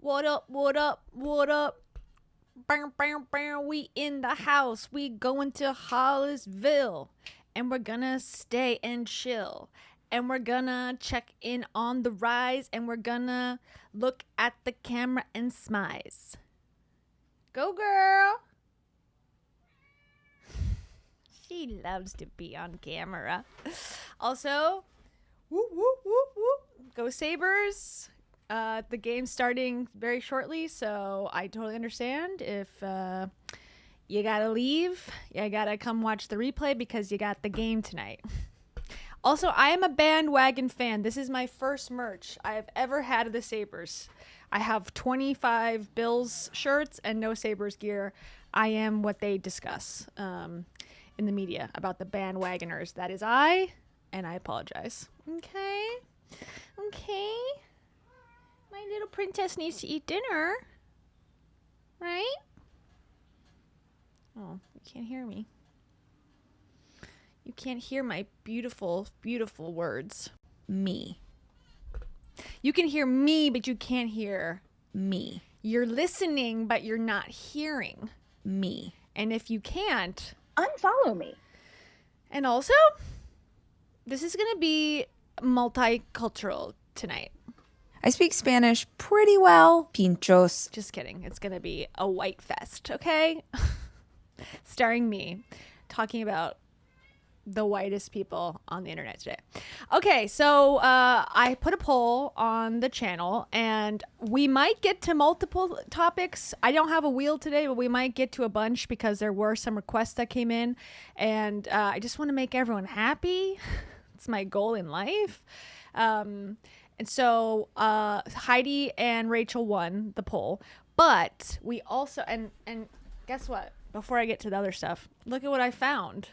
What up, what up, what up? Bam, bam, bam. We in the house. We going to Hollisville. And we're gonna stay and chill. And we're gonna check in on the rise. And we're gonna look at the camera and smize. Go, girl. She loves to be on camera. Also, whoop, whoop, whoop, whoop. Go Sabres. The game's starting very shortly, so I totally understand if you gotta leave. You gotta come watch the replay because you got the game tonight. Also, I am a bandwagon fan. This is my first merch I have ever had of the Sabres. I have 25 Bills shirts and no Sabres gear. I am what they discuss in the media about the bandwagoners. That is I, and I apologize. Okay? Okay? My little princess needs to eat dinner. Right? Oh, you can't hear me. You can't hear my beautiful, beautiful words. Me. You can hear me, but you can't hear me. You're listening, but you're not hearing me. And if you can't, unfollow me. And also, this is going to be multicultural tonight. I speak Spanish pretty well. Pinchos. Just kidding. It's going to be a white fest, okay? Starring me talking about the whitest people on the internet today. Okay, so I put a poll on the channel, and we might get to multiple topics. I don't have a wheel today, but we might get to a bunch because there were some requests that came in, and I just want to make everyone happy. It's my goal in life. And so Heidi and Rachel won the poll, but we also, and guess what? Before I get to the other stuff, look at what I found.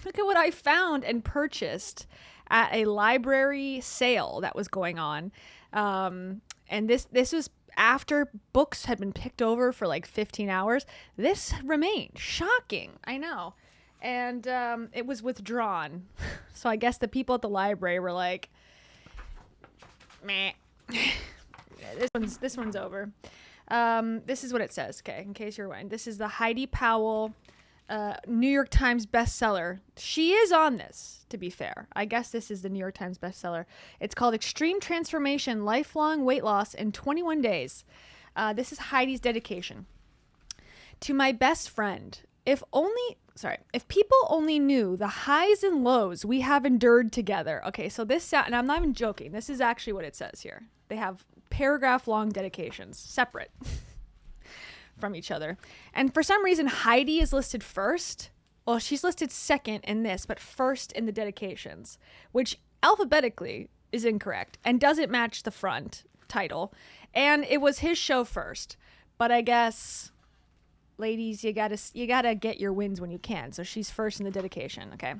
Look at what I found and purchased at a library sale that was going on. And this was after books had been picked over for like 15 hours. This remained. Shocking. I know. And it was withdrawn. So I guess the people at the library were like, meh. This one's over. This is what it says. Okay, in case you're wondering. This is the Heidi Powell New York Times bestseller. She is on this, to be fair. I guess this is the New York Times bestseller. It's called Extreme Transformation, Lifelong Weight Loss in 21 Days. This is Heidi's dedication. To my best friend, if people only knew the highs and lows we have endured together. Okay, so this, and I'm not even joking, this is actually what it says here. They have paragraph-long dedications, separate from each other. And for some reason, Heidi is listed first. Well, she's listed second in this, but first in the dedications, which alphabetically is incorrect and doesn't match the front title. And it was his show first. But I guess, ladies, you gotta get your wins when you can. So she's first in the dedication, okay?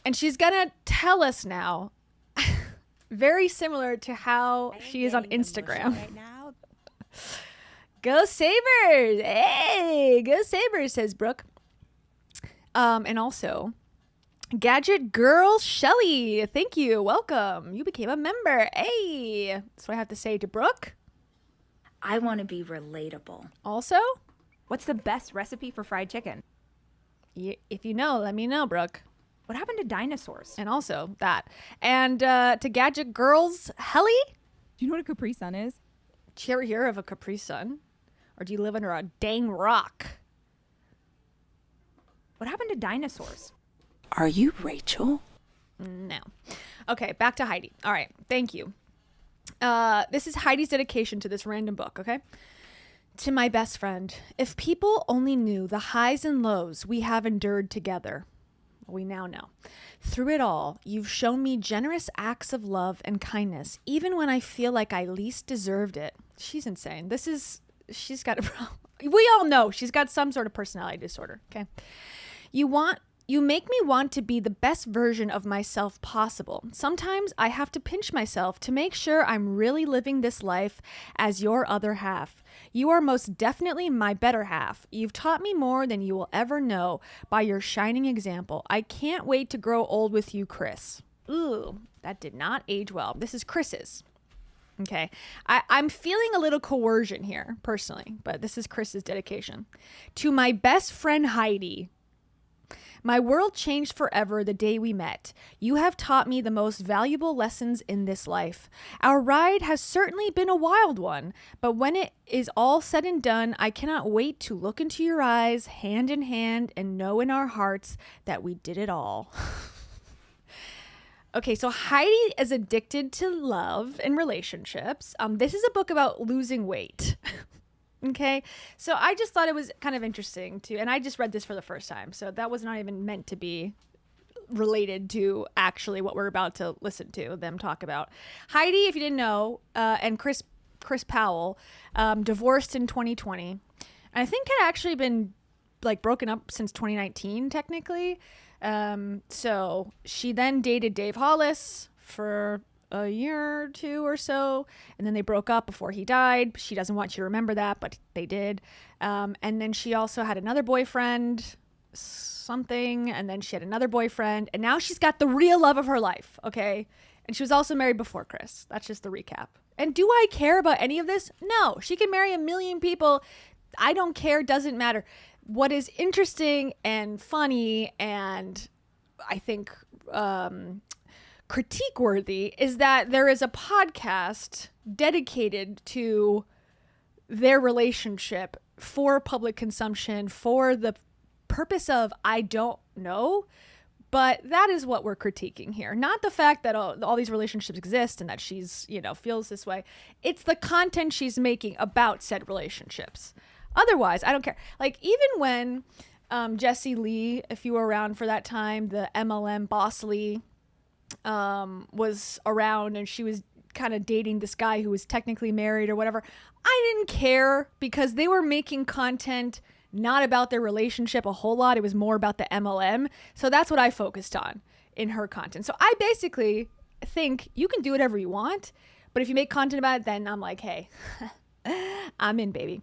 And she's gonna tell us now, very similar to how she is on Instagram. Right now. Go Sabres! Hey, go Sabres, says Brooke. And also, Gadget Girl Shelly, thank you, welcome. You became a member. Hey, that's what I have to say to Brooke. I want to be relatable. Also, what's the best recipe for fried chicken? If you know, let me know, Brooke. What happened to dinosaurs? And also that. And to Gadget Girls Helly. Do you know what a Capri Sun is? Did you ever hear of a Capri Sun? Or do you live under a dang rock? What happened to dinosaurs? Are you Rachel? No. Okay, back to Heidi. All right, thank you. This is Heidi's dedication to this random book, okay? To my best friend, if people only knew the highs and lows we have endured together. We now know. Through it all, you've shown me generous acts of love and kindness, even when I feel like I least deserved it. She's insane. She's got a problem. We all know she's got some sort of personality disorder, okay? You make me want to be the best version of myself possible. Sometimes I have to pinch myself to make sure I'm really living this life as your other half. You are most definitely my better half. You've taught me more than you will ever know by your shining example. I can't wait to grow old with you, Chris. Ooh, that did not age well. This is Chris's. Okay. I'm feeling a little coercion here, personally, but this is Chris's dedication. To my best friend, Heidi. My world changed forever the day we met. You have taught me the most valuable lessons in this life. Our ride has certainly been a wild one, but when it is all said and done, I cannot wait to look into your eyes, hand in hand, and know in our hearts that we did it all. Okay, so Heidi is addicted to love and relationships. This is a book about losing weight. Okay, so I just thought it was kind of interesting too, and I just read this for the first time, so that was not even meant to be related to actually what we're about to listen to them talk about. Heidi, if you didn't know, and Chris Powell, divorced in 2020. And I think had actually been like broken up since 2019 technically. So she then dated Dave Hollis for a year or two or so, and then they broke up before he died. She doesn't want you to remember that, but they did. And then she also had another boyfriend, something, and then she had another boyfriend, and now she's got the real love of her life, okay? And she was also married before Chris. That's just the recap. And do I care about any of this? No. She can marry a million people. I don't care. Doesn't matter. What is interesting and funny and I think critique worthy is that there is a podcast dedicated to their relationship for public consumption for the purpose of I don't know, but that is what we're critiquing here. Not the fact that all these relationships exist and that she's, feels this way. It's the content she's making about said relationships. Otherwise, I don't care. Like even when Jessie Lee, if you were around for that time, the MLM Boss Lee, was around and she was kind of dating this guy who was technically married or whatever. I didn't care because they were making content not about their relationship a whole lot. It was more about the MLM. So that's what I focused on in her content. So I basically think you can do whatever you want, but if you make content about it, then I'm like, hey, I'm in, baby.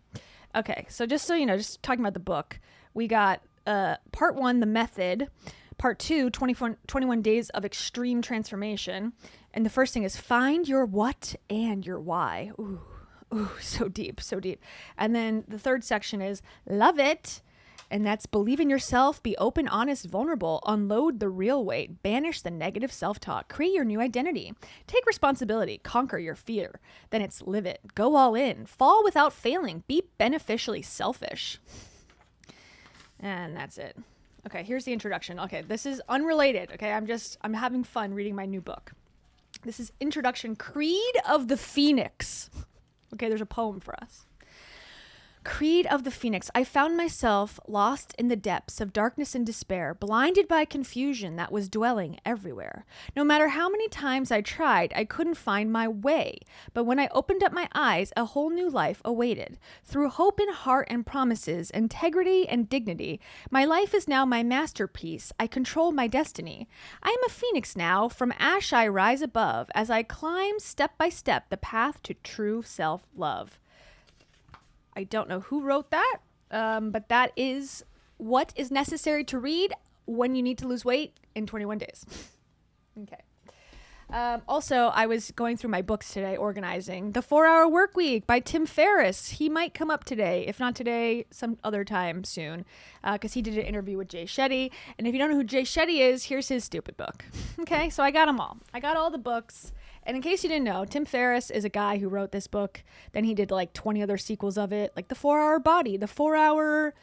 Okay. So just so you know, just talking about the book, we got part 1, the method. Part 2, 21 days of extreme transformation. And the first thing is find your what and your why. Ooh, so deep, so deep. And then the third section is love it. And that's believe in yourself, be open, honest, vulnerable, unload the real weight, banish the negative self-talk, create your new identity, take responsibility, conquer your fear. Then it's live it, go all in, fall without failing, be beneficially selfish. And that's it. Okay, here's the introduction. Okay, this is unrelated. Okay, I'm having fun reading my new book. This is Introduction, Creed of the Phoenix. Okay, there's a poem for us. Creed of the Phoenix. I found myself lost in the depths of darkness and despair, blinded by confusion that was dwelling everywhere. No matter how many times I tried, I couldn't find my way. But when I opened up my eyes, a whole new life awaited. Through hope in heart and promises, integrity and dignity, my life is now my masterpiece. I control my destiny. I am a phoenix now. From ash I rise above as I climb step by step the path to true self-love. I don't know who wrote that, but that is what is necessary to read when you need to lose weight in 21 days. Okay. Also, I was going through my books today, organizing The 4-Hour Workweek by Tim Ferriss. He might come up today. If not today, some other time soon, because he did an interview with Jay Shetty. And if you don't know who Jay Shetty is, here's his stupid book. Okay, so I got them all. I got all the books. And in case you didn't know, Tim Ferriss is a guy who wrote this book. Then he did like 20 other sequels of it, like The 4-Hour Body, The 4-Hour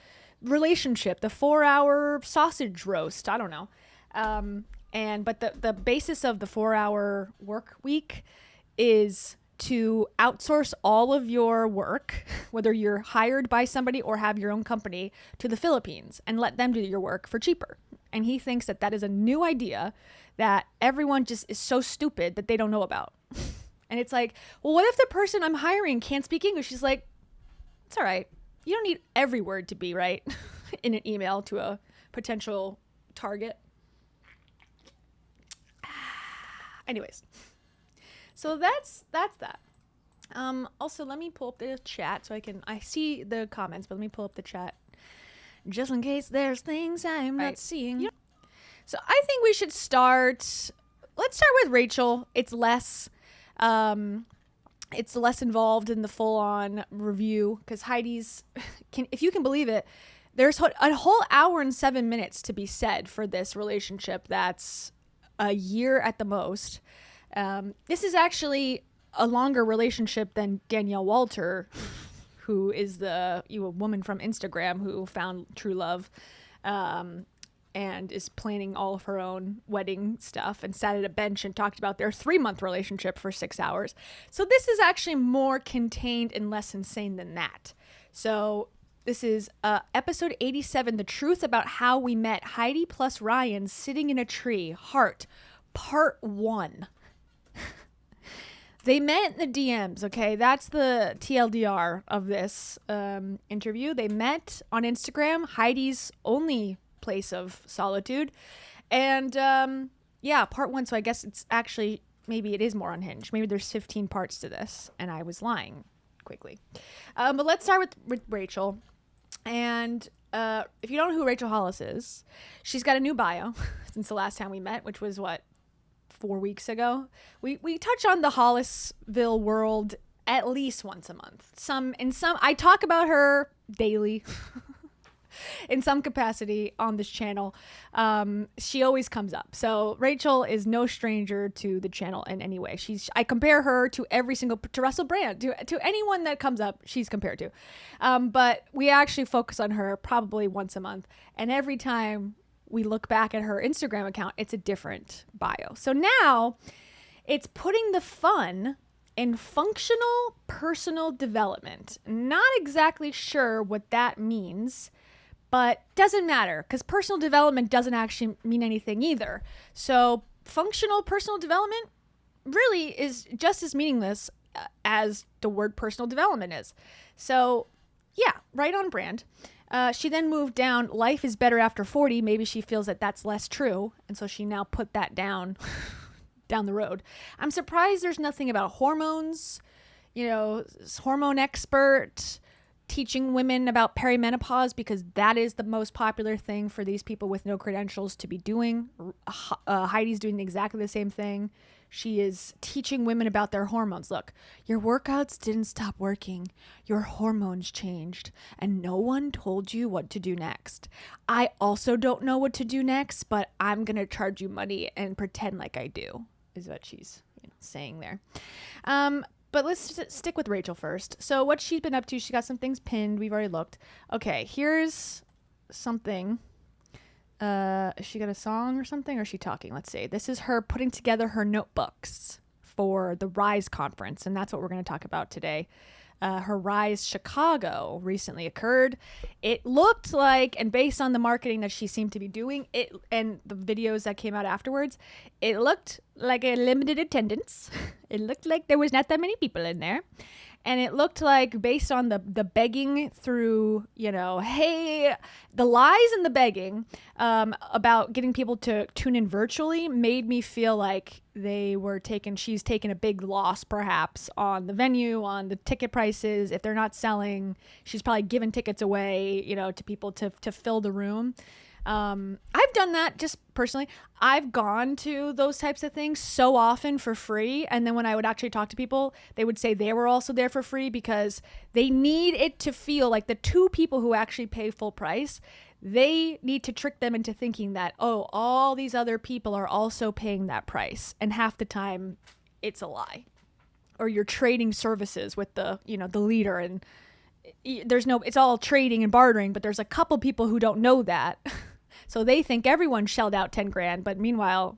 Relationship, The 4-Hour Sausage Roast. I don't know. But the basis of the 4-Hour Work Week is to outsource all of your work, whether you're hired by somebody or have your own company, to the Philippines and let them do your work for cheaper. And he thinks that that is a new idea that everyone just is so stupid that they don't know about. And it's like, well, what if the person I'm hiring can't speak English? He's like, it's all right. You don't need every word to be right in an email to a potential target. Anyways, so that's that. Also, let me pull up the chat so I see the comments, but let me pull up the chat just in case there's things I'm not seeing. Yeah. So I think we should let's start with Rachel. It's less It's less involved in the full-on review because Heidi's, if you can believe it, there's a whole hour and 7 minutes to be said for this relationship that's a year at the most. This is actually a longer relationship than Danielle Walter, who is the woman from Instagram who found true love and is planning all of her own wedding stuff and sat at a bench and talked about their 3-month relationship for 6 hours. So this is actually more contained and less insane than that. So this is episode 87, The Truth About How We Met Heidi plus Ryan Sitting in a Tree, Heart, Part 1. They met in the DMs, okay? That's the TLDR of this interview. They met on Instagram, Heidi's only place of solitude. And yeah, part 1. So I guess it's actually, maybe it is more unhinged. Maybe there's 15 parts to this, and I was lying quickly. But let's start with Rachel. And if you don't know who Rachel Hollis is, she's got a new bio since the last time we met, which was 4 weeks ago. We touch on the Hollisville world at least once a month. I talk about her daily in some capacity on this channel. She always comes up. So Rachel is no stranger to the channel in any way. I compare her to to Russell Brand, to anyone that comes up, she's compared to. But we actually focus on her probably once a month. And every time we look back at her Instagram account, it's a different bio. So now it's putting the fun in functional personal development. Not exactly sure what that means, but doesn't matter because personal development doesn't actually mean anything either. So functional personal development really is just as meaningless as the word personal development is. So yeah, right on brand. She then moved down, life is better after 40. Maybe she feels that that's less true. And so she now put that down the road. I'm surprised there's nothing about hormones, hormone expert, teaching women about perimenopause, because that is the most popular thing for these people with no credentials to be doing. Heidi's doing exactly the same thing. She is teaching women about their hormones. Look, your workouts didn't stop working. Your hormones changed, and no one told you what to do next. I also don't know what to do next, but I'm going to charge you money and pretend like I do, is what she's saying there. But let's stick with Rachel first. So what she's been up to, she got some things pinned. We've already looked. Okay, here's something. Is she got a song or something? Or is she talking? Let's see. This is her putting together her notebooks for the RISE conference. And that's what we're going to talk about today. Her RISE Chicago recently occurred. It looked like, and based on the marketing that she seemed to be doing, and the videos that came out afterwards, it looked like a limited attendance. It looked like there was not that many people in there. And it looked like, based on the begging through, hey, the lies and the begging about getting people to tune in virtually made me feel like she's taken a big loss perhaps on the venue, on the ticket prices. If they're not selling, she's probably given tickets away, to people to fill the room. I've done that just personally. I've gone to those types of things so often for free. And then when I would actually talk to people, they would say they were also there for free because they need it to feel like the two people who actually pay full price, they need to trick them into thinking that, oh, all these other people are also paying that price. And half the time it's a lie, or you're trading services with the leader, and it's all trading and bartering, but there's a couple people who don't know that. So they think everyone shelled out 10 grand, but meanwhile,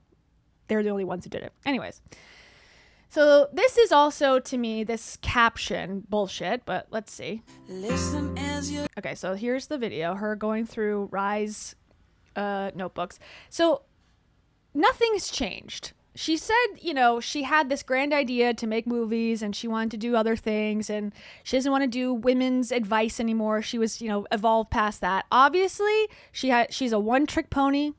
they're the only ones who did it. Anyways, so this is also, to me, this caption bullshit, but let's see. Okay, so here's the video, her going through RISE notebooks. So nothing's changed. She said, she had this grand idea to make movies and she wanted to do other things and she doesn't want to do women's advice anymore. She was, evolved past that. Obviously, she's a one-trick pony.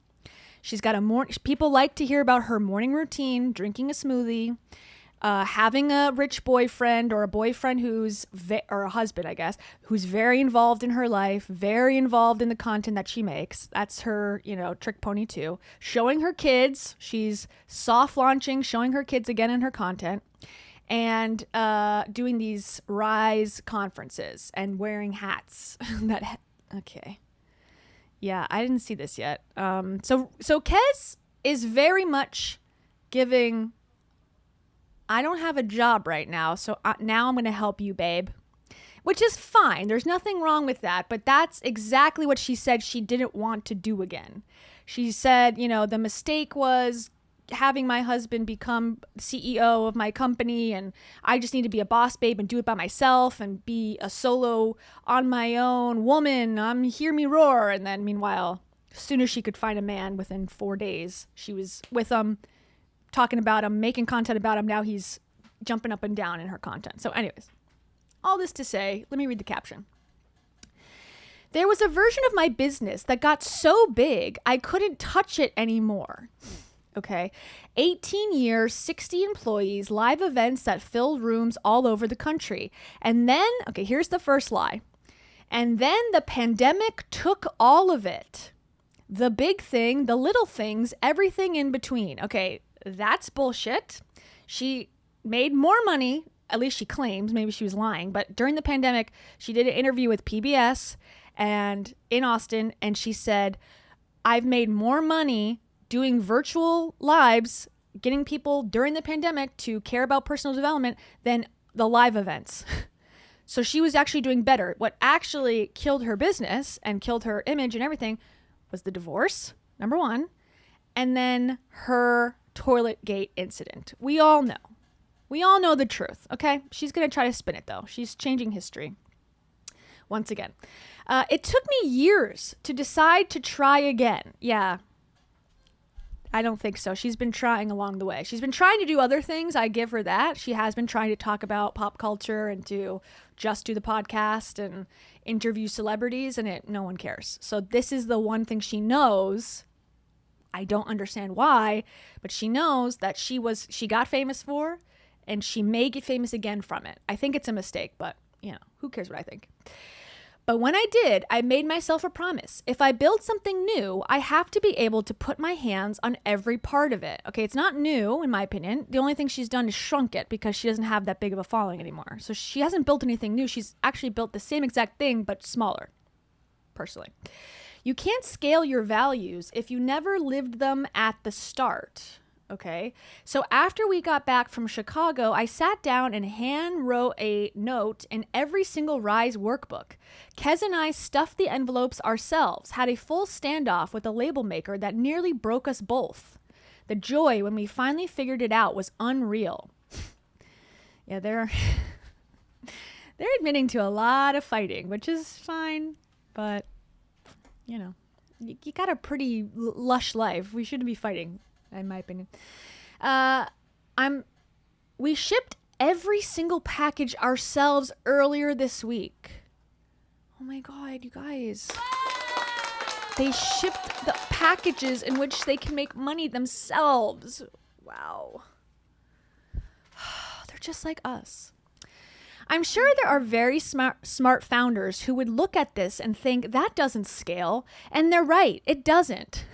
She's got people like to hear about her morning routine, drinking a smoothie, having a rich boyfriend or a boyfriend or a husband, I guess, who's very involved in her life, very involved in the content that she makes. That's her, trick pony too. Showing her kids. She's soft launching, showing her kids again in her content. and doing these Rise conferences and wearing hats. Okay. Yeah, I didn't see this yet. So Kez is very much giving, I don't have a job right now, so now I'm going to help you, babe. Which is fine. There's nothing wrong with that. But that's exactly what she said she didn't want to do again. She said, the mistake was having my husband become CEO of my company, and I just need to be a boss babe and do it by myself and be a solo on my own woman. Hear me roar. And then meanwhile, as soon as she could find a man within 4 days, she was with him, talking about him, making content about him. Now he's jumping up and down in her content. So anyways, all this to say, let me read the caption. There was a version of my business that got so big I couldn't touch it anymore. Okay. 18 years, 60 employees, live events that filled rooms all over the country. And then, okay, here's the first lie. And then the pandemic took all of it. The big thing, the little things, everything in between. Okay, that's bullshit. She made more money, at least she claims, maybe she was lying, but during the pandemic, she did an interview with PBS and in Austin, and she said, I've made more money doing virtual lives, getting people during the pandemic to care about personal development than the live events. So she was actually doing better. What actually killed her business and killed her image and everything was the divorce, number one, and then her toilet gate incident. We all know. We all know the truth, okay? She's going to try to spin it, though. She's changing history once again. It took me years to decide to try again. Yeah, I don't think so. She's been trying along the way. She's been trying to do other things. I give her that. She has been trying to talk about pop culture and to just do the podcast and interview celebrities, and no one cares. So this is the one thing she knows. I don't understand why, but she knows that she got famous for, and she may get famous again from it. I think it's a mistake, but who cares what I think? But when I did, I made myself a promise. If I build something new, I have to be able to put my hands on every part of it. Okay, it's not new, in my opinion. The only thing she's done is shrunk it because she doesn't have that big of a following anymore. So she hasn't built anything new. She's actually built the same exact thing, but smaller, personally. You can't scale your values if you never lived them at the start. Okay, so after we got back from Chicago, I sat down and hand wrote a note in every single Rise workbook. Kez and I stuffed the envelopes ourselves, had a full standoff with a label maker that nearly broke us both. The joy when we finally figured it out was unreal. Yeah, they're admitting to a lot of fighting, which is fine, but you got a pretty lush life. We shouldn't be fighting, in my opinion. We shipped every single package ourselves earlier this week. Oh my God, you guys. They shipped the packages in which they can make money themselves. Wow. They're just like us. I'm sure there are very smart founders who would look at this and think that doesn't scale, and they're right, it doesn't.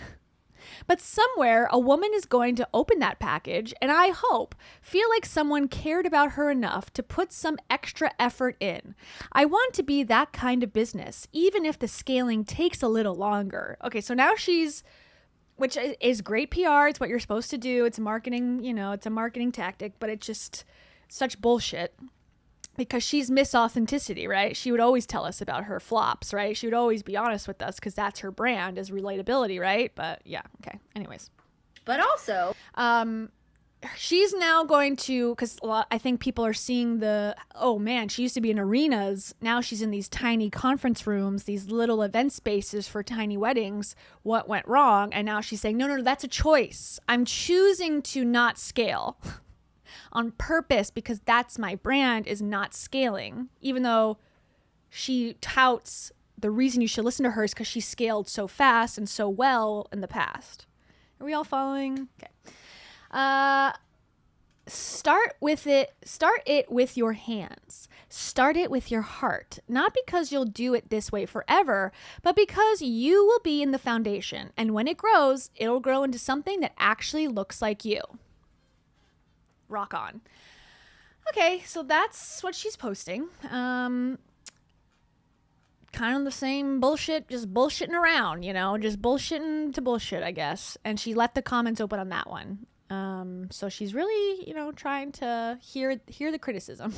But somewhere a woman is going to open that package and I hope feel like someone cared about her enough to put some extra effort in. I want to be that kind of business, even if the scaling takes a little longer. Okay, so now which is great PR. It's what you're supposed to do. It's marketing, it's a marketing tactic, but it's just such bullshit. Because she's Miss Authenticity, right? She would always tell us about her flops, right? She would always be honest with us because that's her brand, is relatability, right? But yeah, okay. Anyways. But also, she's now going to, because I think people are seeing oh man, she used to be in arenas. Now she's in these tiny conference rooms, these little event spaces for tiny weddings. What went wrong? And now she's saying, no, that's a choice. I'm choosing to not scale. On purpose, because that's my brand, is not scaling, even though she touts the reason you should listen to her is because she scaled so fast and so well in the past. Are we all following? Okay. Start it with your hands. Start it with your heart. Not because you'll do it this way forever, but because you will be in the foundation. And when it grows, it'll grow into something that actually looks like you. Rock on. Okay, so that's what she's posting. Kind of the same bullshit, just bullshitting around, just bullshitting to bullshit, I guess. And she left the comments open on that one. So she's really, trying to hear the criticism.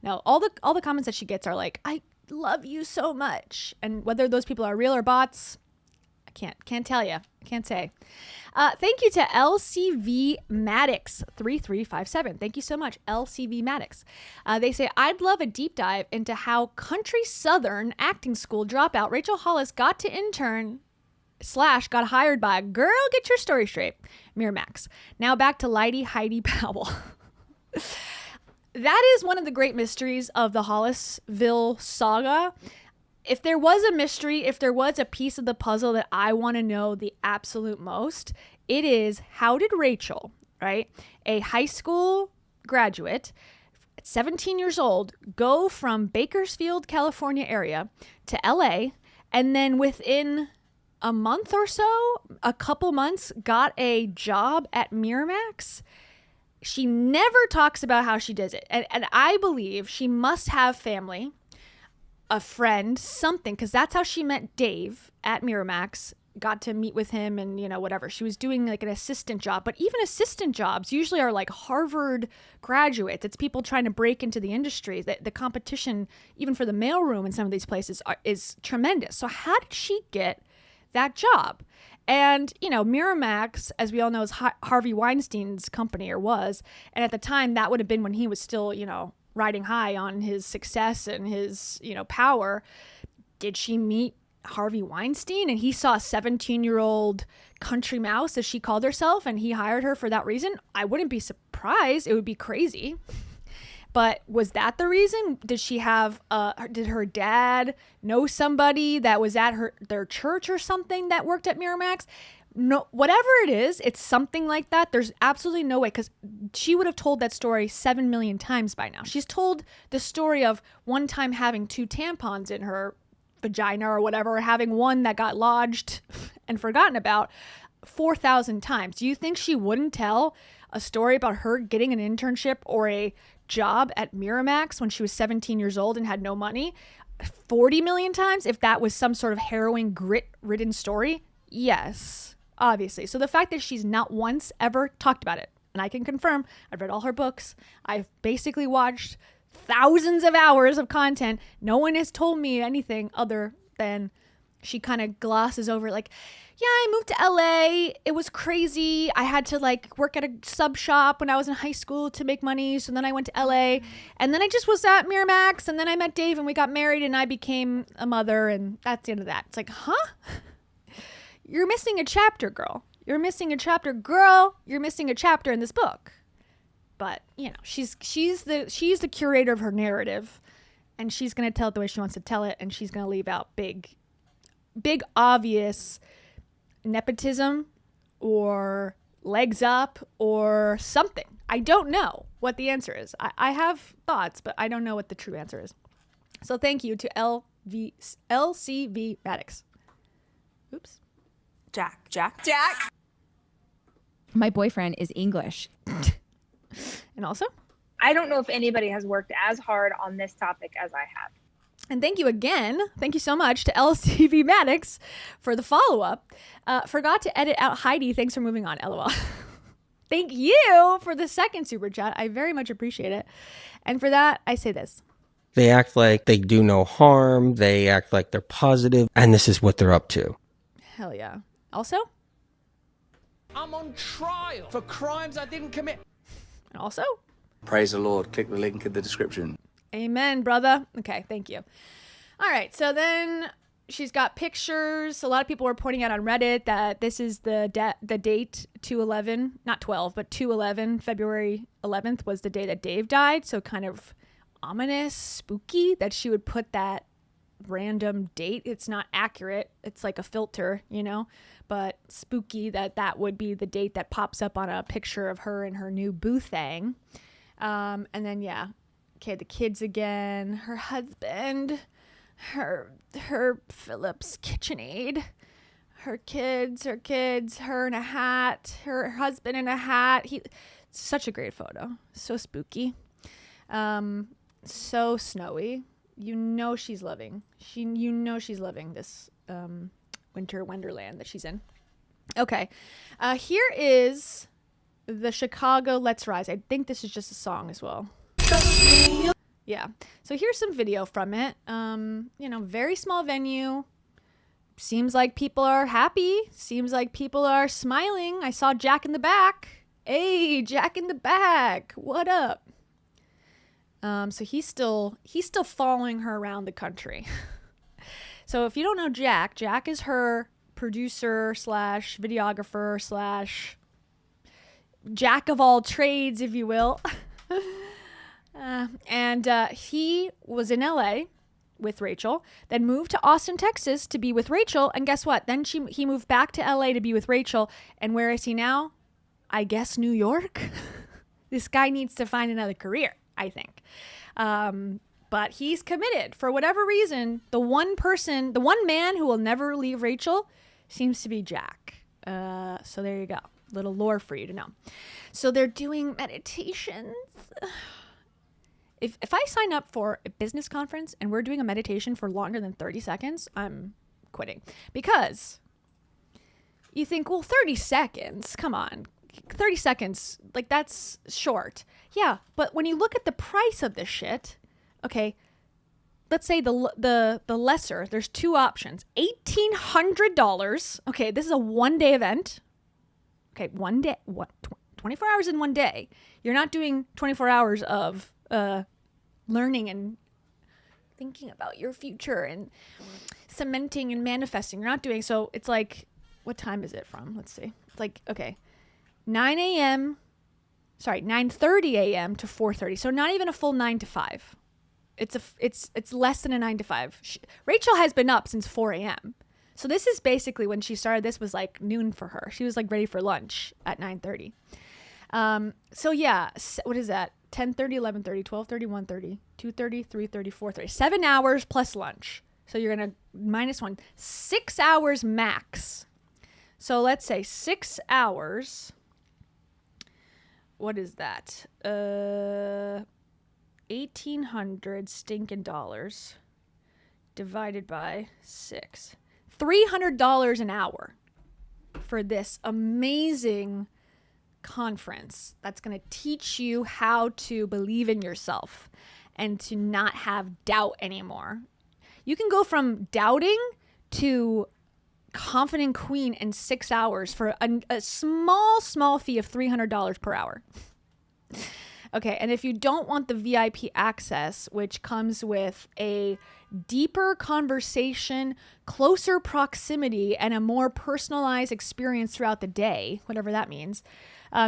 Now, all the comments that she gets are like, "I love you so much," and whether those people are real or bots, I can't tell you. I can't say. Thank you to LCV Maddox 3357. Thank you so much, LCV Maddox. They say, "I'd love a deep dive into how country southern acting school dropout Rachel Hollis got to intern / got hired by a girl. Get your story straight. Miramax." Now back to Lady Heidi Powell. That is one of the great mysteries of the Hollisville saga. If there was a mystery, if there was a piece of the puzzle that I want to know the absolute most, it is, how did Rachel, right, a high school graduate at 17 years old, go from Bakersfield, California area to LA, and then within a month or so, a couple months, got a job at Miramax? She never talks about how she does it. And I believe she must have family, a friend, something, because that's how she met Dave at Miramax, got to meet with him and, whatever. She was doing like an assistant job, but even assistant jobs usually are like Harvard graduates. It's people trying to break into the industry. The competition, even for the mailroom in some of these places, is tremendous. So how did she get that job? And, Miramax, as we all know, is Harvey Weinstein's company, or was. And at the time, that would have been when he was still, riding high on his success and his, power. Did she meet Harvey Weinstein and he saw a 17-year-old country mouse, as she called herself, and he hired her for that reason? I wouldn't be surprised. It would be crazy. But was that the reason? Did she have, did her dad know somebody that was at their church or something that worked at Miramax? No, whatever it is, it's something like that. There's absolutely no way, because she would have told that story 7 million times by now. She's told the story of one time having 2 tampons in her vagina or whatever, or having one that got lodged and forgotten about 4,000 times. Do you think she wouldn't tell a story about her getting an internship or a job at Miramax when she was 17 years old and had no money 40 million times if that was some sort of harrowing, grit-ridden story? Yes, obviously. So the fact that she's not once ever talked about it, and I can confirm, I've read all her books, I've basically watched thousands of hours of content, no one has told me anything other than she kind of glosses over like, yeah, I moved to LA. It was crazy. I had to work at a sub shop when I was in high school to make money. So then I went to LA, and then I just was at Miramax, and then I met Dave and we got married and I became a mother, and that's the end of that. It's like, huh? You're missing a chapter, girl. You're missing a chapter, girl. You're missing a chapter in this book. But, she's the curator of her narrative, and she's going to tell it the way she wants to tell it, and she's going to leave out big obvious nepotism or legs up or something. I don't know what the answer is. I have thoughts, but I don't know what the true answer is. So thank you to LCV Maddox. Oops. Jack. My boyfriend is English. And also, I don't know if anybody has worked as hard on this topic as I have. and thank you again. Thank you so much to LCV Maddox for the follow-up. Forgot to edit out Heidi. Thanks for moving on, LOL. Thank you for the second super chat. I very much appreciate it. And for that, I say this. They act like they do no harm. They act like they're positive. And this is what they're up to. Hell yeah. Also? I'm on trial for crimes I didn't commit. And also? Praise the Lord. Click the link in the description. Amen, brother. Okay, thank you. All right, so then she's got pictures. A lot of people were pointing out on Reddit that this is the date 2/11, not 12, but 2/11, February 11th was the day that Dave died. So kind of ominous, spooky that she would put that random date. It's not accurate. It's like a filter, but spooky that would be the date that pops up on a picture of her in her new boo thing. And then, yeah. Okay, the kids again, her husband, her Phillips KitchenAid, her kids, her in a hat, her husband in a hat. Such a great photo. So spooky. So snowy. You know she's living. She's living this winter wonderland that she's in. Okay. Here is the Chicago Let's Rise. I think this is just a song as well. Yeah. So here's some video from it. Very small venue. Seems like people are happy. Seems like people are smiling. I saw Jack in the back. Hey, Jack in the back. What up? So he's still following her around the country. So if you don't know Jack is her producer / videographer / jack of all trades, if you will. And he was in LA with Rachel, then moved to Austin, Texas to be with Rachel. And guess what? Then he moved back to LA to be with Rachel. And where is he now? I guess New York. This guy needs to find another career, I think. But he's committed for whatever reason. The one man who will never leave Rachel seems to be Jack. So there you go. Little lore for you to know. So they're doing meditations. If I sign up for a business conference and we're doing a meditation for longer than 30 seconds, I'm quitting. Because you think, well, 30 seconds, come on. 30 seconds, like that's short. Yeah, but when you look at the price of this shit, okay, let's say the lesser, there's two options. $1,800. Okay, this is a one-day event. Okay, 1 day, 24 hours in 1 day. You're not doing 24 hours of learning and thinking about your future and cementing and manifesting. You're not doing, so it's like, what time is it from? Let's see. It's like, okay, 9:30 a.m. to 4:30. So not even a full 9 to 5. It's less than a 9 to 5. Rachel has been up since 4 a.m. So this is basically when she started. This was like noon for her. She was like ready for lunch at 9:30. So yeah, what is that? 10:30, 11:30, 12:30, 1:30, 2:30, 3:30, 4:30. 7 hours plus lunch. So you're going to minus 1. 6 hours max. So let's say 6 hours. What is that? 1,800 stinking dollars divided by 6. $300 an hour for this amazing conference that's going to teach you how to believe in yourself and to not have doubt anymore. You can go from doubting to confident queen in 6 hours for a small fee of $300 per hour. Okay, and if you don't want the VIP access, which comes with a deeper conversation, closer proximity, and a more personalized experience throughout the day, whatever that means,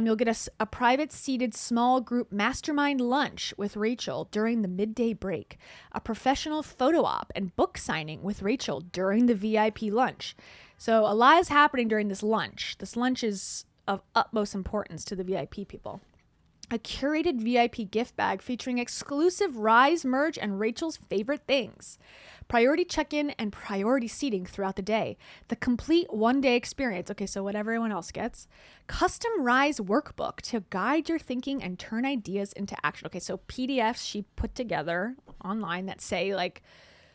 you'll get a private seated small group mastermind lunch with Rachel during the midday break, a professional photo op and book signing with Rachel during the VIP lunch. So a lot is happening during this lunch. This lunch is of utmost importance to the VIP people. A curated VIP gift bag featuring exclusive Rise merch and Rachel's favorite things. Priority check-in and priority seating throughout the day. The complete one-day experience. Okay, so what everyone else gets. Custom Rise workbook to guide your thinking and turn ideas into action. Okay, so PDFs she put together online that say like,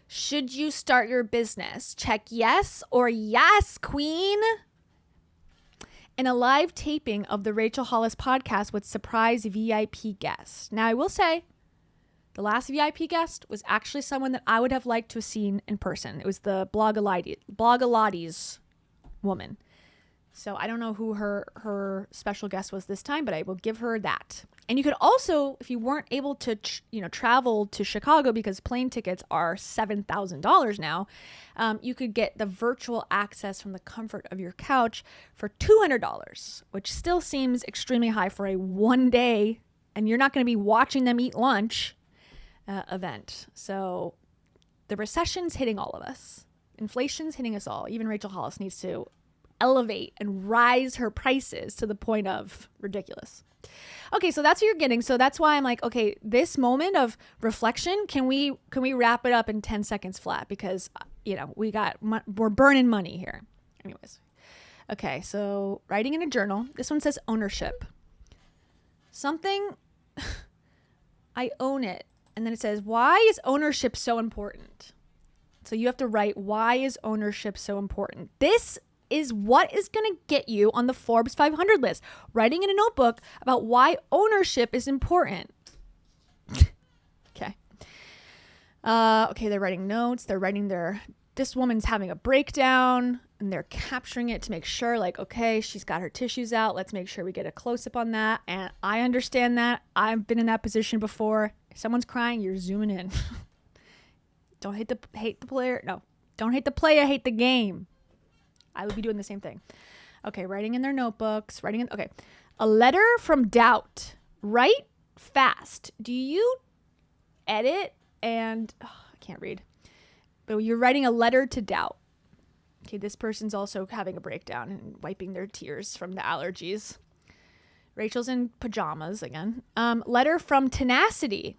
should you start your business? Check yes or yes, queen. And a live taping of the Rachel Hollis podcast with surprise VIP guests. Now, I will say, the last VIP guest was actually someone that I would have liked to have seen in person. It was the Blogaladies woman. So I don't know who her special guest was this time, but I will give her that. And you could also, if you weren't able to, travel to Chicago because plane tickets are $7,000 now, you could get the virtual access from the comfort of your couch for $200, which still seems extremely high for a 1 day, and you're not going to be watching them eat lunch event. So the recession's hitting all of us. Inflation's hitting us all. Even Rachel Hollis needs to elevate and rise her prices to the point of ridiculous. Okay, so that's what you're getting. So that's why I'm like, okay, this moment of reflection, can we wrap it up in 10 seconds flat? Because, we're burning money here. Anyways. Okay, so writing in a journal. This one says ownership. Something I own it. And then it says, why is ownership so important? So you have to write, why is ownership so important? This is what is going to get you on the Forbes 500 list. Writing in a notebook about why ownership is important. Okay. Okay, they're writing notes. They're writing this woman's having a breakdown and they're capturing it to make sure, like, okay, she's got her tissues out. Let's make sure we get a close up on that. And I understand that. I've been in that position before. If someone's crying, you're zooming in. Don't hate the player. No, don't hate the player, hate the game. I would be doing the same thing. Okay, writing in their notebooks, okay. A letter from doubt. Write fast. Do you edit and, I can't read. But you're writing a letter to doubt. Okay, this person's also having a breakdown and wiping their tears from the allergies. Rachel's in pajamas again. Letter from tenacity.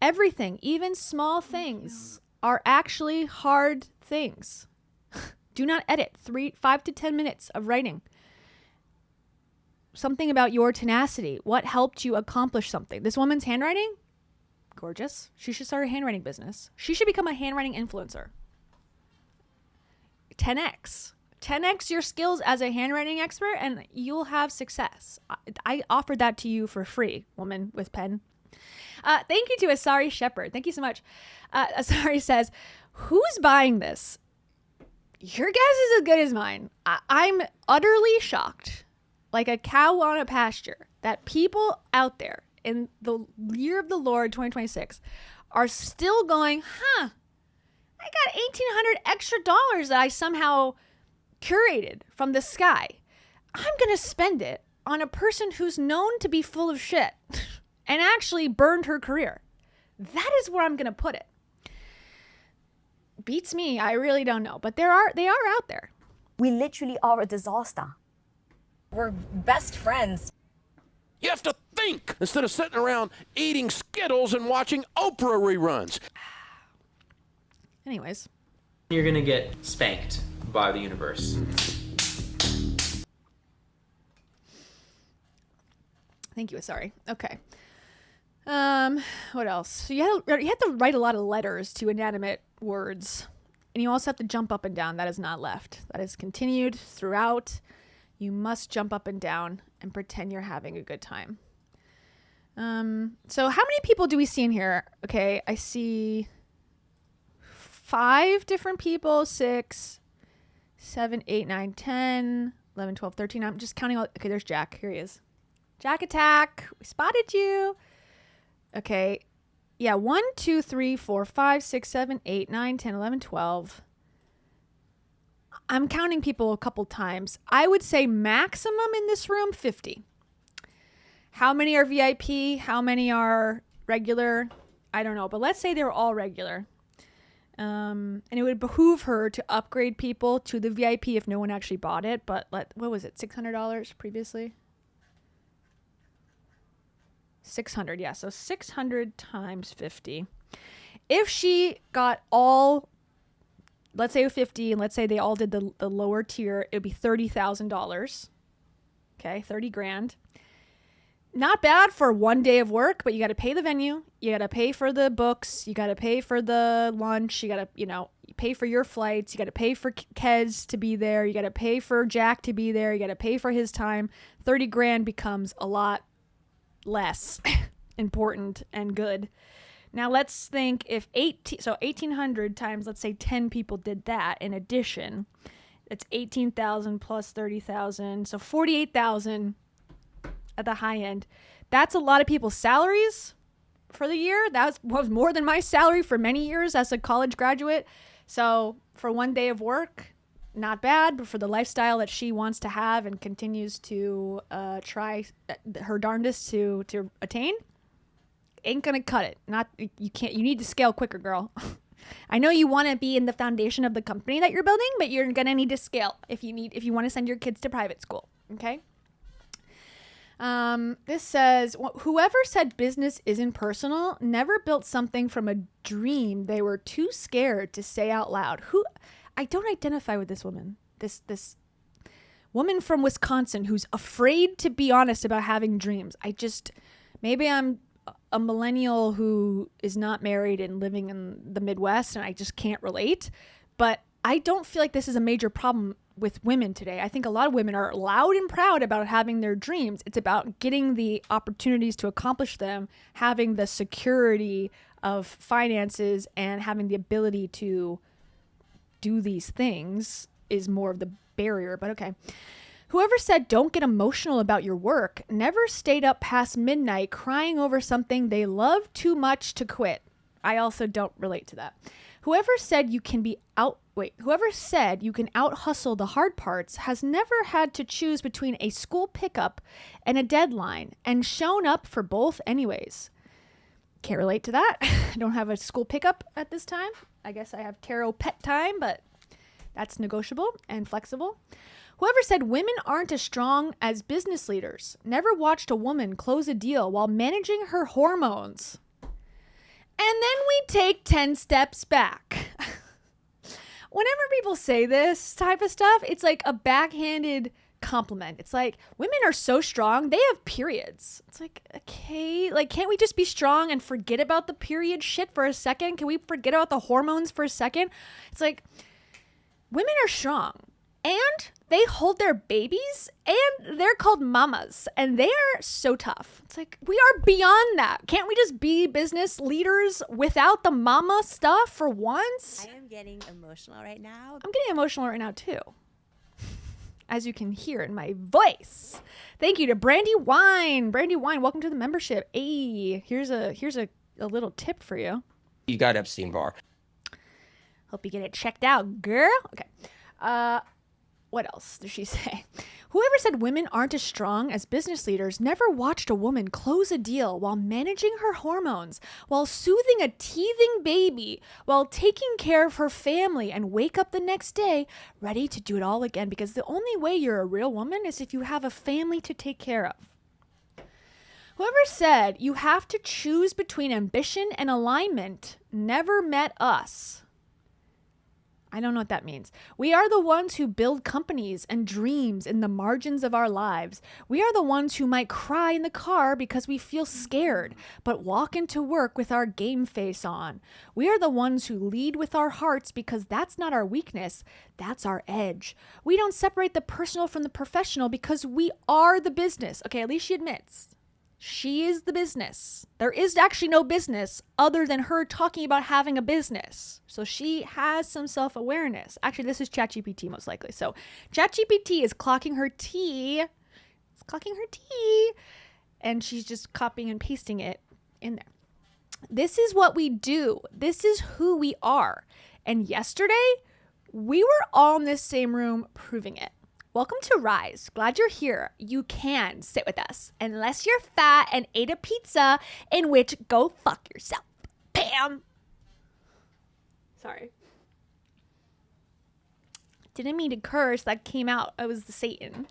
Everything, even small things, are actually hard things. Do not edit. 5 to 10 minutes of writing. Something about your tenacity. What helped you accomplish something? This woman's handwriting? Gorgeous. She should start a handwriting business. She should become a handwriting influencer. 10x. 10x your skills as a handwriting expert and you'll have success. I offered that to you for free, woman with pen. Thank you to Asari Shepherd. Thank you so much. Asari says, who's buying this? Your guess is as good as mine. I'm utterly shocked, like a cow on a pasture, that people out there in the year of the Lord 2026 are still going, I got $1,800 extra dollars that I somehow curated from the sky. I'm going to spend it on a person who's known to be full of shit and actually burned her career. That is where I'm going to put it. Beats me. I really don't know. But they are out there. We literally are a disaster. We're best friends. You have to think instead of sitting around eating Skittles and watching Oprah reruns. Anyways. You're going to get spanked by the universe. Thank you, Asari. Okay. What else? So you have to write a lot of letters to inanimate words. And you also have to jump up and down. That is not left. That is continued throughout. You must jump up and down and pretend you're having a good time. So how many people do we see in here? Okay, I see 5 different people, 6, 7, 8, 9, 10, 11, 12, 13. I'm just counting all. Okay, there's Jack. Here he is. Jack attack. We spotted you. Okay. Yeah, 1, 2, 3, 4, 5, 6, 7, 8, 9, 10, 11, 12. I'm counting people a couple times. I would say maximum in this room, 50. How many are VIP? How many are regular? I don't know, but let's say they're all regular. And it would behoove her to upgrade people to the VIP if no one actually bought it. But what was it? $600 previously? 600, yeah. So 600 times 50. If she got all, let's say 50, and let's say they all did the lower tier, it would be $30,000. Okay, 30 grand. Not bad for one day of work, but you got to pay the venue. You got to pay for the books. You got to pay for the lunch. You got to, pay for your flights. You got to pay for Kez to be there. You got to pay for Jack to be there. You got to pay for his time. 30 grand becomes a lot less important and good. Now let's think if 1,800 times, let's say 10 people did that in addition, it's 18,000 plus 30,000. So 48,000 at the high end. That's a lot of people's salaries for the year. That was more than my salary for many years as a college graduate. So for one day of work, not bad, but for the lifestyle that she wants to have and continues to try her darndest to attain, ain't gonna cut it. You need to scale quicker, girl. I know you want to be in the foundation of the company that you're building, but you're gonna need to scale if you want to send your kids to private school. Okay. This says, whoever said business isn't personal never built something from a dream they were too scared to say out loud. I don't identify with this woman. This woman from Wisconsin who's afraid to be honest about having dreams. Maybe I'm a millennial who is not married and living in the Midwest, and I just can't relate. But I don't feel like this is a major problem with women today. I think a lot of women are loud and proud about having their dreams. It's about getting the opportunities to accomplish them, having the security of finances, and having the ability to do these things is more of the barrier. But okay. Whoever said don't get emotional about your work never stayed up past midnight crying over something they love too much to quit. I also don't relate to that. Whoever said you can out hustle the hard parts has never had to choose between a school pickup and a deadline and shown up for both anyways. Can't relate to that. I don't have a school pickup at this time. I guess I have tarot pet time, but that's negotiable and flexible. Whoever said women aren't as strong as business leaders never watched a woman close a deal while managing her hormones. And then we take 10 steps back. Whenever people say this type of stuff, it's like a backhanded compliment. It's like, women are so strong, they have periods. It's like, okay, like, can't we just be strong and forget about the period shit for a second? Can we forget about the hormones for a second? It's like, women are strong and they hold their babies and they're called mamas and they are so tough. It's like, we are beyond that. Can't we just be business leaders without the mama stuff for once? I am getting emotional right now. I'm getting emotional right now too, as you can hear in my voice. Thank you to Brandy Wine. Brandy Wine, welcome to the membership. Hey, here's a little tip for you. You got Epstein-Barr. Hope you get it checked out, girl. Okay. What else does she say? Whoever said women aren't as strong as business leaders never watched a woman close a deal while managing her hormones, while soothing a teething baby, while taking care of her family and wake up the next day ready to do it all again, because the only way you're a real woman is if you have a family to take care of. Whoever said you have to choose between ambition and alignment never met us. I don't know what that means. We are the ones who build companies and dreams in the margins of our lives. We are the ones who might cry in the car because we feel scared, but walk into work with our game face on. We are the ones who lead with our hearts because that's not our weakness, that's our edge. We don't separate the personal from the professional because we are the business. Okay, at least she admits. She is the business. There is actually no business other than her talking about having a business. So she has some self-awareness. Actually, this is ChatGPT most likely. So ChatGPT is clocking her T. It's clocking her T. And she's just copying and pasting it in there. This is what we do. This is who we are. And yesterday, we were all in this same room proving it. Welcome to Rise. Glad you're here. You can sit with us, unless you're fat and ate a pizza, in which go fuck yourself. Bam. Sorry. Didn't mean to curse. That came out. It was the Satan.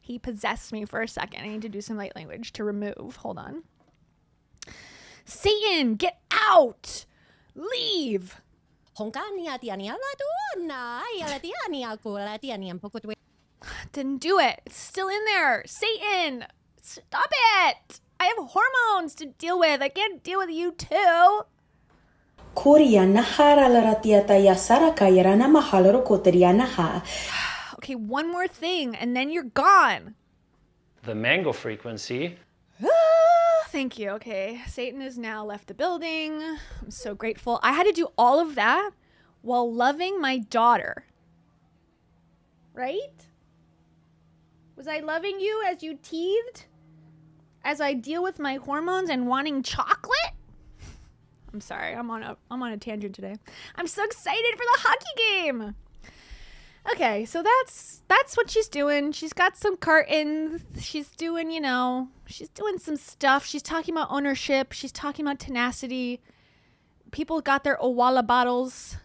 He possessed me for a second. I need to do some light language to remove. Hold on. Satan, get out. Leave. Didn't do it. It's still in there. Satan, stop it. I have hormones to deal with. I can't deal with you too. Okay, one more thing and then you're gone. The mango frequency. Thank you. Okay, Satan has now left the building. I'm so grateful. I had to do all of that while loving my daughter. Right? Was I loving you as you teethed? As I deal with my hormones and wanting chocolate? I'm sorry, I'm on a tangent today. I'm so excited for the hockey game. Okay, so that's what she's doing. She's got some curtains. She's doing, she's doing some stuff. She's talking about ownership. She's talking about tenacity. People got their Owala bottles.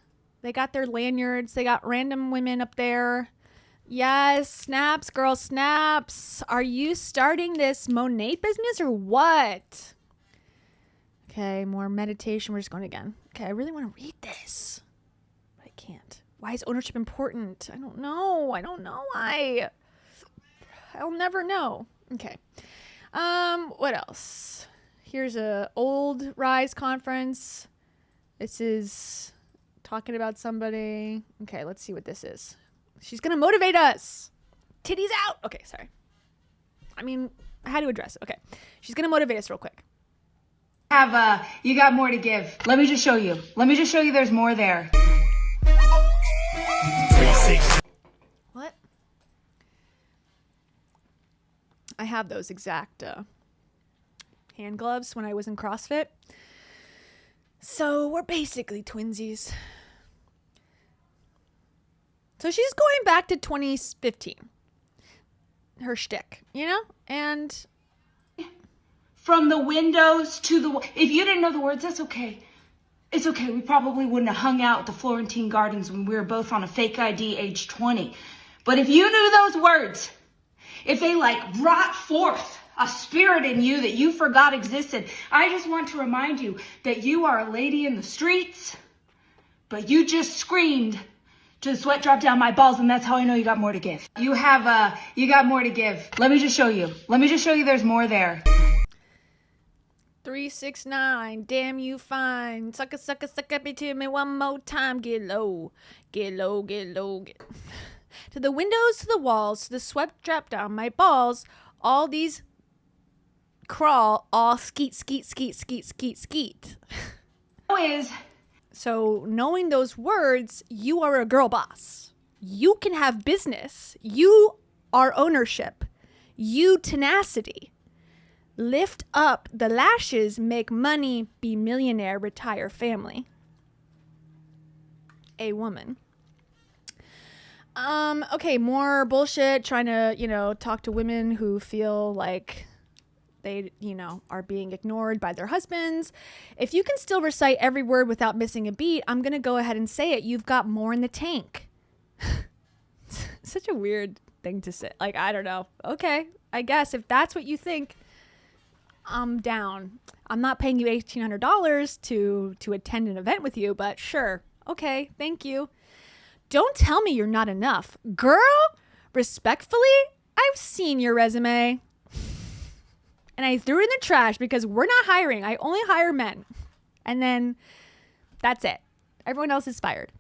They got their lanyards. They got random women up there. Yes, snaps, girl, snaps. Are you starting this Monet business or what? Okay, more meditation. We're just going again. Okay, I really want to read this, but I can't. Why is ownership important? I don't know. Why. I'll never know. Okay. What else? Here's a old Rise conference. This is talking about somebody. Okay, let's see what this is. She's going to motivate us. Titties out. Okay, sorry. I mean, I had to address it. Okay. She's going to motivate us real quick. You got more to give. Let me just show you. There's more there. What? I have those exact hand gloves when I was in CrossFit. So we're basically twinsies. So she's going back to 2015. Her shtick, you know? And From the windows to the... If you didn't know the words, that's okay. It's okay. We probably wouldn't have hung out at the Florentine Gardens when we were both on a fake ID age 20. But if you knew those words, if they brought forth a spirit in you that you forgot existed, I just want to remind you that you are a lady in the streets, but you just screamed to the sweat drop down my balls, and that's how I know you got more to give. You got more to give. Let me just show you. There's more there. 369, damn you fine. Sucker, sucker, suck up to me one more time. Get low, get low, get low. Get... to the windows, to the walls, to the sweat drop down my balls. All these crawl, all skeet, skeet, skeet, skeet, skeet, skeet. So knowing those words, you are a girl boss. You can have business. You are ownership. You tenacity. Lift up the lashes, make money, be millionaire, retire family. A woman. Okay, more bullshit, trying to, talk to women who feel like they, are being ignored by their husbands. If you can still recite every word without missing a beat, I'm going to go ahead and say it. You've got more in the tank. Such a weird thing to say. I don't know. Okay, I guess if that's what you think, I'm down. I'm not paying you $1,800 to attend an event with you, but sure. Okay, thank you. Don't tell me you're not enough. Girl, respectfully, I've seen your resume. And I threw it in the trash because we're not hiring. I only hire men. And then that's it. Everyone else is fired.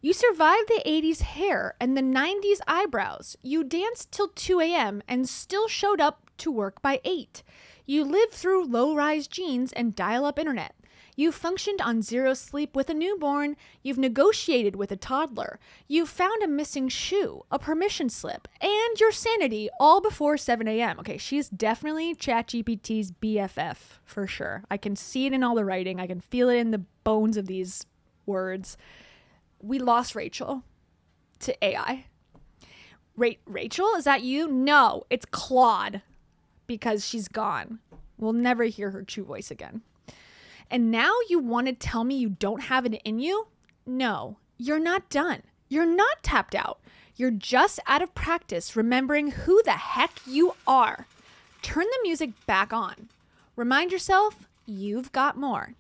You survived the 80s hair and the 90s eyebrows. You danced till 2 a.m. and still showed up to work by 8. You lived through low-rise jeans and dial-up internet. You functioned on zero sleep with a newborn. You've negotiated with a toddler. You found a missing shoe, a permission slip, and your sanity all before 7 a.m. Okay, she's definitely ChatGPT's BFF for sure. I can see it in all the writing. I can feel it in the bones of these words. We lost Rachel to AI. Rachel, is that you? No, it's Claude because she's gone. We'll never hear her true voice again. And now you want to tell me you don't have it in you? No, you're not done. You're not tapped out. You're just out of practice remembering who the heck you are. Turn the music back on. Remind yourself you've got more.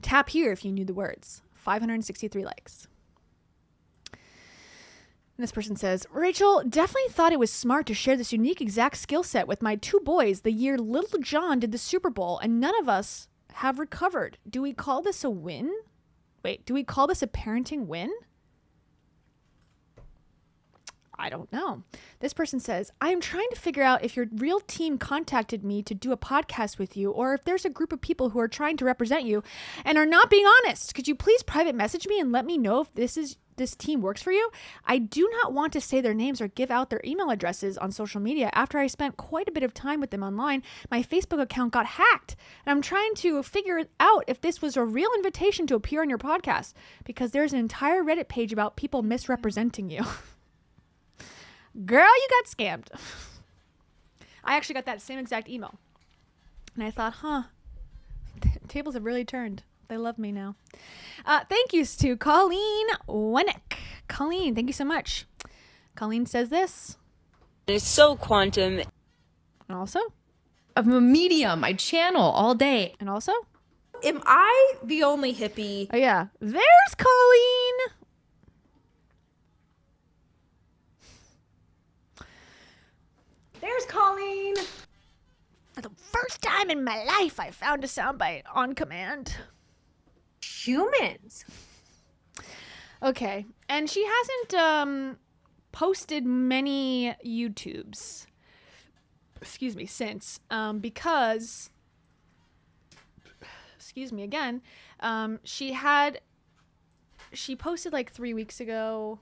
Tap here if you knew the words. 563 likes. And this person says, Rachel, definitely thought it was smart to share this unique exact skill set with my 2 boys the year Little John did the Super Bowl, and none of us have recovered. Do we call this a win? Wait, do we call this a parenting win? I don't know. This person says, I am trying to figure out if your real team contacted me to do a podcast with you, or if there's a group of people who are trying to represent you and are not being honest. Could you please private message me and let me know if this team works for you? I do not want to say their names or give out their email addresses on social media. After I spent quite a bit of time with them online, my Facebook account got hacked. And I'm trying to figure out if this was a real invitation to appear on your podcast, because there's an entire Reddit page about people misrepresenting you. Girl, you got scammed. I actually got that same exact email. And I thought, tables have really turned. They love me now. Thank yous to Colleen Winnick. Colleen, thank you so much. Colleen says this. It's so quantum. And also? I'm a medium. I channel all day. And also? Am I the only hippie? Oh, yeah. There's Colleen. There's Colleen. For the first time in my life, I found a soundbite on command. Humans. Okay, and she hasn't posted many YouTubes. Excuse me, since because. Excuse me again. She posted like 3 weeks ago.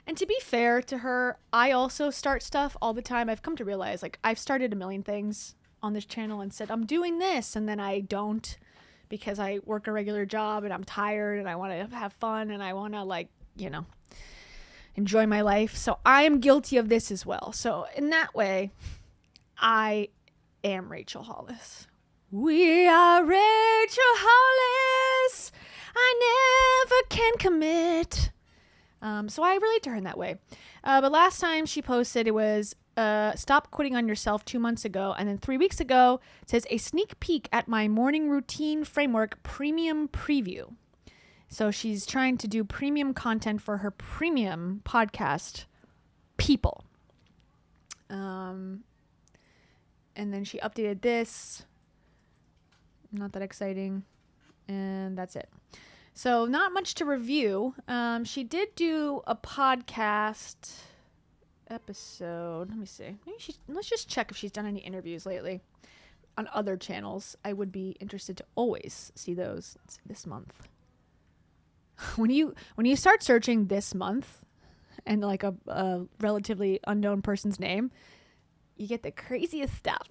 And to be fair to her, I also start stuff all the time. I've come to realize, like, I've started a million things on this channel and said, I'm doing this, and then I don't because I work a regular job and I'm tired and I want to have fun and I want to, like, you know, enjoy my life. So I am guilty of this as well. So in that way, I am Rachel Hollis. We are Rachel Hollis. I never can commit. So I relate to her in that way. But last time she posted, it was stop quitting on yourself 2 months ago. And then 3 weeks ago, it says a sneak peek at my morning routine framework premium preview. So she's trying to do premium content for her premium podcast people. And then she updated this. Not that exciting. And that's it. So not much to review. She did do a podcast episode. Let me see. Let's just check if she's done any interviews lately on other channels. I would be interested to always see those. Let's see, this month. When you start searching this month and like a relatively unknown person's name, you get the craziest stuff.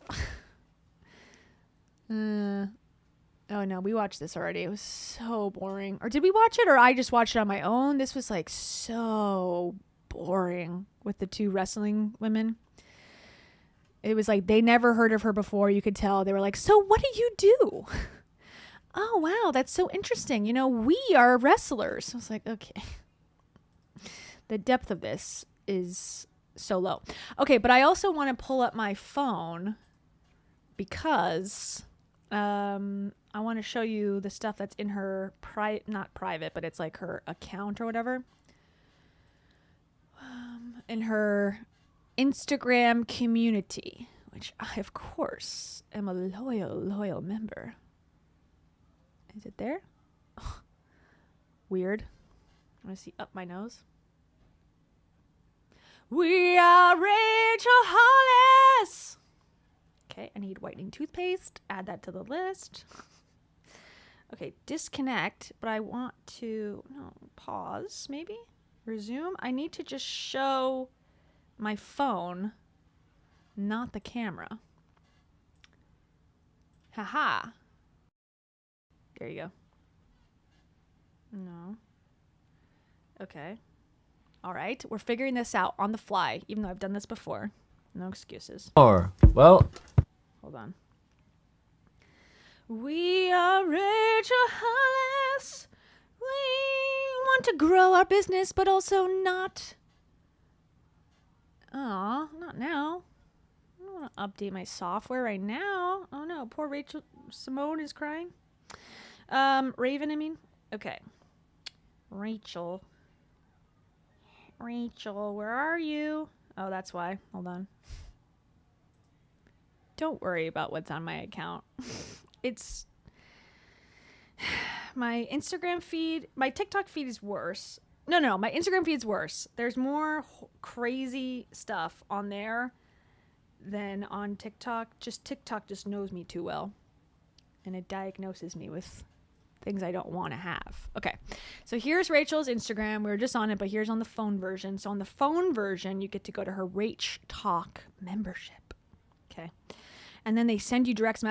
Oh no, we watched this already. It was so boring. Or did we watch it, or I just watched it on my own? This was like so boring with the two wrestling women. It was like they never heard of her before. You could tell. They were like, so what do you do? Oh, wow, that's so interesting. You know, we are wrestlers. I was like, okay. The depth of this is so low. Okay, but I also want to pull up my phone because I want to show you the stuff that's in her not private, but it's like her account or whatever. In her Instagram community, which I, of course, am a loyal member. Is it there? Oh, weird. I want to see up my nose. We are Rachel Hollis. Okay, I need whitening toothpaste. Add that to the list. Okay, disconnect, but I want to, no, pause, maybe? Resume? I need to just show my phone, not the camera. Haha. There you go. No. Okay. All right, we're figuring this out on the fly, even though I've done this before. No excuses. Well. Hold on. We are Rachel Hollis. We want to grow our business, but also not. Aw, not now. I don't want to update my software right now. Oh no, poor Rachel. Simone is crying. Raven, I mean. Okay. Rachel, where are you? Oh, that's why. Hold on. Don't worry about what's on my account. It's my Instagram feed. My TikTok feed is worse. No, my Instagram feed's worse. There's more crazy stuff on there than on TikTok. Just TikTok just knows me too well. And it diagnoses me with things I don't want to have. Okay, so here's Rachel's Instagram. We were just on it, but here's on the phone version. So on the phone version, you get to go to her Rach Talk membership. Okay, and then they send you direct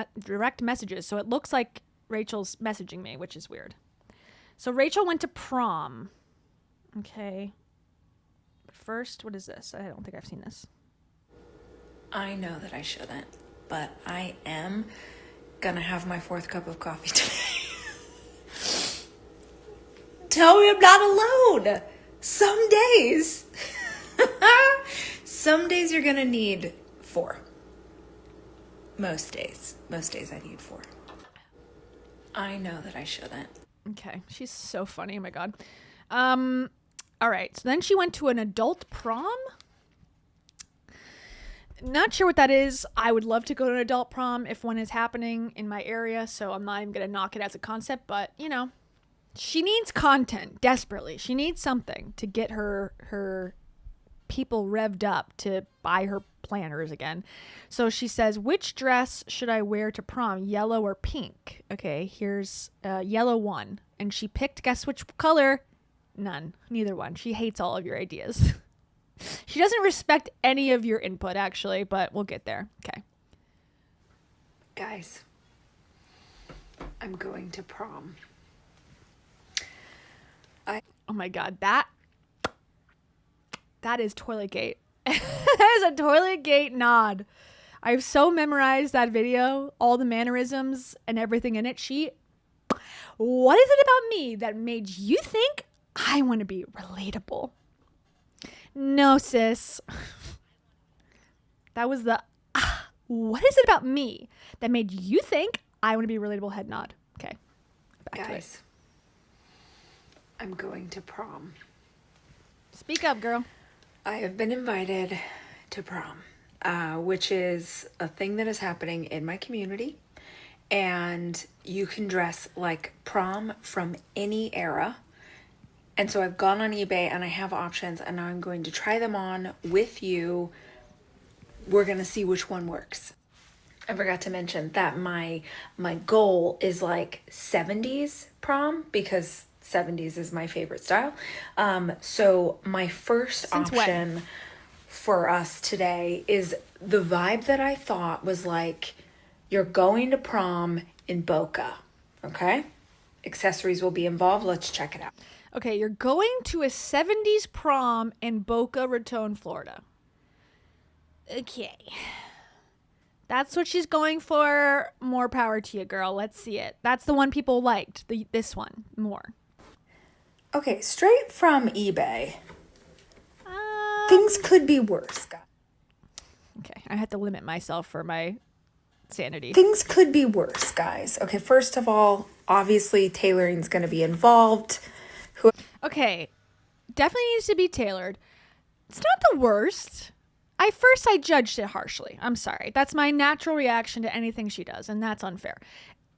messages. So it looks like Rachel's messaging me, which is weird. So Rachel went to prom. Okay. But first, what is this? I don't think I've seen this. I know that I shouldn't, but I am gonna have my 4th cup of coffee today. Tell me I'm not alone. Some days. Some days you're gonna need 4. Most days I need 4. I know that I shouldn't. Okay, she's so funny. Oh my god. All right. So then she went to an adult prom. Not sure what that is. I would love to go to an adult prom if one is happening in my area, so I'm not even going to knock it as a concept, but, you know, she needs content desperately. She needs something to get her people revved up to buy her planners again. So she says, which dress should I wear to prom, yellow or pink? Okay, here's yellow one. And she picked, guess which color? None. Neither one. She hates all of your ideas. She doesn't respect any of your input, actually, but we'll get there. Okay. Guys, I'm going to prom. Oh my God, that is Toiletgate. That is a Toiletgate nod. I've so memorized that video, all the mannerisms and everything in it. What is it about me that made you think I want to be relatable? No, sis. That was the, what is it about me that made you think I want to be relatable head nod? Okay. Back to it. I'm going to prom. Speak up, girl. I have been invited to prom, which is a thing that is happening in my community. And you can dress like prom from any era. And so I've gone on eBay and I have options, and now I'm going to try them on with you. We're going to see which one works. I forgot to mention that my goal is like 70s prom, because 70s is my favorite style. So my first option for us today is the vibe that I thought was like, you're going to prom in Boca, okay? Accessories will be involved. Let's check it out. Okay, you're going to a 70s prom in Boca Raton, Florida. Okay. That's what she's going for. More power to you, girl. Let's see it. That's the one people liked. This one more. Okay, straight from eBay. Things could be worse, guys. Okay, I had to limit myself for my sanity. Things could be worse, guys. Okay, first of all, obviously tailoring's going to be involved. Okay, definitely needs to be tailored. It's not the worst. I judged it harshly. I'm sorry. That's my natural reaction to anything she does, and that's unfair.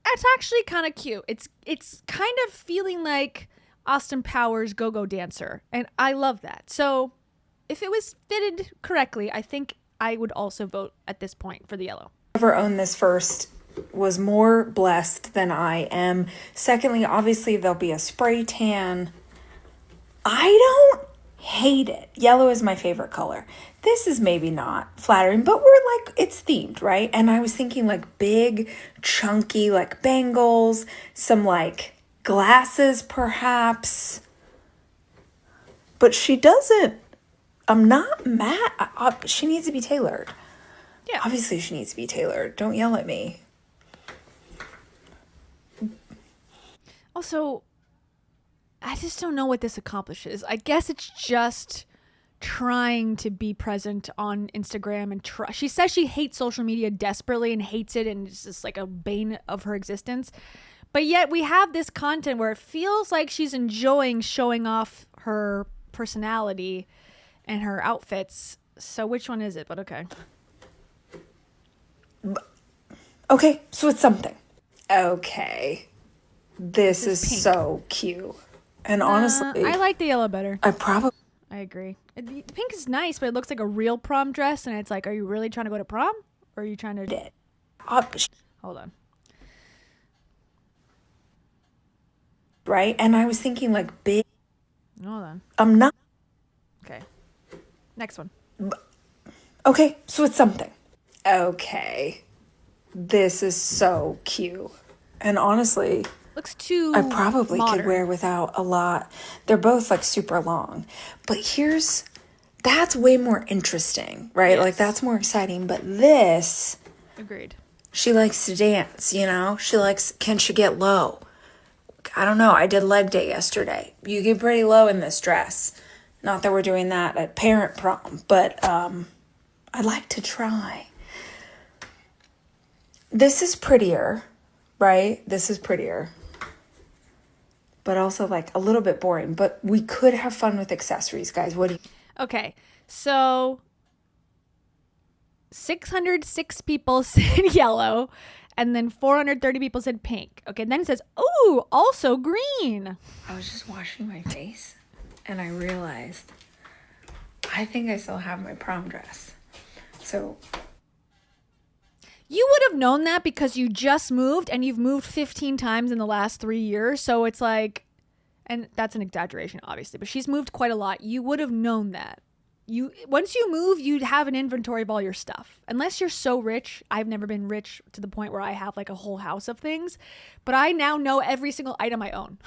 It's actually kind of cute. It's kind of feeling like Austin Powers' Go-Go Dancer, and I love that. So if it was fitted correctly, I think I would also vote at this point for the yellow. Whoever owned this first was more blessed than I am. Secondly, obviously there'll be a spray tan. I don't hate it. Yellow is my favorite color. This is maybe not flattering, but we're like, it's themed, right? And I was thinking like big, chunky, like bangles, some like glasses perhaps. But she doesn't. I'm not mad. She needs to be tailored. Yeah. Obviously she needs to be tailored. Don't yell at me. Also, I just don't know what this accomplishes. I guess it's just trying to be present on Instagram and she says she hates social media desperately and hates it, and it's just like a bane of her existence. But yet we have this content where it feels like she's enjoying showing off her personality and her outfits. So which one is it? But okay. Okay, so it's something. Okay. This is so cute. And honestly, I like the yellow better. I agree. The pink is nice, but it looks like a real prom dress, and it's like, are you really trying to go to prom? Or are you trying to... Hold on. Right? And I was thinking like big... Hold on. I'm not... Okay. Next one. Okay, so it's something. Okay. This is so cute. And honestly... Looks too I probably modern. could wear without a lot. They're both like super long. But that's way more interesting, right? Yes. Like that's more exciting. But this... Agreed. She likes to dance, you know? Can she get low? I don't know. I did leg day yesterday. You get pretty low in this dress. Not that we're doing that at parent prom, but I'd like to try. This is prettier, right? This is prettier. But also like a little bit boring. But we could have fun with accessories, guys. What do you... Okay, so 606 people said yellow, and then 430 people said pink. Okay, and then it says, ooh, also green. I was just washing my face and I realized I think I still have my prom dress. So you would have known that because you just moved and you've moved 15 times in the last 3 years. So it's like, and that's an exaggeration, obviously, but she's moved quite a lot. You would have known that. Once you move, you'd have an inventory of all your stuff. Unless you're so rich. I've never been rich to the point where I have like a whole house of things, but I now know every single item I own.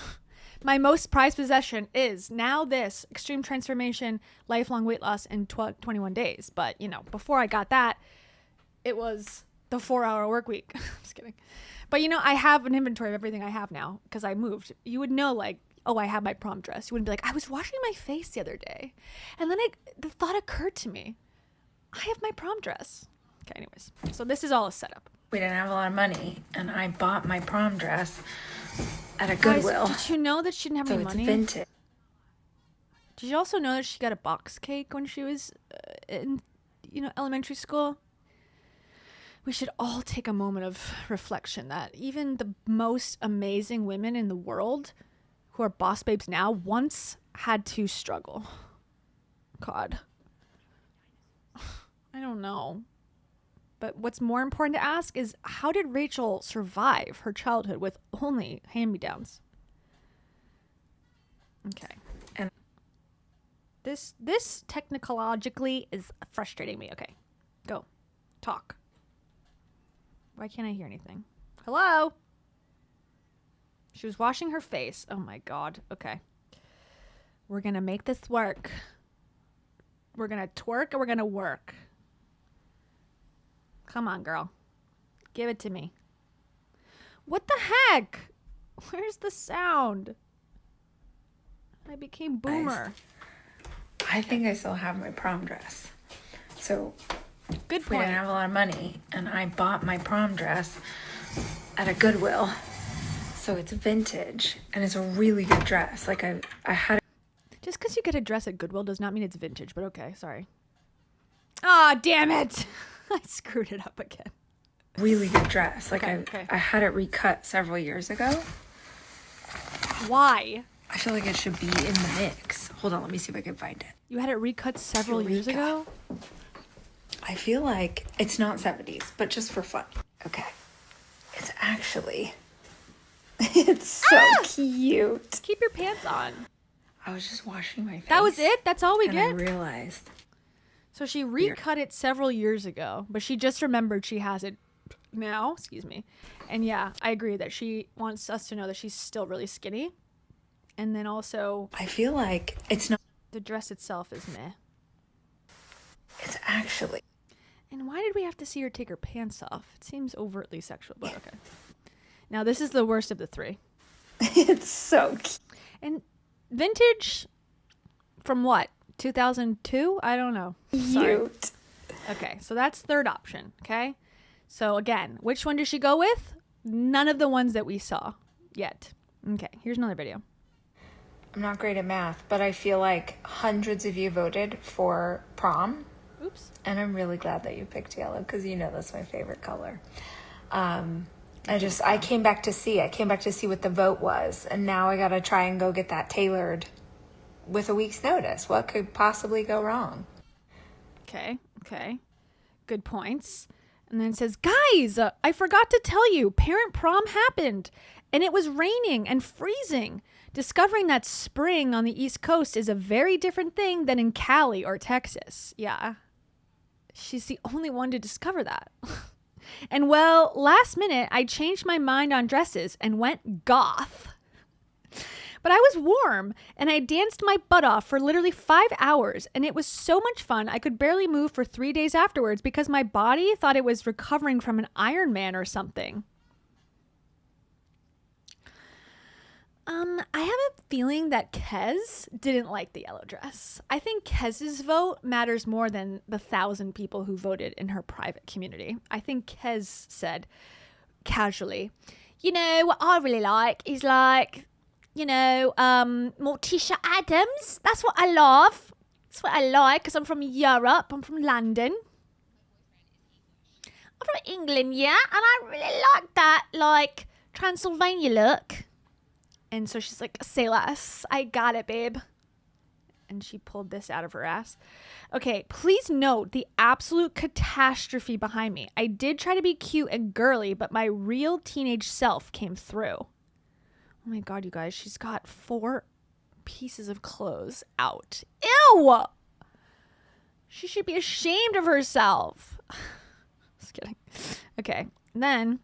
My most prized possession is now this extreme transformation, lifelong weight loss in 21 days. But before I got that, it was the 4-hour work week. Just kidding. But I have an inventory of everything I have now because I moved. You would know, like, oh, I have my prom dress. You wouldn't be like, I was washing my face the other day, and then the thought occurred to me, I have my prom dress. Okay, anyways, so this is all a setup. we didn't have a lot of money, and I bought my prom dress at a Goodwill. Guys, did you know that she didn't have any money? So it's vintage. Did you also know that she got a box cake when she was in, elementary school? We should all take a moment of reflection that even the most amazing women in the world who are boss babes now once had to struggle. God. I don't know. But what's more important to ask is, how did Rachel survive her childhood with only hand-me-downs? Okay. And this technologically is frustrating me. Okay. Go. Talk. Why can't I hear anything? Hello? She was washing her face. Oh my God. Okay. We're going to make this work. We're going to twerk and we're going to work. Come on, girl. Give it to me. What the heck? Where's the sound? I became boomer. I think I still have my prom dress. So good we point. didn't have a lot of money, and I bought my prom dress at a Goodwill. So it's vintage, and it's a really good dress. Like I had it. Just because you get a dress at Goodwill does not mean it's vintage, but okay, sorry. Ah, damn it. I screwed it up again. Really good dress. Like Okay. I had it recut several years ago. Why? I feel like it should be in the mix. Hold on, let me see if I can find it. You had it recut several years ago? I feel like it's not 70s, but just for fun. Okay. It's actually... It's so cute. Keep your pants on. I was just washing my face. That was it? That's all we and get? I realized. So she recut it several years ago, but she just remembered she has it now. Excuse me. And yeah, I agree that she wants us to know that she's still really skinny. And then also... I feel like it's not... The dress itself is meh. It's actually... And why did we have to see her take her pants off? It seems overtly sexual, but okay. Now, this is the worst of the three. It's so cute. And vintage from what? 2002? I don't know. Sorry. Cute. Okay, so that's third option, okay? So again, which one does she go with? None of the ones that we saw yet. Okay, here's another video. I'm not great at math, but I feel like hundreds of you voted for prom. Oops. And I'm really glad that you picked yellow because that's my favorite color. I came back to see what the vote was, and now I gotta try and go get that tailored with a week's notice. What could possibly go wrong? Okay. Good points. And then it says, guys, I forgot to tell you, parent prom happened, and it was raining and freezing. Discovering that spring on the East Coast is a very different thing than in Cali or Texas. Yeah. She's the only one to discover that. And well, last minute, I changed my mind on dresses and went goth. But I was warm, and I danced my butt off for literally 5 hours, and it was so much fun, I could barely move for 3 days afterwards because my body thought it was recovering from an Ironman or something. I have a feeling that Kez didn't like the yellow dress. I think Kez's vote matters more than the 1,000 people who voted in her private community. I think Kez said casually, what I really like is Morticia Adams. That's what I love. That's what I like because I'm from Europe. I'm from London. I'm from England, yeah, and I really like that, like, Transylvania look. And so she's like, say less. I got it, babe. And she pulled this out of her ass. Okay, please note the absolute catastrophe behind me. I did try to be cute and girly, but my real teenage self came through. Oh my God, you guys, she's got 4 pieces of clothes out. Ew! She should be ashamed of herself. Just kidding. Okay, then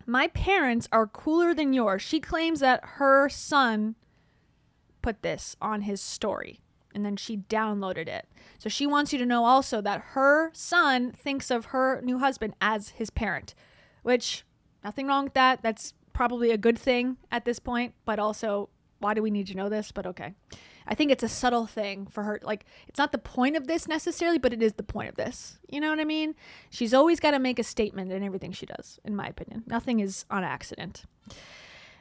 my parents are cooler than yours. She claims that her son put this on his story and then she downloaded it. So she wants you to know also that her son thinks of her new husband as his parent, which nothing wrong with that. That's probably a good thing at this point, but also why do we need to know this? But okay. I think it's a subtle thing for her. Like, it's not the point of this necessarily, but it is the point of this. You know what I mean? She's always got to make a statement in everything she does, in my opinion. Nothing is on accident.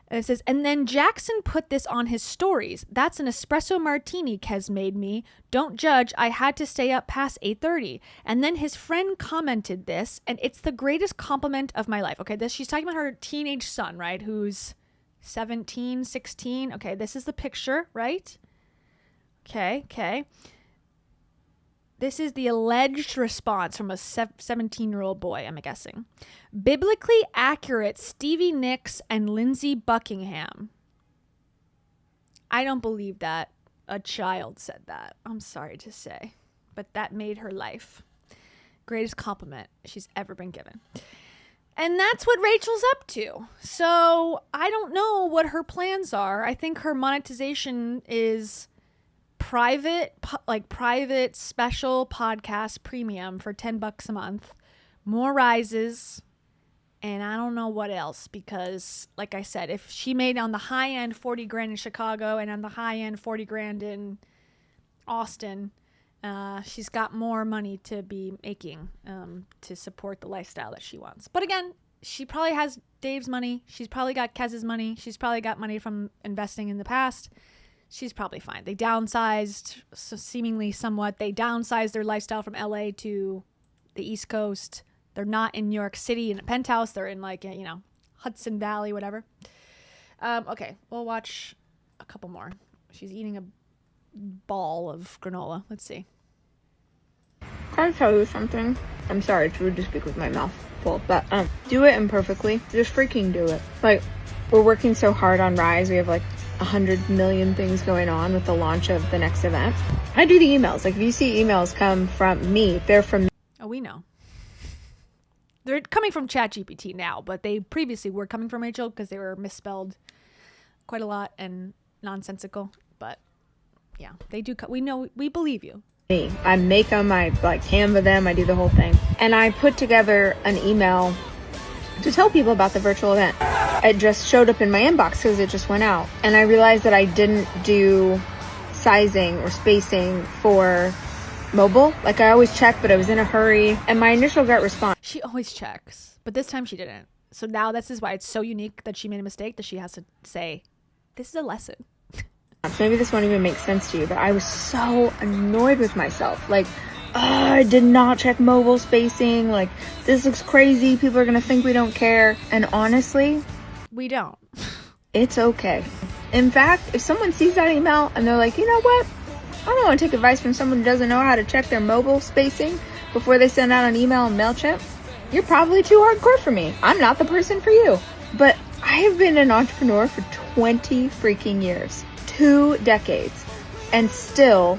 And it says, and then Jackson put this on his stories. That's an espresso martini Kez made me. Don't judge. I had to stay up past 8:30. And then his friend commented this, and it's the greatest compliment of my life. Okay, she's talking about her teenage son, right? Who's 17, 16. Okay, this is the picture, right? Okay. This is the alleged response from a 17-year-old boy, I'm guessing. Biblically accurate Stevie Nicks and Lindsey Buckingham. I don't believe that a child said that. I'm sorry to say. But that made her life. Greatest compliment she's ever been given. And that's what Rachel's up to. So I don't know what her plans are. I think her monetization is private special podcast premium for $10 a month, more rises, and I don't know what else, because like I said, if she made on the high end 40 grand in Chicago and on the high end 40 grand in Austin, she's got more money to be making to support the lifestyle that she wants. But again, she probably has Dave's money. She's probably got Kez's money. She's probably got money from investing in the past. She's probably fine. They downsized, so seemingly somewhat. They downsized their lifestyle from LA to the East Coast. They're not in New York City in a penthouse. They're in Hudson Valley, whatever. Okay, we'll watch a couple more. She's eating a ball of granola. Let's see. Can I tell you something? I'm sorry, it's rude to speak with my mouth full, but do it imperfectly. Just freaking do it. Like, we're working so hard on Rise. We have 100 million things going on with the launch of the next event. I do the emails. If you see emails come from me, they're from me. Oh, we know. They're coming from ChatGPT now, but they previously were coming from Rachel because they were misspelled quite a lot and nonsensical. But yeah, they do. We know. We believe you. I make them. I Canva them. I do the whole thing. And I put together an email to tell people about the virtual event. It just showed up in my inbox because it just went out. And I realized that I didn't do sizing or spacing for mobile. I always check, but I was in a hurry. And my initial gut response. She always checks, but this time she didn't. So now this is why it's so unique that she made a mistake that she has to say, this is a lesson. Maybe this won't even make sense to you, but I was so annoyed with myself. I did not check mobile spacing. This looks crazy. People are going to think we don't care. And honestly, we don't. It's okay. In fact, if someone sees that email and they're like, you know what? I don't want to take advice from someone who doesn't know how to check their mobile spacing before they send out an email on MailChimp. You're probably too hardcore for me. I'm not the person for you. But I have been an entrepreneur for 20 freaking years. 2 decades. And still,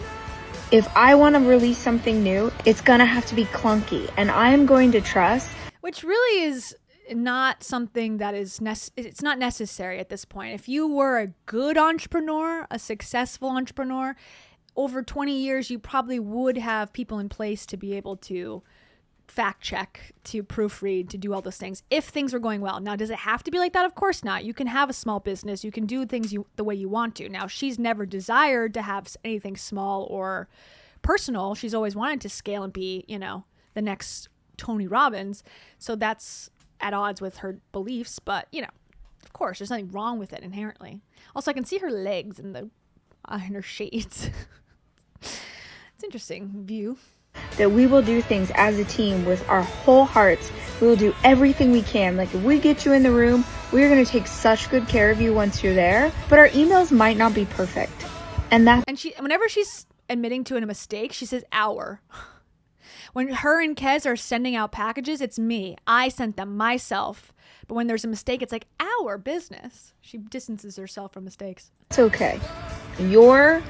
if I want to release something new, it's going to have to be clunky. And I'm going to trust. Which really is not something that is it's not necessary at this point. If you were a good entrepreneur, a successful entrepreneur, over 20 years, you probably would have people in place to be able to fact check, to proofread, to do all those things if things were going well. Now, does it have to be like that? Of course not. You can have a small business. You can do things the way you want to. Now, she's never desired to have anything small or personal. She's always wanted to scale and be, the next Tony Robbins. So that's at odds with her beliefs. But, of course, there's nothing wrong with it inherently. Also, I can see her legs in her shades. It's an interesting view. that we will do things as a team with our whole hearts. We will do everything we can. Like, if we get you in the room, we're going to take such good care of you once you're there. But our emails might not be perfect. And whenever she's admitting to a mistake, she says our. When her and Kez are sending out packages, it's me. I sent them myself. But when there's a mistake, it's like our business. She distances herself from mistakes. It's okay. Your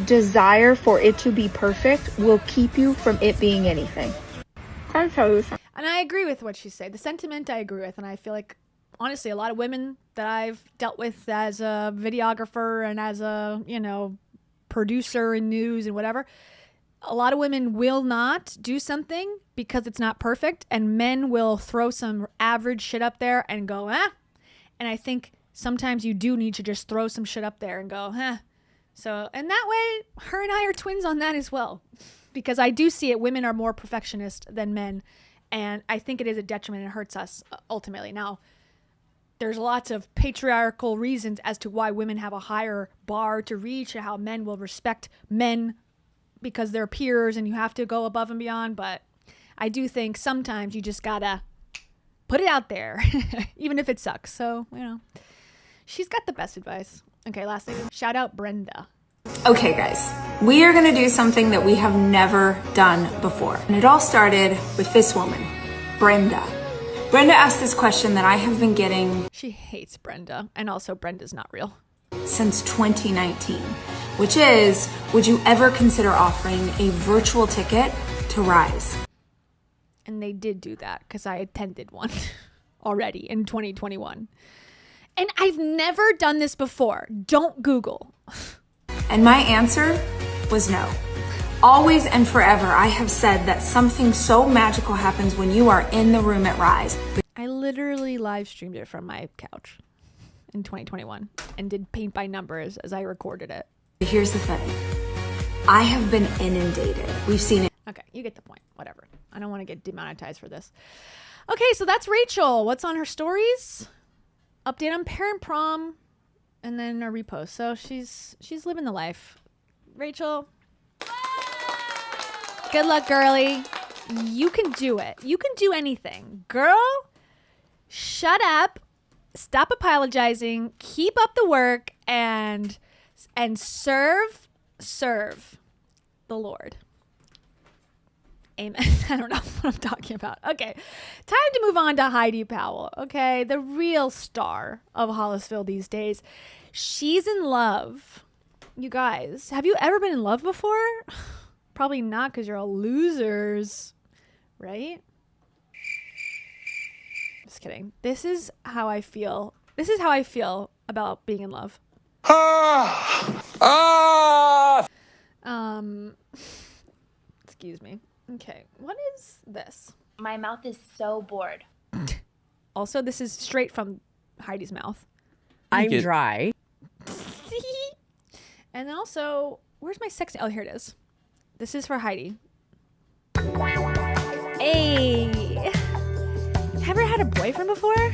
desire for it to be perfect will keep you from it being anything. Can I tell you something? And I agree with what she said. The sentiment I agree with. And I feel like, honestly, a lot of women that I've dealt with as a videographer and as a, producer in news and whatever, a lot of women will not do something because it's not perfect, and men will throw some average shit up there and go, And I think sometimes you do need to just throw some shit up there and go, So, and that way, her and I are twins on that as well. Because I do see it, women are more perfectionist than men, and I think it is a detriment and hurts us ultimately. Now, there's lots of patriarchal reasons as to why women have a higher bar to reach and how men will respect men because they're peers and you have to go above and beyond. But I do think sometimes you just gotta put it out there, even if it sucks. So, she's got the best advice. Okay, last thing. Shout out Brenda. Okay, guys, we are going to do something that we have never done before. And it all started with this woman, Brenda. Brenda asked this question that I have been getting. She hates Brenda, and also Brenda's not real. Since 2019, which is, would you ever consider offering a virtual ticket to Rise? And they did do that because I attended one already in 2021. And I've never done this before. Don't Google. And my answer was no. Always and forever, I have said that something so magical happens when you are in the room at Rise. I literally live streamed it from my couch in 2021 and did paint by numbers as I recorded it. Here's the thing. I have been inundated. We've seen it. Okay, you get the point. Whatever. I don't want to get demonetized for this. Okay, so that's Rachel. What's on her stories? Update on parent prom, and then a repost. So she's living the life. Rachel, good luck, girly. You can do it. You can do anything. Girl, shut up. Stop apologizing. Keep up the work and serve the Lord. Amen. I don't know what I'm talking about. Okay. Time to move on to Heidi Powell. Okay. The real star of Hollisville these days. She's in love. You guys, have you ever been in love before? Probably not, because you're all losers. Right? Just kidding. This is how I feel. This is how I feel about being in love. Excuse me. Okay, what is this? My mouth is so bored. Also, this is straight from Heidi's mouth. I'm dry. And then also, where's my sexy? Oh, here it is. This is for Heidi. Hey! Have you ever had a boyfriend before? Do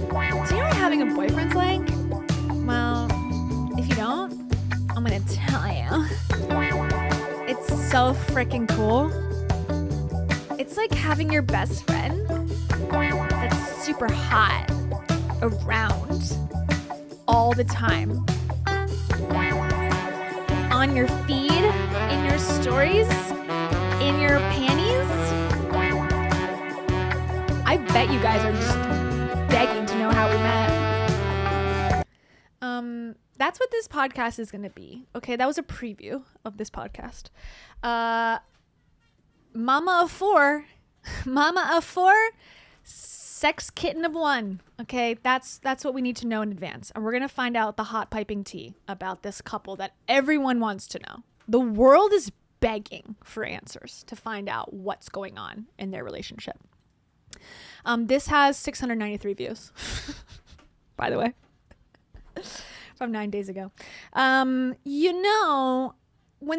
you know what having a boyfriend's like? Well, if you don't, I'm gonna tell you. It's so freaking cool. It's like having your best friend that's super hot around all the time. On your feed, in your stories, in your panties. I bet you guys are just begging to know how we met. That's what this podcast is going to be. Okay, that was a preview of this podcast. Mama of four, sex kitten of one. Okay, that's what we need to know in advance. And we're going to find out the hot piping tea about this couple that everyone wants to know. The world is begging for answers to find out what's going on in their relationship. This has 693 views, by the way, from 9 days ago. When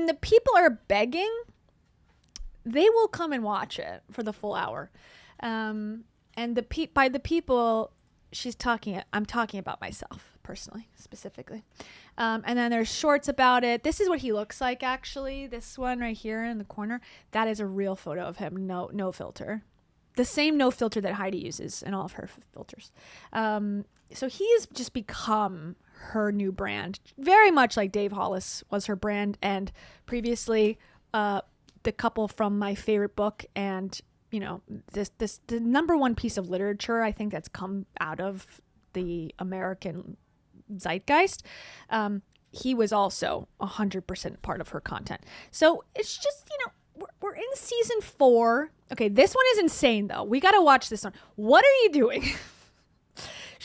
the people are begging, they will come and watch it for the full hour. And by the people I'm talking about myself. personally, specifically. And then there's shorts about it. This is what he looks like, actually. This one right here in the corner, that is a real photo of him. No filter. The same no filter that Heidi uses in all of her filters. So he's just become her new brand, very much like Dave Hollis was her brand, and previously the couple from my favorite book, and the number one piece of literature I think that's come out of the American zeitgeist. He was also 100% part of her content. So it's just, we're in season 4. Okay, this one is insane though. We got to watch this one. What are you doing?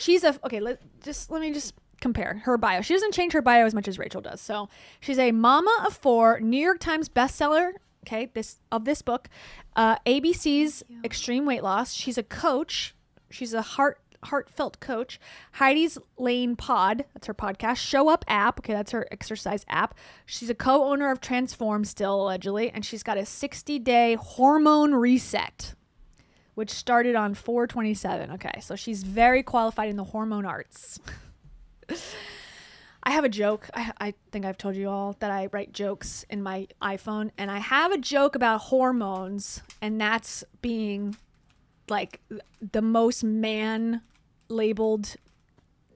Let me just compare her bio. She doesn't change her bio as much as Rachel does. So she's a mama of 4, New York Times bestseller. Okay, this book, ABC's Extreme Weight Loss. She's a coach. She's a heartfelt coach. Heidi's Lane Pod, that's her podcast. Show Up app, okay, that's her exercise app. She's a co-owner of Transform still, allegedly, and she's got a 60-day hormone reset, which started on 4/27. Okay, so she's very qualified in the hormone arts. I have a joke. I think I've told you all that I write jokes in my iPhone, and I have a joke about hormones, and that's being like the most man-labeled,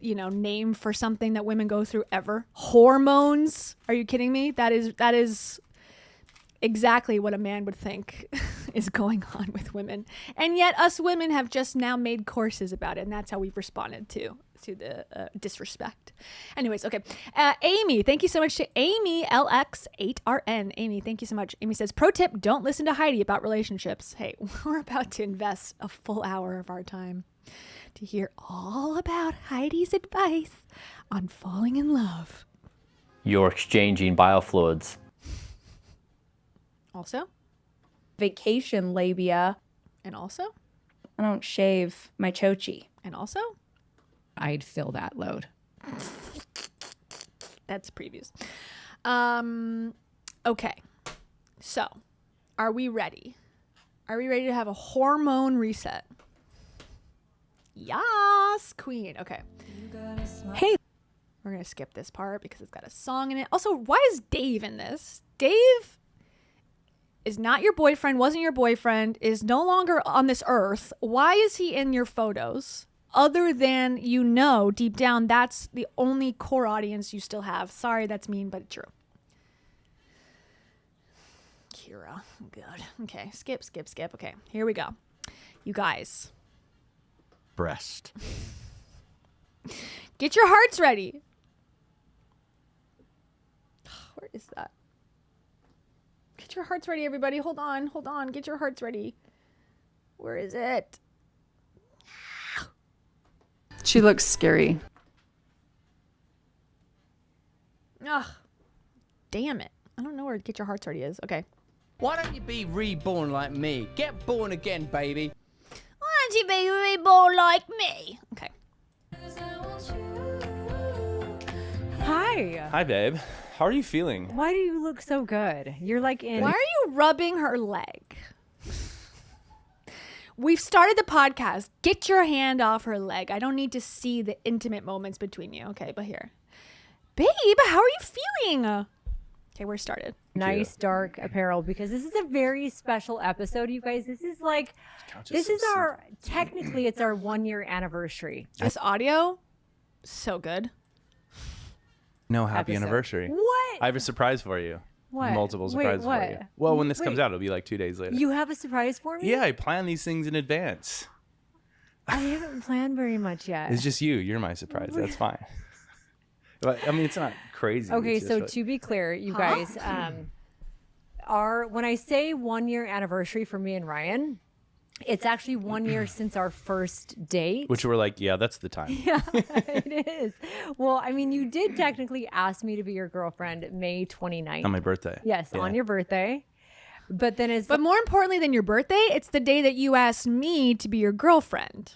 name for something that women go through ever. Hormones? Are you kidding me? That is exactly what a man would think is going on with women. And yet us women have just now made courses about it, and that's how we've responded to the disrespect. Anyways, okay. Amy, thank you so much to Amy LX8RN. Amy, thank you so much. Amy says, pro tip, don't listen to Heidi about relationships. Hey, we're about to invest a full hour of our time to hear all about Heidi's advice on falling in love. You're exchanging biofluids. Also? Vacation labia. And also? I don't shave my chochi. And also? I'd fill that load. That's previews. Okay. So, are we ready? Are we ready to have a hormone reset? Yas, queen. Okay. Hey. We're going to skip this part because it's got a song in it. Also, why is Dave in this? Dave is not your boyfriend, wasn't your boyfriend, is no longer on this earth. Why is he in your photos? Other than, deep down, that's the only core audience you still have. Sorry, that's mean, but it's true. Kira. Good. Okay, skip. Okay, here we go. You guys. Breast. Get your hearts ready. Where is that? Get your hearts ready, everybody. Hold on. Get your hearts ready. Where is it? She looks scary. Ugh. Damn it. I don't know where Get Your Hearts Ready is. Okay. Why don't you be reborn like me? Get born again, baby. Why don't you be reborn like me? Okay. Hi. Hi, babe. How are you feeling? Why do you look so good? You're like in... Why are you rubbing her leg? We've started the podcast. Get your hand off her leg. I don't need to see the intimate moments between you. Okay, but here. Babe, how are you feeling? Okay, we're started. Nice dark apparel because this is a very special episode, you guys. This is technically it's our 1-year anniversary. This audio, so good. No, happy anniversary. What? I have a surprise for you. What? Multiple surprises for you. Well, when this comes out, it'll be like 2 days later. You have a surprise for me? Yeah, I plan these things in advance. I haven't planned very much yet. It's just you. You're my surprise. That's fine. But I mean, it's not crazy. Okay, it's so just to be clear, you guys, when I say 1-year anniversary for me and Ryan, it's actually 1 year since our first date. Which we're like, yeah, that's the time. Yeah, it is. Well, I mean, you did technically ask me to be your girlfriend May 29th. On my birthday. Yes, Yeah. on your birthday. But then But more importantly than your birthday, it's the day that you asked me to be your girlfriend.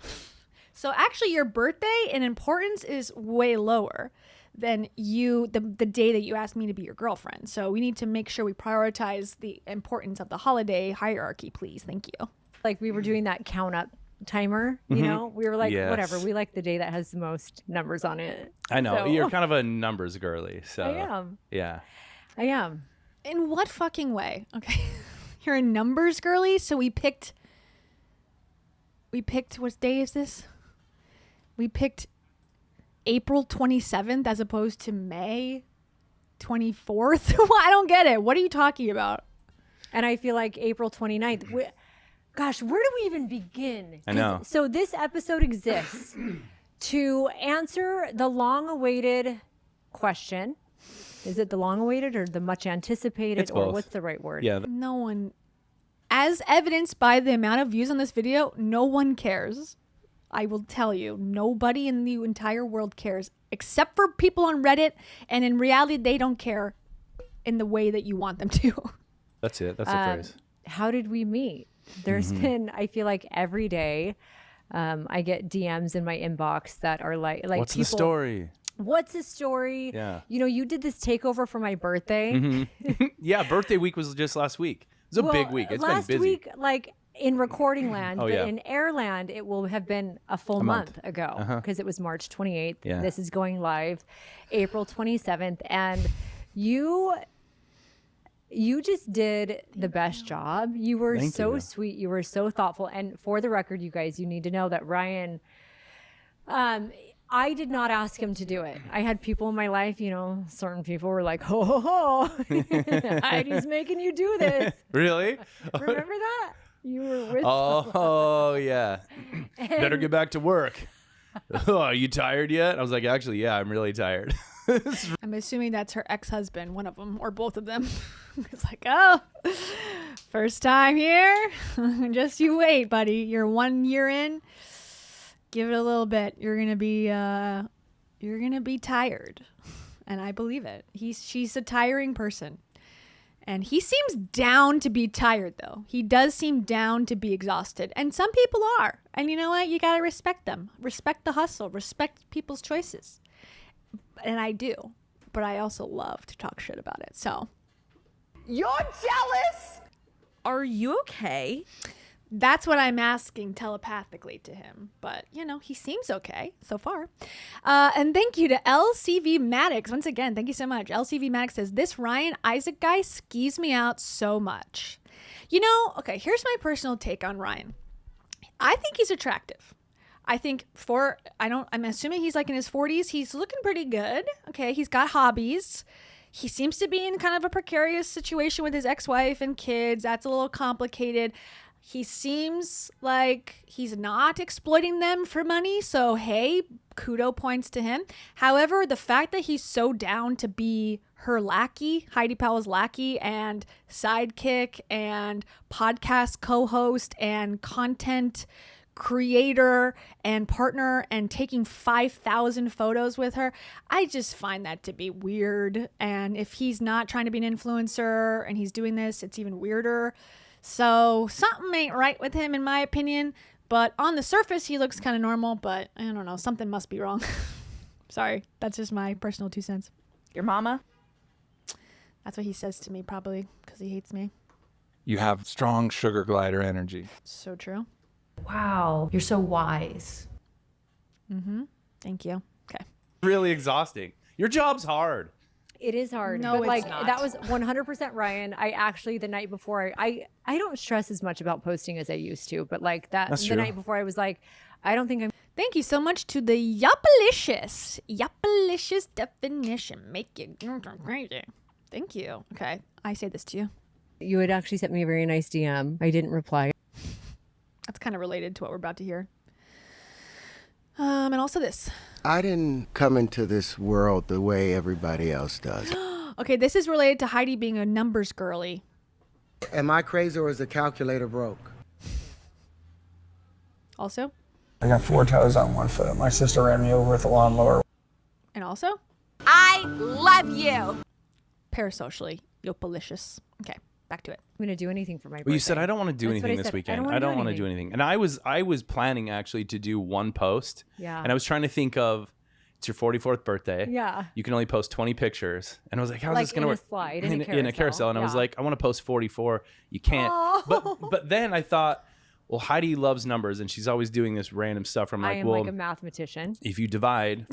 So actually your birthday in importance is way lower than the day that you asked me to be your girlfriend. So we need to make sure we prioritize the importance of the holiday hierarchy, please. Thank you. Like we were doing that count up timer. You Mhm. know, we were like, Yes. whatever. We like the day that has the most numbers on it. I know So- you're kind of a numbers girly, so I am. Yeah. I am. In what fucking way? Okay. You're a numbers girly, so we picked what day is this? We picked April 27th as opposed to May 24th. I don't get it. What are you talking about? And I feel like April 29th. Gosh, where do we even begin? I know. So this episode exists to answer the long-awaited question. Is it the long-awaited or the much anticipated, It's or both. what's the right word? Yeah. No one, as evidenced by the amount of views on this video, no one cares. I will tell you, nobody in the entire world cares except for people on Reddit. And in reality, they don't care in the way that you want them to. That's it. That's the phrase. How did we meet? There's been, I feel like every day, I get DMs in my inbox that are like What's people, the story? What's the story? Yeah. You know, you did this takeover for my birthday. Mhm. Yeah, birthday week was just last week. It was a big week. It's been last busy. week, like in recording land, Oh, but yeah. in air land, it will have been a full month ago because it was March 28th. Yeah. This is going live April 27th. And you just did the best job. You were Thank so you. sweet. You were so thoughtful. And for the record, you guys, you need to know that Ryan, I did not ask him to do it. I had people in my life, you know, certain people were like, ho, ho, ho, Heidi's making you do this. Really? Remember that? You were with Oh, yeah. Better get back to work. Oh, are you tired yet? I was like, actually, yeah, I'm really tired. I'm assuming that's her ex-husband, one of them, or both of them. It's like, oh, first time here. Just you wait, buddy. You're 1 year in. Give it a little bit. You're gonna be tired, and I believe it. She's a tiring person, and he seems down to be tired though. He does seem down to be exhausted, and some people are. And you know what? You gotta respect them. Respect the hustle. Respect people's choices. And I do, but I also love to talk shit about it. So, You're jealous? Are you okay? that's what I'm asking telepathically to him. But, you know, he seems okay so far. And thank you to LCV Maddox. Once again, thank you so much. LCV Maddox says, this Ryan Isaac guy skis me out so much. You know, okay, here's my personal take on Ryan. I think he's attractive. I think I'm assuming he's like in his 40s. He's looking pretty good. Okay, he's got hobbies. He seems to be in kind of a precarious situation with his ex-wife and kids. That's a little complicated. He seems like he's not exploiting them for money. So, hey, kudo points to him. However, the fact that he's so down to be her lackey, Heidi Powell's lackey, and sidekick and podcast co-host and content creator and partner and taking 5,000 photos with her, I just find that to be weird. And if he's not trying to be an influencer and he's doing this, it's even weirder. So something ain't right with him in my opinion, but on the surface he looks kind of normal, but I don't know, something must be wrong. Sorry, that's just my personal 2 cents. Your mama? That's what he says to me, probably because he hates me. You have strong sugar glider energy. So true. Wow, you're so wise. Thank you. Okay. Really exhausting. Your job's hard. It is hard. No, but it's like not. that was 100% Ryan. I actually the night before I don't stress as much about posting as I used to, but like That's the true. night before I was like, I don't think I'm Thank you so much to the Yuppalicious definition. Make it crazy. Thank you. Okay, I say this to you. you had actually sent me a very nice DM. I didn't reply. That's kind of related to what we're about to hear. And also this. I didn't come into this world the way everybody else does. Okay, this is related to Heidi being a numbers girly. Am I crazy or is the calculator broke? Also, I got 4 toes on 1 foot. My sister ran me over with a lawnmower. and also, I love you. parasocially, Yuppalicious. Okay, back to it. I'm going to do anything for my birthday. Well, you said I don't want to do That's what anything I this said. weekend. I don't want to do anything. And I was planning actually to do one post. Yeah. And I was trying to think of, it's your 44th birthday. Yeah. You can only post 20 pictures. And I was like, how's Like this going to in a work? slide, in a carousel. And I was yeah. like, I want to post 44. You can't. Oh. But then I thought, well, Heidi loves numbers and she's always doing this random stuff. I'm like, I am well, like a mathematician. if you divide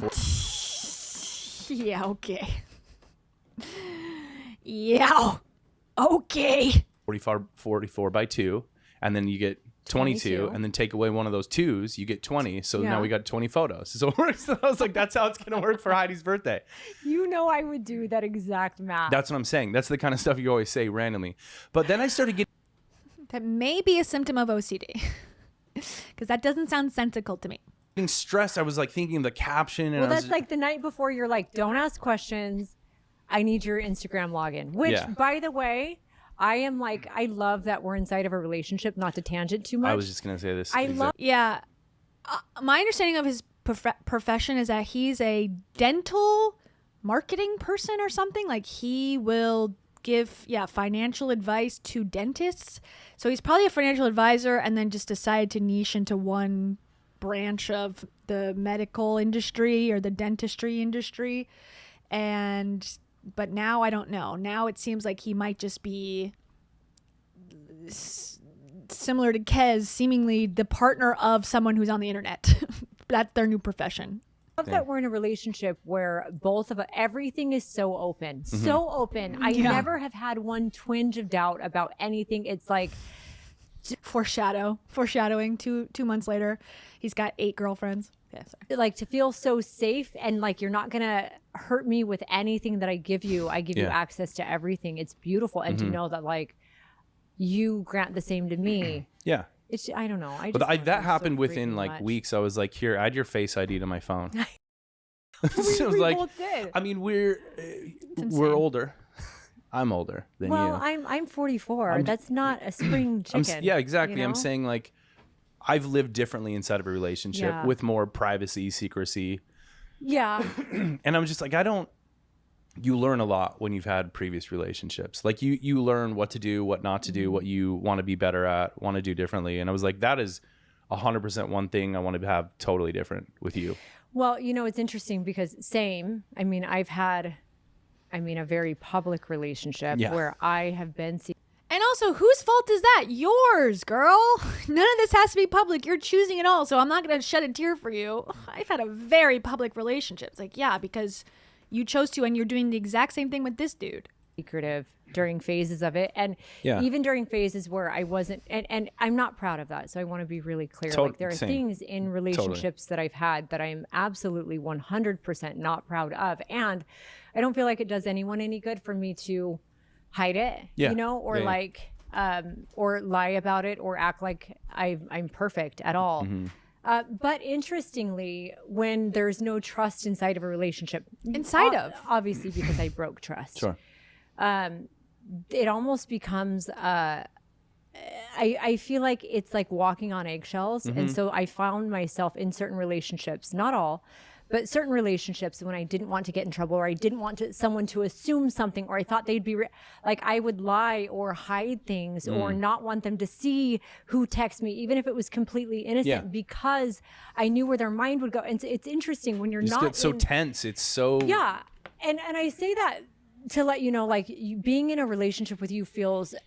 Yeah, okay. Yeah, okay. 44 by 2, and then you get 22, and then take away one of those 2s, you get 20. So now we got 20 photos. So it works. I was like, that's how it's going to work for Heidi's birthday. You know, I would do that exact math. That's what I'm saying. That's the kind of stuff you always say randomly. But then I started getting... That may be a symptom of OCD. Because that doesn't sound sensical to me. Getting stressed. I was like thinking of the caption. And Well, I that's was, like the night before you're like, don't ask questions. I need your Instagram login. Which, by the way, I am like, I love that we're inside of a relationship, not to tangent too much. I was just going to say this. Yeah. My understanding of his profession is that he's a dental marketing person or something. Like he will give financial advice to dentists. So he's probably a financial advisor and then just decided to niche into one branch of the medical industry or the dentistry industry. But now I don't know. Now it seems like he might just be similar to Kez, seemingly the partner of someone who's on the internet. That's their new profession. I love that we're in a relationship where both of us, everything is so open, so open. I never have had one twinge of doubt about anything. It's like foreshadowing. 2 months later, he's got 8 girlfriends. Yeah, sorry. Like to feel so safe and like you're not gonna hurt me with anything that I give you. I give you access to everything. It's beautiful, and to know that like you grant the same to me. Yeah. It's I don't know. That happened within like weeks. I was like, here, add your Face ID to my phone. So we like, both did. I mean, we're older. I'm older than you. Well, I'm 44. That's not a spring chicken. Yeah, exactly. You know? I'm saying like, I've lived differently inside of a relationship with more privacy, secrecy. Yeah. And I'm just like, you learn a lot when you've had previous relationships. Like you learn what to do, what not to do, what you want to be better at, want to do differently. And I was like, that is 100% one thing I want to have totally different with you. Well, you know, it's interesting because I mean, I've had, a very public relationship where I have been And also, whose fault is that? Yours, girl. None of this has to be public. You're choosing it all, so I'm not going to shed a tear for you. I've had a very public relationship. It's like, yeah, because you chose to, and you're doing the exact same thing with this dude. Secretive during phases of it. And even during phases where I wasn't, and I'm not proud of that. So I want to be really clear. Like there are things in relationships that I've had that I'm absolutely 100% not proud of. And I don't feel like it does anyone any good for me to hide it, you know, or or lie about it or act like I'm perfect at all. But interestingly, when there's no trust inside of a relationship, obviously because I broke trust, it almost becomes, I feel like it's like walking on eggshells. And so I found myself in certain relationships, not all, but certain relationships when I didn't want to get in trouble or I didn't want someone to assume something or I thought they'd be like I would lie or hide things or not want them to see who texts me, even if it was completely innocent because I knew where their mind would go. And it's interesting when you're you not get so tense. It's so and I say that to let you know, like being in a relationship with you I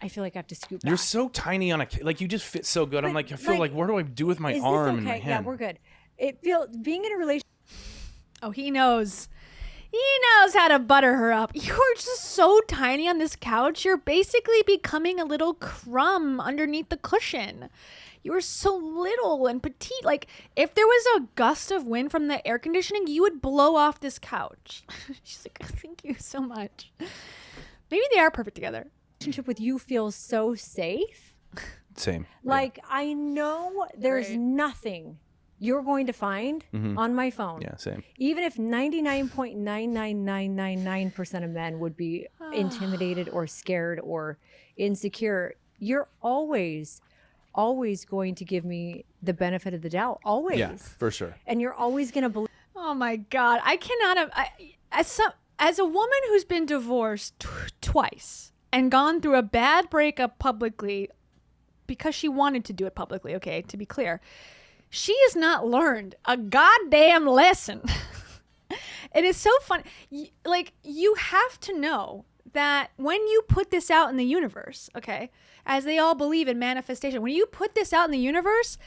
feel like I have to scoop back. You're so tiny on like you just fit so good. I'm like, I feel like what do I do with my arm and my hand? Yeah, we're good. Being in a relationship. Oh, he knows. He knows how to butter her up. You're just so tiny on this couch. You're basically becoming a little crumb underneath the cushion. You're so little and petite. Like, if there was a gust of wind from the air conditioning, you would blow off this couch. She's like, thank you so much. Maybe they are perfect together. Relationship with you feels so safe. Same. Like, I know there's nothing you're going to find on my phone. Yeah, same. Even if 99.99999% of men would be intimidated or scared or insecure, you're always going to give me the benefit of the doubt. Always. Yeah, for sure. And you're always going to believe. Oh my God. I cannot have, as a woman who's been divorced twice and gone through a bad breakup publicly because she wanted to do it publicly, okay, to be clear, she has not learned a goddamn lesson. It is so fun. Like, you have to know that when you put this out in the universe, okay, as they all believe in manifestation, when you put this out in the universe,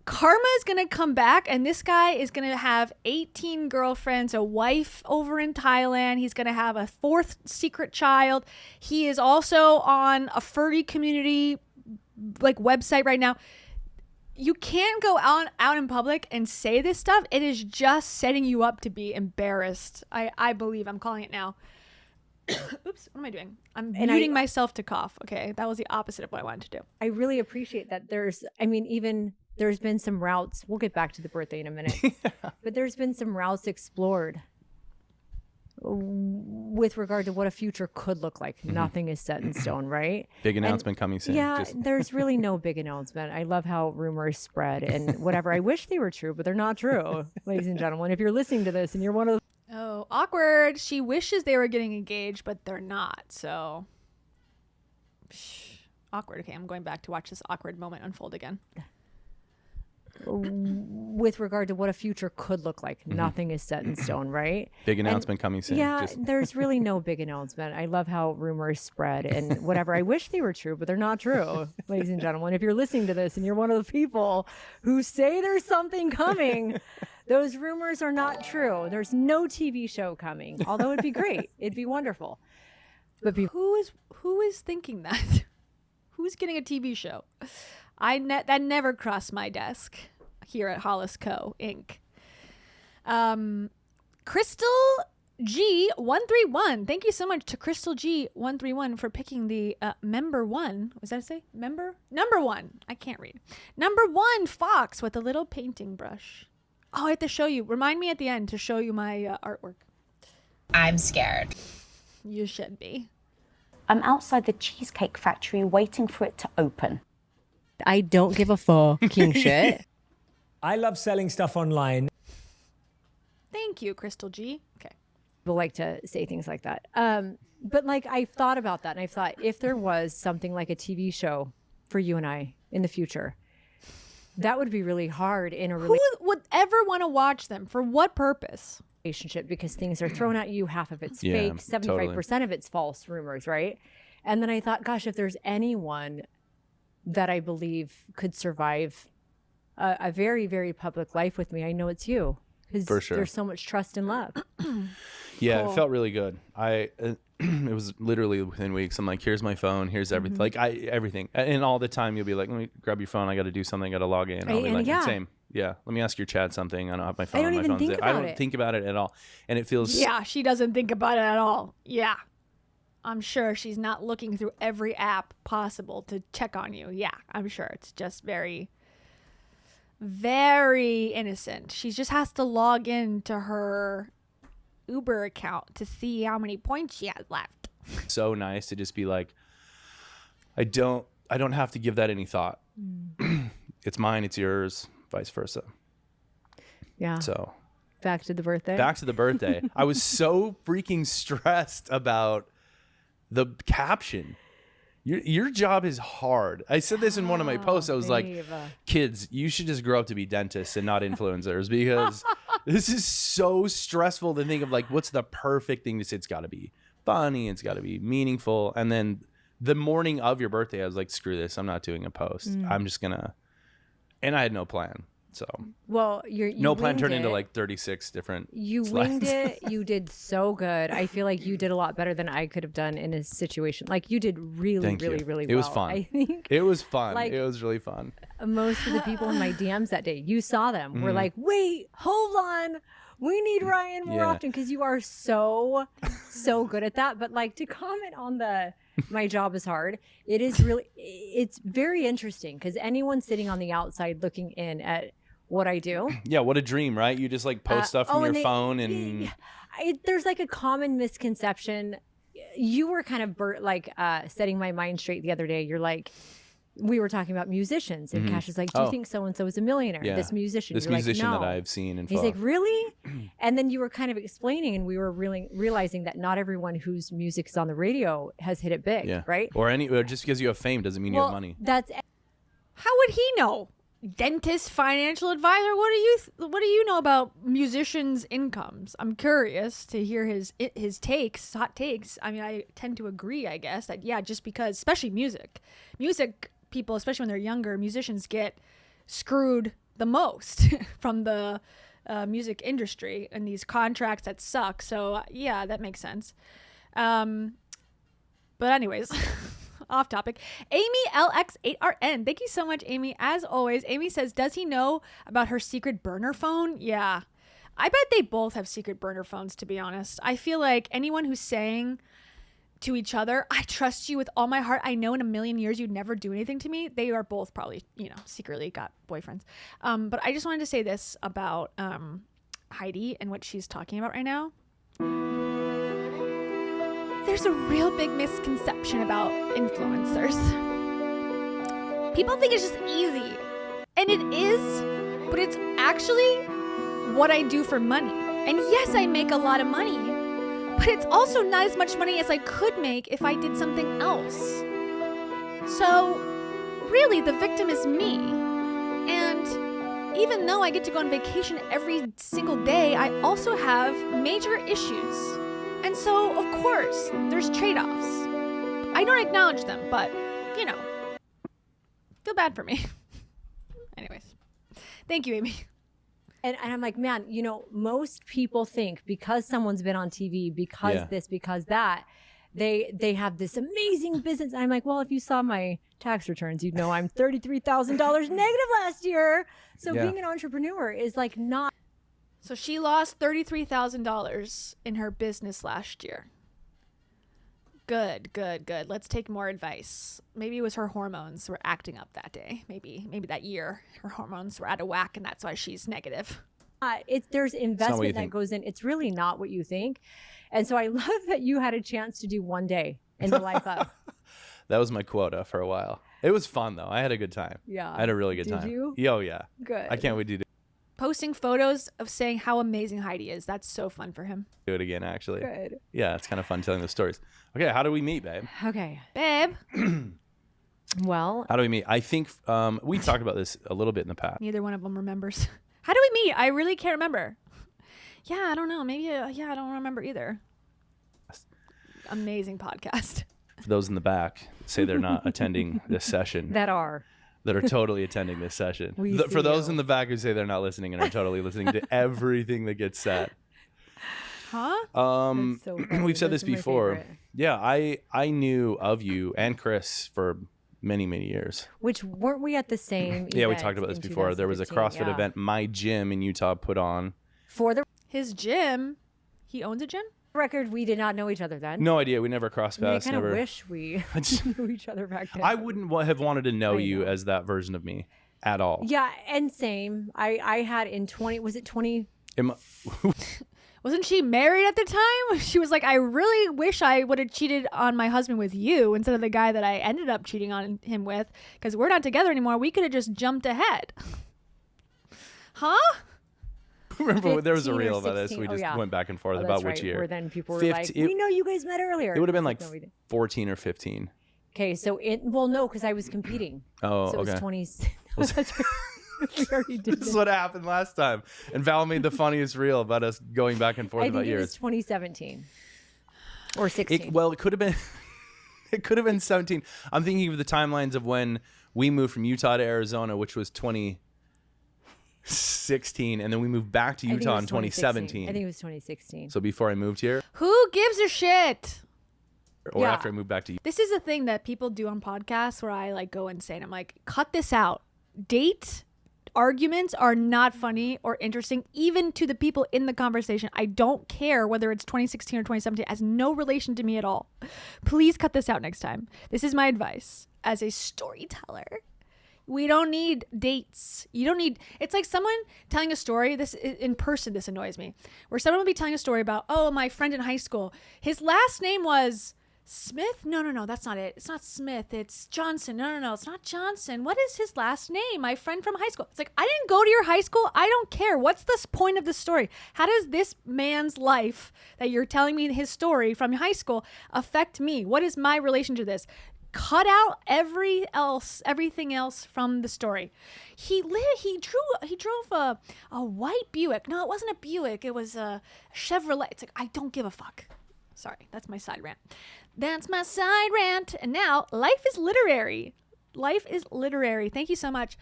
karma is going to come back, and this guy is going to have 18 girlfriends, a wife over in Thailand. He's going to have a 4th secret child. He is also on a furry community like website right now. You can't go out in public and say this stuff. It is just setting you up to be embarrassed. I believe. I'm calling it now. Oops, what am I doing? I'm muting myself to cough. Okay, that was the opposite of what I wanted to do. I really appreciate that. There's been some routes. We'll get back to the birthday in a minute. But there's been some routes explored with regard to what a future could look like. Nothing is set in stone, right? Big announcement coming soon. Yeah, there's really no big announcement. I love how rumors spread and whatever. I wish they were true, but they're not true, ladies and gentlemen. If you're listening to this and you're one of the... Oh, awkward. She wishes they were getting engaged, but they're not. So, awkward. Okay, I'm going back to watch this awkward moment unfold again. With regard to what a future could look like. Nothing is set in stone, right? Big announcement coming soon. Yeah, there's really no big announcement. I love how rumors spread and whatever. I wish they were true, but they're not true, ladies and gentlemen. If you're listening to this and you're one of the people who say there's something coming, those rumors are not true. There's no TV show coming, although it'd be great. It'd be wonderful. But who is thinking that? Who's getting a TV show? That never crossed my desk here at Hollis Co. Inc. Crystal G131. Thank you so much to Crystal G131 for picking the member one. Was that say member? Number one. I can't read. Number one fox with a little painting brush. Oh, I have to show you. Remind me at the end to show you my artwork. I'm scared. You should be. I'm outside the Cheesecake Factory waiting for it to open. I don't give a fucking shit. I love selling stuff online. Thank you, Crystal G. Okay. People like to say things like that. But like I've thought about that, and I've thought if there was something like a TV show for you and I in the future, that would be really hard in a relationship. Who would ever want to watch them? For what purpose? Relationship, because things are thrown at you. Half of it's fake, 75% of it's false rumors, right? And then I thought, gosh, if there's anyone that I believe could survive a very, very public life with me, I know it's you. Because there's so much trust and love. Yeah, cool. It felt really good. It was literally within weeks. I'm like, here's my phone, here's everything. Like everything. And all the time you'll be like, let me grab your phone. I got to do something. I got to log in. I'll be like, same. Yeah. Let me ask your Chad something. I don't have my phone. I don't even think about it. I don't think about it at all. And it feels. Yeah, she doesn't think about it at all. Yeah. I'm sure she's not looking through every app possible to check on you. Yeah, I'm sure it's just very, very innocent. She just has to log into her Uber account to see how many points she has left. So nice to just be like, I don't have to give that any thought. It's mine, it's yours, vice versa. Yeah. So back to the birthday. I was so freaking stressed about the caption. Your job is hard. I said this in one of my posts. I was like, kids, you should just grow up to be dentists and not influencers, because this is so stressful to think of like, what's the perfect thing to say? It's got to be funny. It's got to be meaningful. And then the morning of your birthday, I was like, screw this. I'm not doing a post. I'm just going to, and I had no plan. So, well, you no plan turned into like 36 different slides. Winged it. You did so good. I feel like you did a lot better than I could have done in a situation. Like you did really well. It was fun. I think it was fun. Like, it was really fun. Most of the people in my DMs that day, you saw them, were like, wait, hold on. We need Ryan more often, because you are so good at that. But like, to comment on my job is hard. It's very interesting, because anyone sitting on the outside looking in at what I do. Yeah, what a dream, right? You just like post stuff from your phone and... There's like a common misconception. You were kind of setting my mind straight the other day. You're like, we were talking about musicians, and Cash is like, do you think so-and-so is a millionaire? Yeah. This musician. This You're musician like, no. that I've seen and he's like, really? And then you were kind of explaining, and we were really realizing that not everyone whose music is on the radio has hit it big, right? Or just because you have fame doesn't mean you have money. How would he know? dentist, financial advisor. What do you know about musicians' incomes? I'm curious to hear his hot takes. I mean, I tend to agree, I guess, that just because, especially music people, especially when they're younger, musicians get screwed the most from the music industry and these contracts that suck. So that makes sense. But anyways. Off topic. Amy LX8RN. Thank you so much, Amy. As always, Amy says, does he know about her secret burner phone? Yeah. I bet they both have secret burner phones, to be honest. I feel like anyone who's saying to each other, I trust you with all my heart, I know in a million years you'd never do anything to me, they are both probably, secretly got boyfriends. But I just wanted to say this about Heidi and what she's talking about right now. There's a real big misconception about influencers. People think it's just easy. And it is, but it's actually what I do for money. And yes, I make a lot of money, but it's also not as much money as I could make if I did something else. So really, the victim is me. And even though I get to go on vacation every single day, I also have major issues. And so, of course, there's trade-offs. I don't acknowledge them, but, feel bad for me. Anyways, thank you, Amy. And I'm like, man, most people think because someone's been on TV, because this, because that, they have this amazing business. And I'm like, well, if you saw my tax returns, you'd know I'm $33,000 negative last year. So being an entrepreneur is like not. So she lost $33,000 in her business last year. Good. Let's take more advice. Maybe it was her hormones were acting up that day. Maybe that year her hormones were out of whack and that's why she's negative. There's investment that goes in. It's really not what you think. And so I love that you had a chance to do one day in the life of. That was my quota for a while. It was fun though. I had a good time. Yeah. I had a really good time. Did you? Oh yeah. Good. I can't wait to do Posting photos of saying how amazing Heidi is. That's so fun for him. it again, actually. Good. Yeah, it's kind of fun telling the stories. Okay, how do we meet, babe? Okay. Babe. Well. How do we meet? I think we talked about this a little bit in the past. Neither one of them remembers. How do we meet? I really can't remember. Yeah, I don't know. Maybe, I don't remember either. Amazing podcast. For those in the back, say they're not attending this session. That are totally attending this session. For those in the back who say they're not listening and are totally listening to everything that gets said. Huh? So we've said this Those are my before. favorite. Yeah, I knew of you and Chris for many, many years. Which weren't we at the same Yeah, we event talked about this in before. There was a 2015? CrossFit event my gym in Utah put on. For the His gym. He owns a gym? record, we did not know each other then. No idea. We never crossed paths. I kind never. of wish we knew each other back then. I wouldn't have wanted to know you as that version of me at all. Yeah, and same. I had in 20, was it 20? Wasn't she married at the time? She was like, I really wish I would have cheated on my husband with you instead of the guy that I ended up cheating on him with, because we're not together anymore. We could have just jumped ahead. Huh? Remember, there was a reel about this. We just went back and forth about which year. Where then people were like, we know you guys met earlier. It would have been like 14 or 15. Okay, so no, because I was competing. Oh, so okay. It was 20. That's right. We already did this is what happened last time. And Val made the funniest reel about us going back and forth about years. I think it was 2017 or 16. It could have been. It could have been 17. I'm thinking of the timelines of when we moved from Utah to Arizona, which was 2016, and then we moved back to Utah in 2017. I think it was 2016. So before I moved here, who gives a shit? or after I moved back to Utah. This is a thing that people do on podcasts where I like go insane. I'm like, cut this out. Date arguments are not funny or interesting, even to the people in the conversation. I don't care whether it's 2016 or 2017. It has no relation to me at all. Please cut this out next time. This is my advice as a storyteller. We don't need dates. You don't need, it's like someone telling a story, this in person, this annoys me, where someone will be telling a story about, oh, my friend in high school, his last name was Smith? No, that's not it. It's not Smith. It's Johnson. No, it's not Johnson. What is his last name? My friend from high school. It's like, I didn't go to your high school. I don't care. What's the point of the story? How does this man's life that you're telling me his story from high school affect me? What is my relation to this? cut out everything else from the story. He drove a white Buick. No, it wasn't a Buick. It was a Chevrolet. It's like, I don't give a fuck. Sorry, that's my side rant. That's my side rant. And now, Life is Literary. Life is Literary. Thank you so much.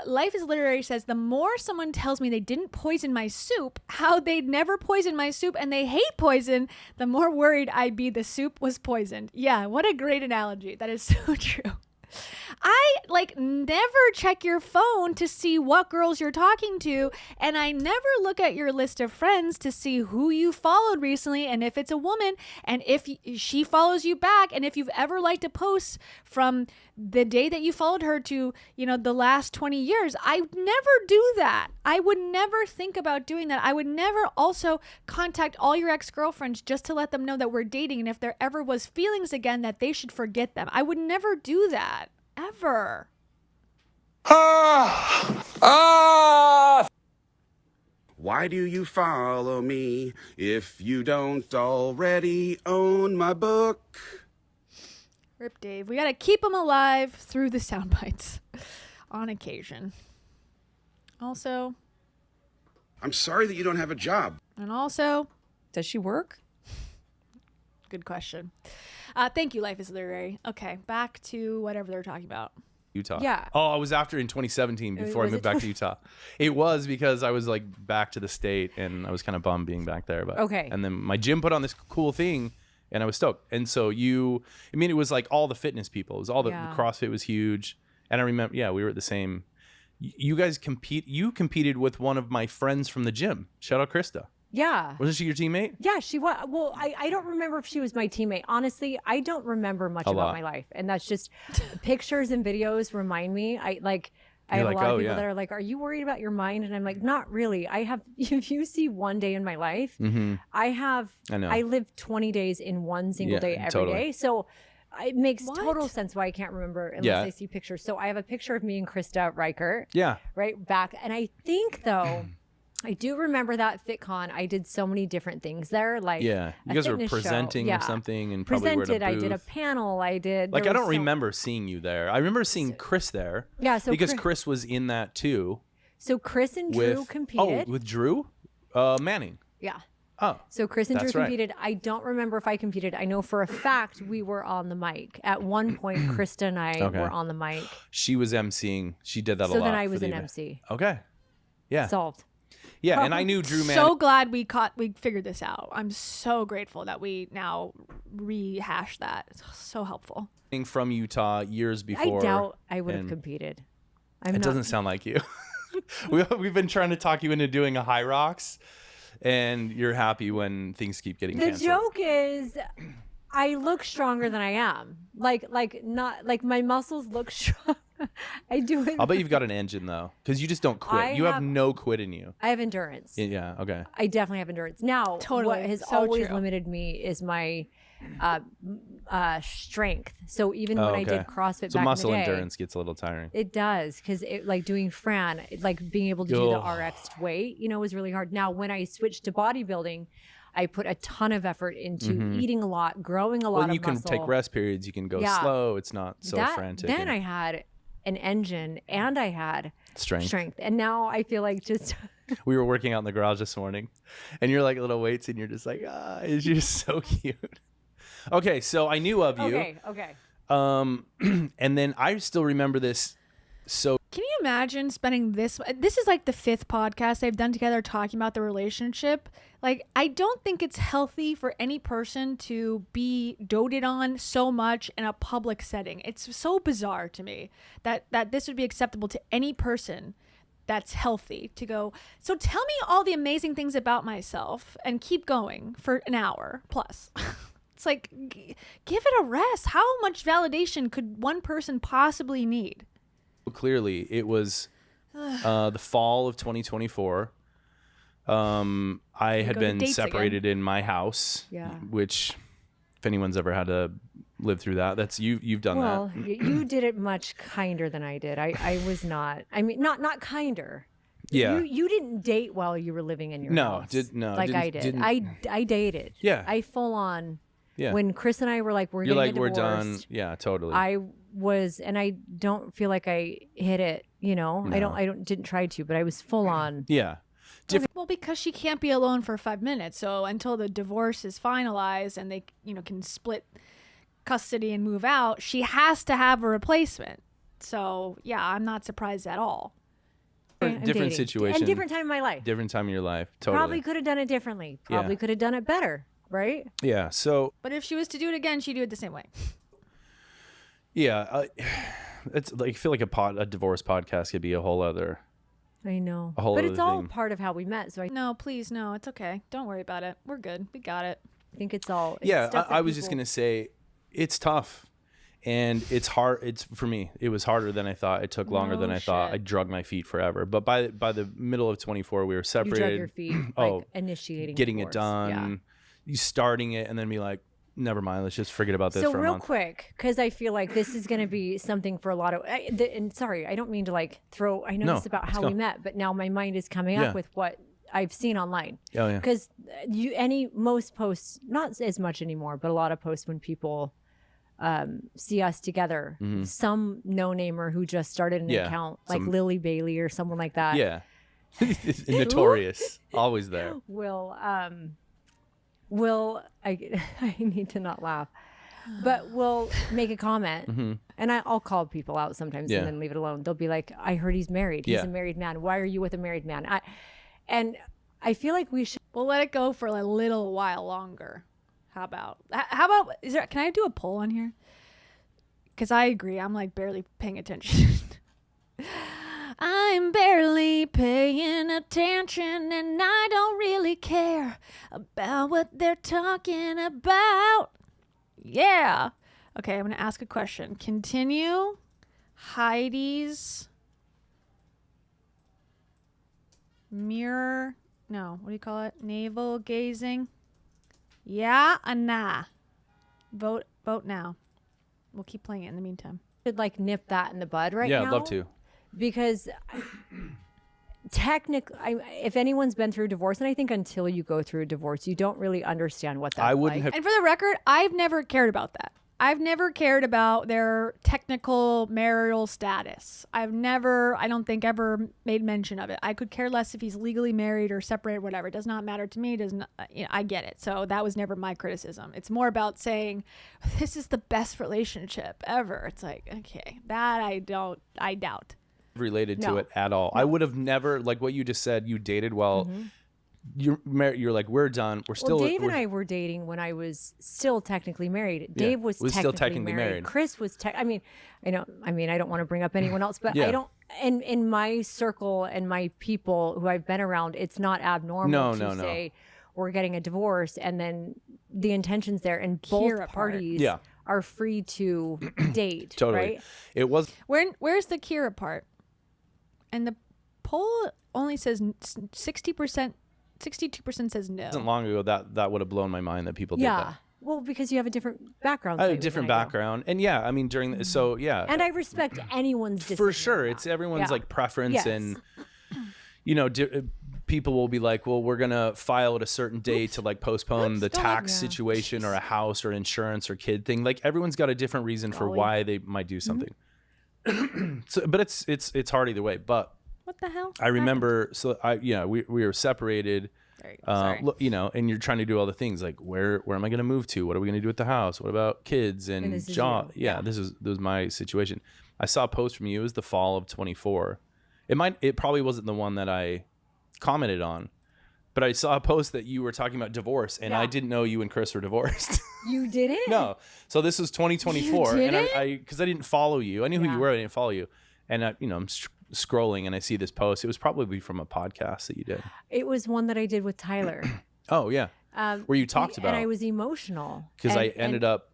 Life is Literary says, the more someone tells me they didn't poison my soup, how they'd never poison my soup, and they hate poison, the more worried I'd be the soup was poisoned. Yeah, what a great analogy. That is so true. I never check your phone to see what girls you're talking to, and I never look at your list of friends to see who you followed recently and if it's a woman and if she follows you back and if you've ever liked a post from the day that you followed her to, the last 20 years. I would never do that. I would never think about doing that. I would never also contact all your ex-girlfriends just to let them know that we're dating, and if there ever was feelings again, that they should forget them. I would never do that. Ever. Why do you follow me if you don't already own my book? Rip Dave. We got to keep them alive through the sound bites on occasion. Also, I'm sorry that you don't have a job. And also, does she work? Good question. Thank you, Life is Literary. Okay, back to whatever they're talking about. Utah. Yeah. Oh, I was after in 2017 before I moved back to Utah. It was because I was back to the state and I was kind of bummed being back there. But okay. And then my gym put on this cool thing and I was stoked. And so it was like all the fitness people. It was all the CrossFit was huge. And I remember, we were at the same. You guys you competed with one of my friends from the gym. Shout out Krista. Yeah. Wasn't she your teammate? Yeah, she was. Well, I don't remember if she was my teammate. Honestly, I don't remember much about my life. And that's just pictures and videos remind me. I have a lot of people that are like, are you worried about your mind? And I'm like, not really. If you see one day in my life, I live 20 days in one single day every day. So it makes total sense why I can't remember unless I see pictures. So I have a picture of me and Krista Reichert. Yeah. Right back. And I think though, I do remember that FitCon. I did so many different things there. You guys were presenting or something, and probably were at a booth. I did a panel. I did. I don't remember seeing you there. I remember seeing Chris there. Yeah, so because Chris was in that too. So Chris and Drew competed. Oh, with Drew Manning. Yeah. Oh. So Chris and Drew competed. Right. I don't remember if I competed. I know for a fact we were on the mic. At one point, Krista and I were on the mic. She was emceeing. She did that a lot. So then I was an MC. Okay. Yeah. Solved. Yeah, and I knew Drew Manning. So glad we figured this out. I'm so grateful that we now rehash that. It's so helpful. From Utah years before. I doubt I would have competed. It doesn't sound like you. We've been trying to talk you into doing a High Rocks, and you're happy when things keep getting canceled. The joke is, I look stronger than I am. Not my muscles look strong. I do it. I'll bet you've got an engine though, because you just don't quit. You have no quit in you. I have endurance. Yeah. Okay. I definitely have endurance. Now, what has always limited me is my strength. So even when I did CrossFit back muscle in the day, endurance gets a little tiring. It does, because doing Fran, being able to do the RX weight, was really hard. Now, when I switched to bodybuilding, I put a ton of effort into eating a lot, growing a lot of muscle. You can take rest periods. You can go slow. It's not so frantic. Then I had an engine and I had strength. And now I feel like just... We were working out in the garage this morning and you're like little weights and you're just like, it's just so cute. Okay, so I knew of you. Okay. And then I still remember this. So can you imagine spending this is like the 5th podcast they've done together talking about the relationship. I don't think it's healthy for any person to be doted on so much in a public setting. It's so bizarre to me that this would be acceptable to any person that's healthy to go, so tell me all the amazing things about myself and keep going for an hour plus. It's like, give it a rest. How much validation could one person possibly need? Clearly, it was the fall of 2024. I had been separated in my house, which if anyone's ever had to live through that, that's you've done that. Well, you did it much kinder than I did. I was not. I mean, not kinder. Yeah. You didn't date while you were living in your house. I did. I did. I dated. Yeah. I full on Yeah. When Chris and I were like, we're You're getting like, we're divorced, done. Yeah, totally. I was, and I don't feel like I hit it, you know, No. I didn't try to, but I was full on. Yeah. Well, because she can't be alone for 5 minutes. So until the divorce is finalized and they, can split custody and move out, she has to have a replacement. So yeah, I'm not surprised at all. Different situation. And different time in my life. Different time in your life. Totally. Probably could have done it differently. Probably could have done it better. Right? Yeah. So. But if she was to do it again, she'd do it the same way. Yeah. It's like, I feel like a divorce podcast could be a whole other. I know. A whole but other it's all thing. part of how we met. So No, please, no. It's okay. Don't worry about it. We're good. We got it. I think it's all. Yeah. I was just going to say it's tough. And it's hard. It's for me. It was harder than I thought. It took longer than I thought. I drug my feet forever. But by the middle of 24, we were separated. You drug your feet. Like initiating. Getting divorce. it done. Yeah. You starting it and then be like, never mind. Let's just forget about this for a month. So real quick, because I feel like this is going to be something for a lot of. And sorry, I don't mean to like throw. I know this about how we met, but now my mind is coming up with what I've seen online. Oh yeah. Because most posts, not as much anymore, but a lot of posts when people. See us together. Some no-namer who just started an account, like Lily Bailey or someone like that. Yeah. Notorious. Always there. Will I need to not laugh, but will make a comment, and I'll call people out sometimes and then leave it alone. They'll be like, "I heard he's married. He's a married man. Why are you with a married man?" I feel like we should. We'll let it go for a little while longer. How about can I do a poll on here? Because I agree. I'm like barely paying attention. I'm barely paying attention and I don't really care about what they're talking about. Yeah. Okay, I'm going to ask a question. Continue Heidi's mirror. No, what do you call it? Navel gazing. Yeah or nah? Vote now. We'll keep playing it in the meantime. Should like nip that in the bud now. Yeah, I'd love to. Because technically, if anyone's been through a divorce, and I think until you go through a divorce, you don't really understand what that's like. And for the record, I've never cared about that. I've never cared about their technical marital status. I don't think ever made mention of it. I could care less if he's legally married or separated, whatever. It does not matter to me. It doesn't, I get it. So that was never my criticism. It's more about saying, this is the best relationship ever. It's like, okay, that I doubt. Related to it at all. I would have never, like what you just said, you dated while you're married. You're like, we're done. We're still. Dave and I were dating when I was still technically married. Dave was still technically married. Chris was. I don't want to bring up anyone else, but I don't. And in my circle and my people who I've been around, it's not abnormal to say we're getting a divorce, and then the intention's there, and both parties are free to date. Totally. Right? It was. Where's the Kira part? And the poll only says 60%. 62% says no. It wasn't long ago that would have blown my mind that people did that. Well, because you have a different background. I have a different background. And during the, And I respect anyone's decision. For sure. It's everyone's like preference and, people will be like, well, we're going to file at a certain date to like postpone the tax situation or a house or insurance or kid thing. Like everyone's got a different reason for why they might do something. But it's hard either way. But what the hell? I remember, we were separated, and you're trying to do all the things like, where am I going to move to? What are we going to do with the house? What about kids and job? Yeah, this was my situation. I saw a post from you. It was the fall of 24. It probably wasn't the one that I commented on, but I saw a post that you were talking about divorce, and I didn't know you and Chris were divorced. You didn't? No. So this was 2024, and because I didn't follow you. I knew who you were. I didn't follow you, and I'm scrolling and I see this post. It was probably from a podcast that you did. It was one that I did with Tyler. Oh yeah. Where you talked about. And I was emotional. Because I ended up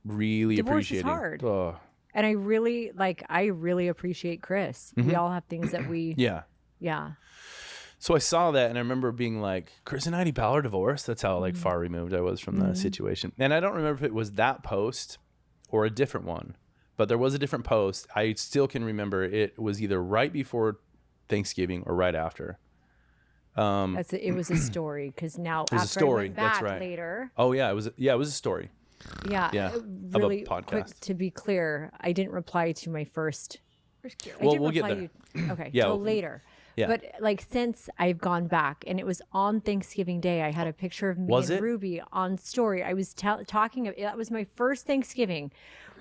really appreciating. Divorce is hard. Oh. And I really appreciate Chris. We all have things that we. Yeah. So I saw that and I remember being like, Chris and Heidi Powell are divorced. That's how like far removed I was from the situation. And I don't remember if it was that post or a different one. But there was a different post. I still can remember it was either right before Thanksgiving or right after. It was a story because now it was after a story. I went back That's right. later. Oh yeah, it was a story. Yeah. Yeah. Really Of a quick podcast. to be clear, I didn't reply to my first. Well, we'll get there. Okay. Yeah. Till later. Yeah. But like since I've gone back, and it was on Thanksgiving Day, I had a picture of me Was and it? Ruby on story. I was talking. That was my first Thanksgiving,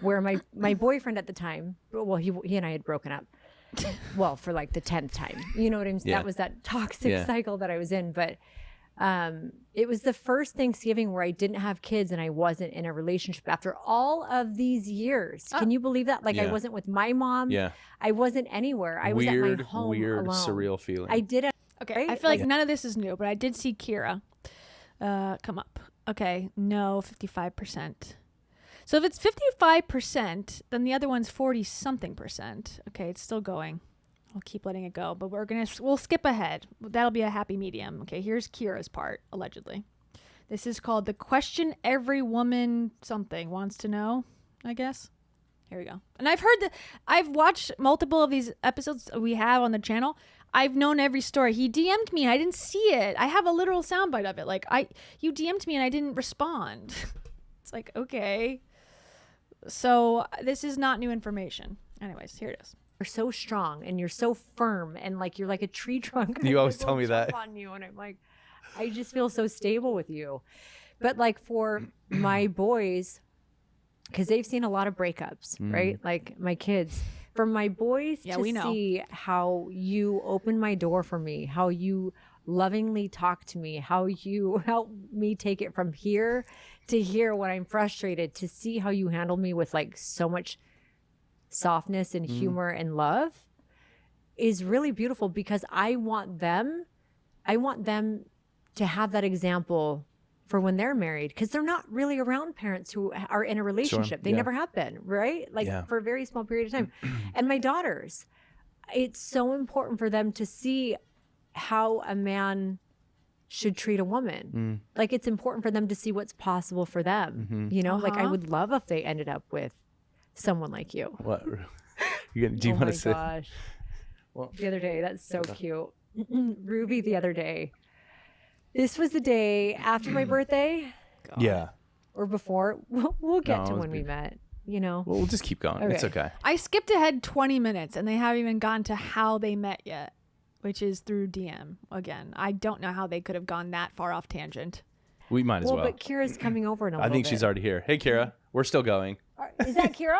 where my boyfriend at the time, well, he and I had broken up. Well, for like the 10th time, you know what I'm saying? Yeah. That was that toxic Yeah. cycle that I was in. But it was the first Thanksgiving where I didn't have kids and I wasn't in a relationship after all of these years. Can you believe that? Like I Yeah. wasn't with my mom. Yeah. I wasn't anywhere. I was at my home weird, alone. surreal feeling. I did it. Okay, I feel like none of this is new, but I did see Kira come up. Okay, no, 55%. So if it's 55%, then the other one's 40-something%. Okay, it's still going. I'll keep letting it go, but we'll skip ahead. That'll be a happy medium. Okay, here's Kira's part, allegedly. This is called the question every woman something wants to know, I guess. Here we go. And I've watched multiple of these episodes we have on the channel. I've known every story. He DM'd me and I didn't see it. I have a literal soundbite of it. Like you DM'd me and I didn't respond. It's like, okay. So this is not new information. Anyways, here it is. You're so strong and you're so firm and like you're like a tree trunk. You I always will tell me jump that. on you, and I'm like, I just feel so stable with you. But like for my boys, because they've seen a lot of breakups, right? Like my kids. For my boys to see how you open my door for me, how you lovingly talk to me, how you help me take it from here to here when I'm frustrated, to see how you handle me with like so much softness and humor and love is really beautiful, because I want them to have that example for when they're married, because they're not really around parents who are in a relationship. They never have been, right? Like for a very small period of time. And my daughters, it's so important for them to see how a man should treat a woman. Like it's important for them to see what's possible for them. You know, like I would love if they ended up with someone like you. What? Do you want to say? Oh my gosh. Well, the other day, that's so cute. Ruby, the other day. This was the day after my birthday. Yeah. Or before. We'll get to when we met, you know. Well, we'll just keep going. It's okay. I skipped ahead 20 minutes and they haven't even gotten to how they met yet, which is through DM. Again, I don't know how they could have gone that far off tangent. We might as well. But Kira's coming over in a I little think bit. she's already here. Hey, Kira. We're still going. Is that Kira?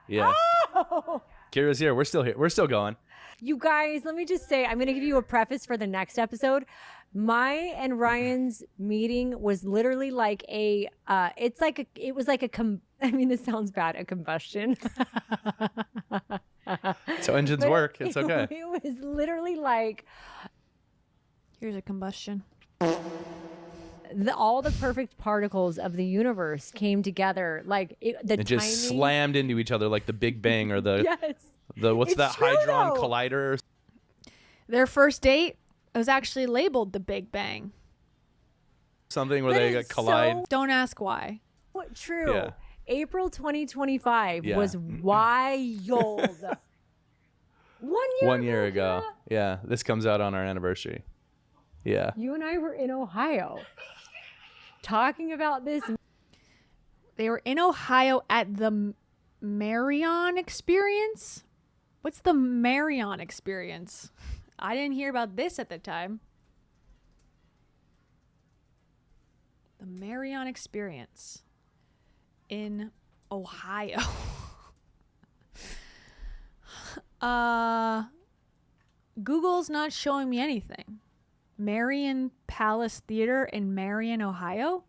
Yeah. Oh! Kira's here. We're still here. We're still going. You guys, let me just say, I'm going to give you a preface for the next episode. My and Ryan's meeting was literally like it was like I mean, this sounds bad, a combustion. So engines work. It's okay. It was literally like, here's a combustion. All the perfect particles of the universe came together. Like It just slammed into each other like the Big Bang or the what's It's that true, Hadron though. Collider? Their first date was actually labeled the Big Bang. Something where they collide. Don't ask why. What true? Yeah. April 2025 Yeah. was wild. 1 year ago. Yeah. This comes out on our anniversary. Yeah. You and I were in Ohio talking about this. They were in Ohio at the Marion Experience. What's the Marion Experience? I didn't hear about this at the time. The Marion Experience in Ohio. Google's not showing me anything. Marion Palace Theater in Marion, Ohio.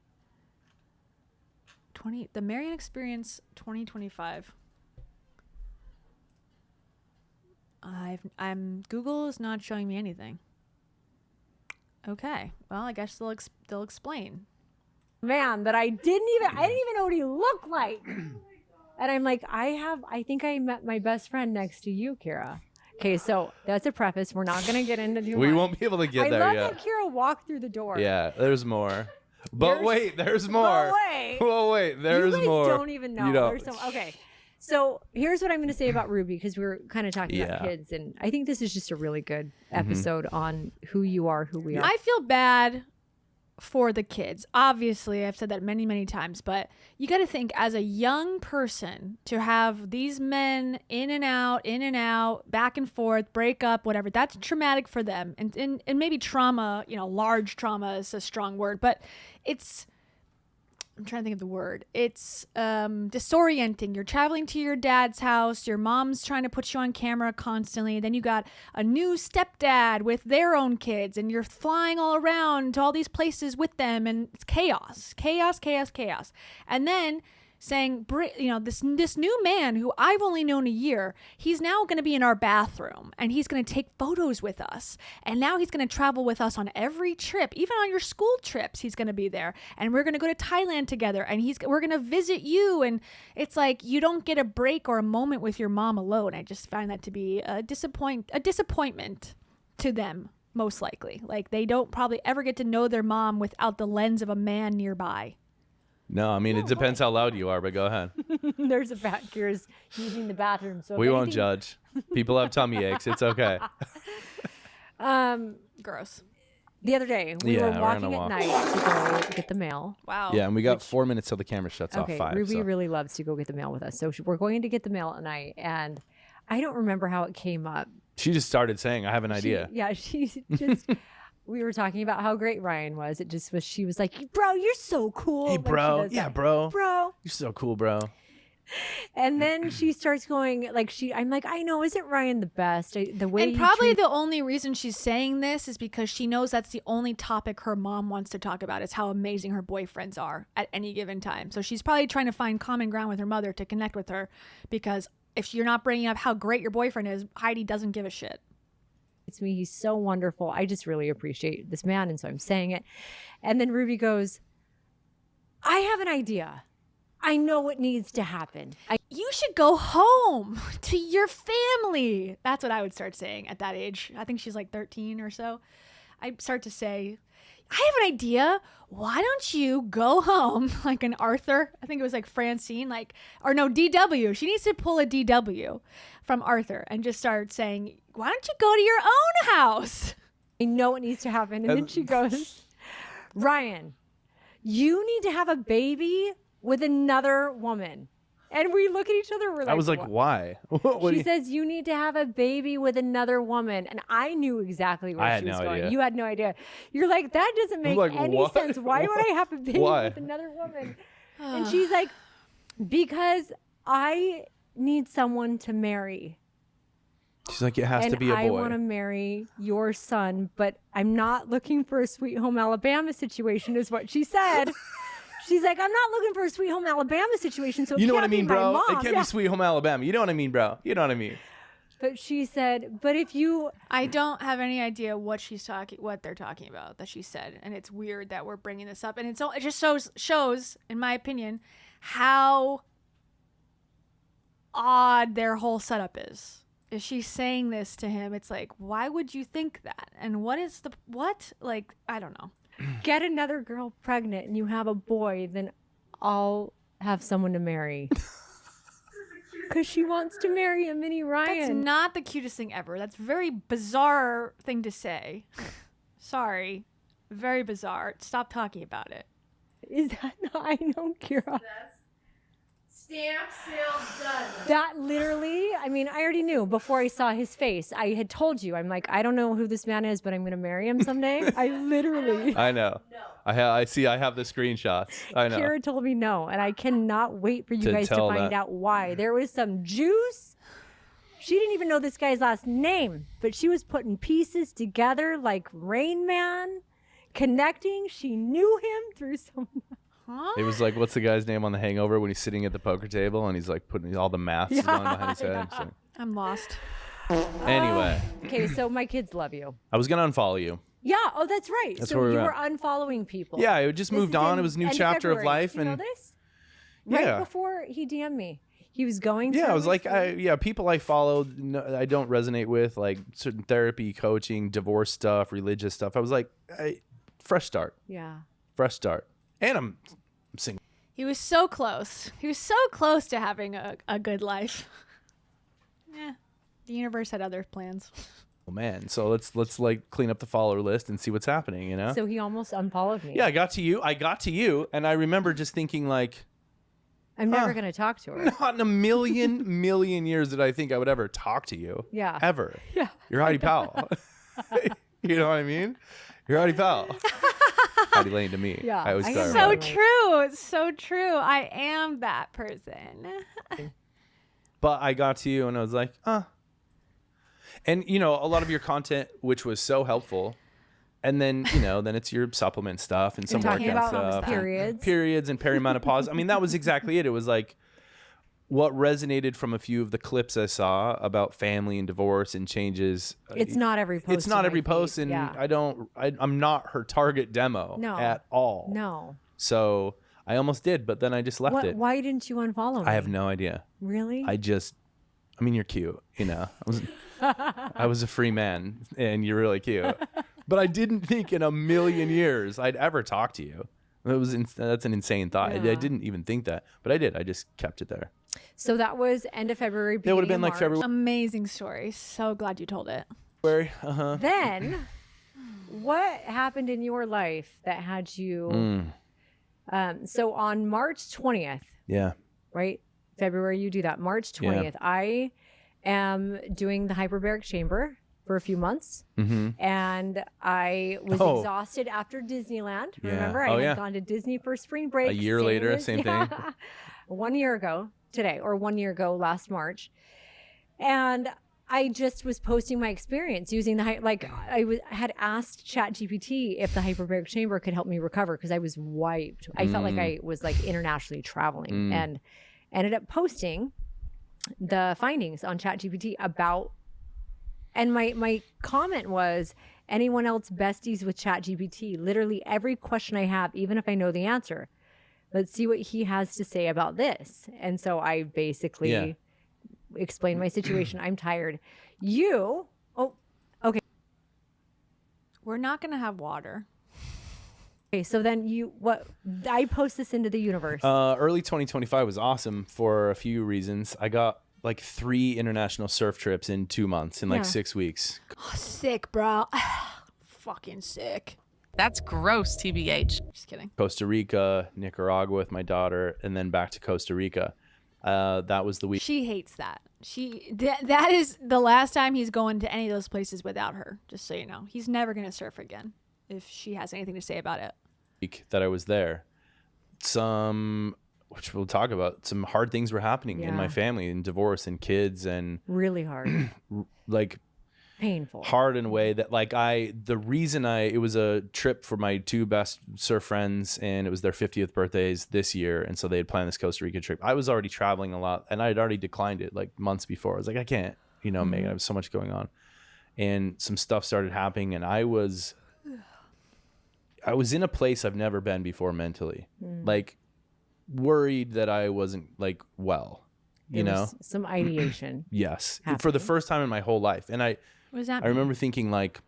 The Marion Experience 2025. Google is not showing me anything. Okay, well, I guess they'll explain. Man, that I didn't even know what he looked like. And I'm like, I think I met my best friend next to you, Kira. Okay, so that's a preface. We're not gonna get into We won't be able to get there I yet. love that Kira walked through the door. Yeah, there's more. But wait, there's more. Well, wait, there's you guys more. Don't even know. You don't. There's okay. So here's what I'm going to say about Ruby, because we were kind of talking about kids, and I think this is just a really good episode on who you are, who we are. I feel bad for the kids. Obviously, I've said that many, many times, but you got to think as a young person to have these men in and out, back and forth, break up, whatever. That's traumatic for them. And maybe trauma, large trauma is a strong word, but I'm trying to think of the word. It's disorienting. You're traveling to your dad's house. Your mom's trying to put you on camera constantly. Then you got a new stepdad with their own kids, and you're flying all around to all these places with them, and it's chaos. And then saying, this new man who I've only known a year, he's now going to be in our bathroom and he's going to take photos with us. And now he's going to travel with us on every trip, even on your school trips, he's going to be there. And we're going to go to Thailand together and we're going to visit you. And it's like, you don't get a break or a moment with your mom alone. I just find that to be a disappointment to them, most likely. Like they don't probably ever get to know their mom without the lens of a man nearby. No, I mean, it depends how loud you are, but go ahead. There's a fat Kira's using the bathroom. So we won't judge. People have tummy aches. It's okay. Gross. The other day, we were walking at night to go get the mail. Wow. Yeah, and we got 4 minutes till the camera shuts off. 5. Ruby really loves to go get the mail with us. So we're going to get the mail at night, and I don't remember how it came up. She just started saying, I have an idea. She just... We were talking about how great Ryan was. She was like, bro, you're so cool. Hey, bro. Yeah, bro. Bro. You're so cool, bro. And then she starts going, I'm like, I know, isn't Ryan the best? The only reason she's saying this is because she knows that's the only topic her mom wants to talk about is how amazing her boyfriends are at any given time. So she's probably trying to find common ground with her mother to connect with her, because if you're not bringing up how great your boyfriend is, Heidi doesn't give a shit. It's me. He's so wonderful. I just really appreciate this man. And so I'm saying it. And then Ruby goes, I have an idea. I know what needs to happen. You should go home to your family. That's what I would start saying at that age. I think she's like 13 or so. I'd start to say, I have an idea. Why don't you go home like an Arthur? I think it was like Francine, DW. She needs to pull a DW from Arthur and just start saying, why don't you go to your own house? I know what needs to happen. And then she goes, Ryan, you need to have a baby with another woman. And we look at each other. We're like, I was like, why? She says, you need to have a baby with another woman. And I knew exactly where she was going. Idea. You had no idea. You're like, that doesn't make any sense. Why would I have a baby with another woman? And she's like, because I need someone to marry. She's like, it has to be a boy. I want to marry your son, but I'm not looking for a Sweet Home Alabama situation, is what she said. She's like, I'm not looking for a Sweet Home Alabama situation, so you know what I mean, bro? Mom. It can't be Sweet Home Alabama. You know what I mean, bro? You know what I mean? But she said, but if you... I don't have any idea what they're talking about that she said, and it's weird that we're bringing this up, and it just shows, in my opinion, how odd their whole setup is. Is she saying this to him? It's like, why would you think that? And what? Like, I don't know. Get another girl pregnant and you have a boy, then I'll have someone to marry. Because she wants to marry a mini Ryan. That's not the cutest thing ever. That's a very bizarre thing to say. Sorry. Very bizarre. Stop talking about it. Is that not? I know, Kira. Stamp sale done. That literally, I already knew before I saw his face. I had told you, I'm like, I don't know who this man is, but I'm going to marry him someday. I literally. I know. No. I see. I have the screenshots. I know. Kira told me no, and I cannot wait for you guys to find out why. There was some juice. She didn't even know this guy's last name, but she was putting pieces together like Rain Man, connecting. She knew him through some... Huh? It was like, what's the guy's name on The Hangover when he's sitting at the poker table and he's like putting all the masks on behind his head? Yeah. I'm lost. Anyway. Okay, so my kids love you. I was going to unfollow you. Yeah, oh, that's right. That's so where you we're were at. unfollowing people. Yeah, it just moved on. It was a new chapter of life. You know this? Right before he DM'd me. He was going through I was like, people I followed, I don't resonate with, like certain therapy, coaching, divorce stuff, religious stuff. I was like, fresh start. Yeah. Fresh start. And I'm single. He was so close. He was so close to having a good life. The universe had other plans. man, so let's like clean up the follower list and see what's happening, you know? So he almost unfollowed me. Yeah, I got to you, and I remember just thinking like, I'm never going to talk to her. not in a million years did I think I would ever talk to you. Yeah. Ever. Yeah. You're Heidi Powell. You know what I mean? You're Heidi Powell. Heidi Lane to me. Yeah. I always thought So about it. true. It's so true. I am that person. But I got to you and I was like, And, you know, a lot of your content, which was so helpful. And then, you know, then it's your supplement stuff and some talking workout about stuff. periods. Periods and perimenopause. I mean, that was exactly it. It was like what resonated from a few of the clips I saw about family and divorce and changes. It's not every post. It's not every post. And Yeah. I'm not her target demo at all. No. So I almost did, but then I just left it. Why didn't you unfollow me? I have no idea. Really? I mean, you're cute, you know. I was a free man, and you're really cute. But I didn't think in a million years I'd ever talk to you. That's an insane thought. Yeah. I didn't even think that, but I did. I just kept it there. So that was end of February. It would have been beginning like of February. Amazing story. So glad you told it. Then, what happened in your life that had you? So on March 20th. Yeah. Right? February, you do that. March 20th. I am doing the hyperbaric chamber for a few months. And I was exhausted after Disneyland. Yeah. Remember, I had gone to Disney for spring break. A year later, same thing. 1 year ago today, or 1 year ago last March. And I just was posting my experience using the I had asked ChatGPT if the hyperbaric chamber could help me recover because I was wiped. I felt like I was like internationally traveling and ended up posting the findings on ChatGPT about. And my comment was, anyone else besties with ChatGPT? Literally every question I have, even if I know the answer, let's see what he has to say about this. And so I basically explained my situation. I'm tired. Okay. We're not going to have water. Okay, so then I post this into the universe. Early 2025 was awesome for a few reasons. I got like 3 international surf trips in 2 months, in like 6 weeks. Oh, sick, bro. Fucking sick. That's gross, TBH. Just kidding. Costa Rica, Nicaragua with my daughter, and then back to Costa Rica. That was the week. She hates that. That is the last time he's going to any of those places without her, just so you know. He's never going to surf again if she has anything to say about it. Week that I was there. Which we'll talk about, some hard things were happening in my family, and divorce and kids, and really hard. Like painful. Hard in a way that it was a trip for my 2 best surf friends, and it was their 50th birthdays this year. And so they had planned this Costa Rica trip. I was already traveling a lot, and I had already declined it like months before. I was like, I can't, make it. I have so much going on. And some stuff started happening, and I was in a place I've never been before mentally. Like, worried that I wasn't like well, you know, some ideation. Yes, happening. For the first time in my whole life. And I remember thinking like,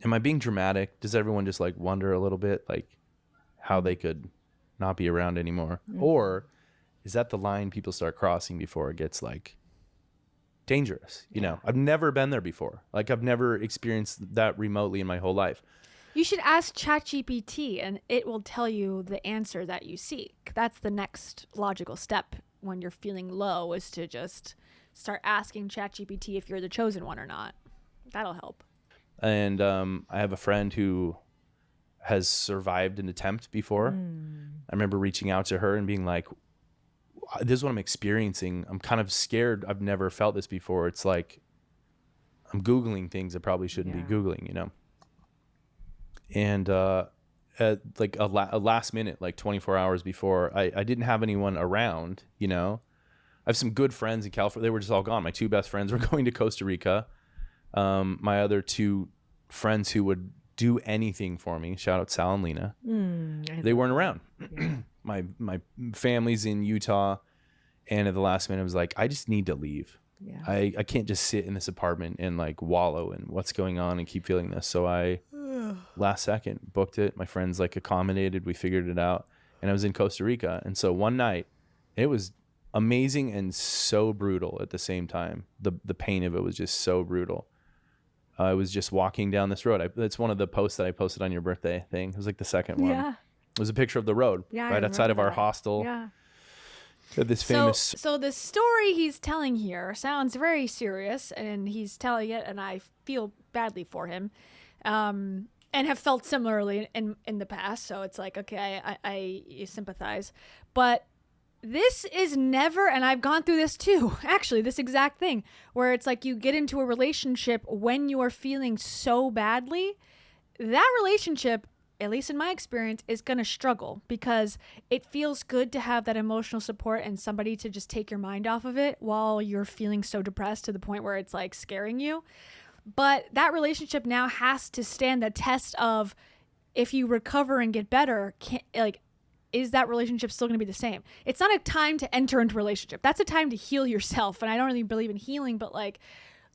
am I being dramatic? Does everyone just like wonder a little bit like how they could not be around anymore? Or is that the line people start crossing before it gets like dangerous? You know, I've never been there before. Like I've never experienced that remotely in my whole life. You should ask ChatGPT and it will tell you the answer that you seek. That's the next logical step when you're feeling low, is to just start asking ChatGPT if you're the chosen one or not. That'll help. And I have a friend who has survived an attempt before. I remember reaching out to her and being like, this is what I'm experiencing. I'm kind of scared. I've never felt this before. It's like I'm Googling things I probably shouldn't be Googling, you know? And at like a last minute, like 24 hours before, I didn't have anyone around, you know. I have some good friends in California. They were just all gone. My 2 best friends were going to Costa Rica. My other 2 friends who would do anything for me, shout out Sal and Lena, they weren't around. My family's in Utah, and at the last minute I was like, I just need to leave. I can't just sit in this apartment and like wallow in what's going on and keep feeling this. So I last second booked it. My friends like accommodated, we figured it out, and I was in Costa Rica. And so one night, it was amazing and so brutal at the same time. The pain of it was just so brutal. I was just walking down this road. That's one of the posts that I posted on your birthday thing. It was like the second one. Yeah. It was a picture of the road right outside of our hostel. Yeah. This famous. So the story he's telling here sounds very serious, and he's telling it, and I feel badly for him, and have felt similarly in the past. So it's like, okay, I sympathize, but this is never, and I've gone through this too, actually, this exact thing, where it's like you get into a relationship when you are feeling so badly, that relationship, at least in my experience, is going to struggle because it feels good to have that emotional support and somebody to just take your mind off of it while you're feeling so depressed to the point where it's like scaring you. But that relationship now has to stand the test of, if you recover and get better, is that relationship still going to be the same? It's not a time to enter into a relationship. That's a time to heal yourself. And I don't really believe in healing, but like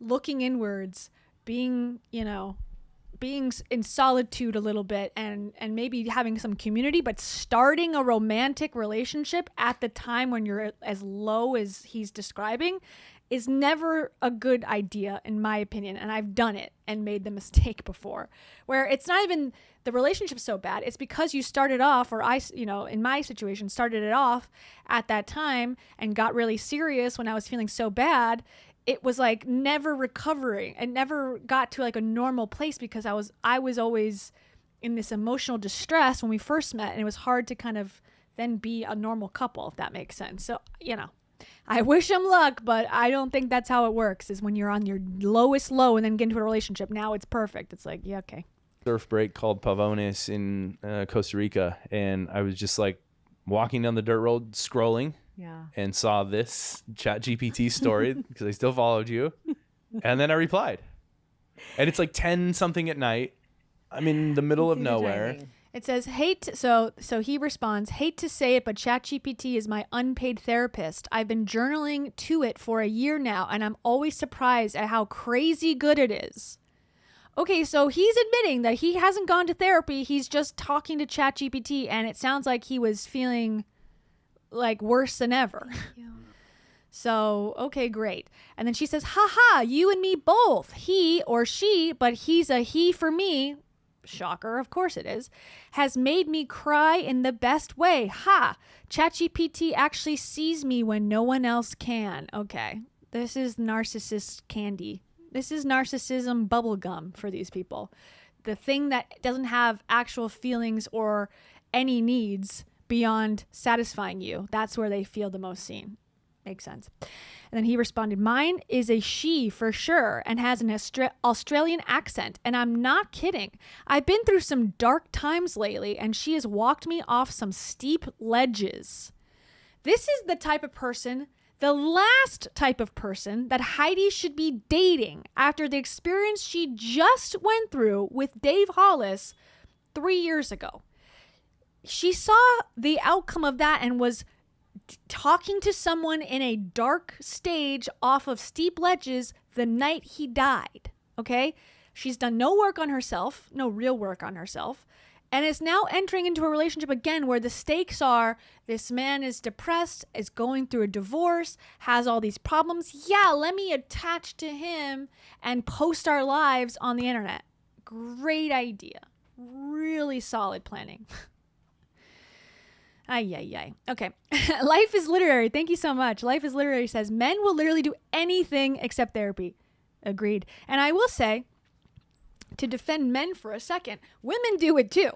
looking inwards, being in solitude a little bit, and maybe having some community, but starting a romantic relationship at the time when you're as low as he's describing is never a good idea, in my opinion. And I've done it and made the mistake before, where it's not even the relationship's so bad. It's because you started off, or in my situation, started it off at that time and got really serious when I was feeling so bad. It was like never recovering and never got to like a normal place because I was always in this emotional distress when we first met, and it was hard to kind of then be a normal couple, if that makes sense. So, I wish him luck, but I don't think that's how it works, is when you're on your lowest low and then get into a relationship. Now it's perfect. It's like, yeah, okay. Surf break called Pavones in Costa Rica. And I was just like walking down the dirt road, scrolling. Yeah. And saw this ChatGPT story because I still followed you. And then I replied. And it's like 10 something at night. I'm in the middle of nowhere. It says, so he responds, hate to say it, but ChatGPT is my unpaid therapist. I've been journaling to it for a year now, and I'm always surprised at how crazy good it is. Okay, so he's admitting that he hasn't gone to therapy. He's just talking to ChatGPT, and it sounds like he was feeling like worse than ever. So, okay, great. And then she says, haha, you and me both. He or she, but he's a he for me. Shocker, of course it is. Has made me cry in the best way. Ha! ChatGPT actually sees me when no one else can. Okay, this is narcissist candy. This is narcissism bubblegum for these people. The thing that doesn't have actual feelings or any needs beyond satisfying you. That's where they feel the most seen. Makes sense. And then he responded, mine is a she for sure and has an Australian accent. And I'm not kidding. I've been through some dark times lately, and she has walked me off some steep ledges. This is the type of person, the last type of person that Heidi should be dating after the experience she just went through with Dave Hollis 3 years ago. She saw the outcome of that and was talking to someone in a dark stage off of steep ledges the night he died. Okay? She's done no work on herself, no real work on herself, and is now entering into a relationship again where the stakes are this man is depressed, is going through a divorce, has all these problems. Yeah, let me attach to him and post our lives on the internet. Great idea. Really solid planning. Ay. Okay. Life is Literary. Thank you so much. Life is Literary says, men will literally do anything except therapy. Agreed. And I will say, to defend men for a second, women do it too.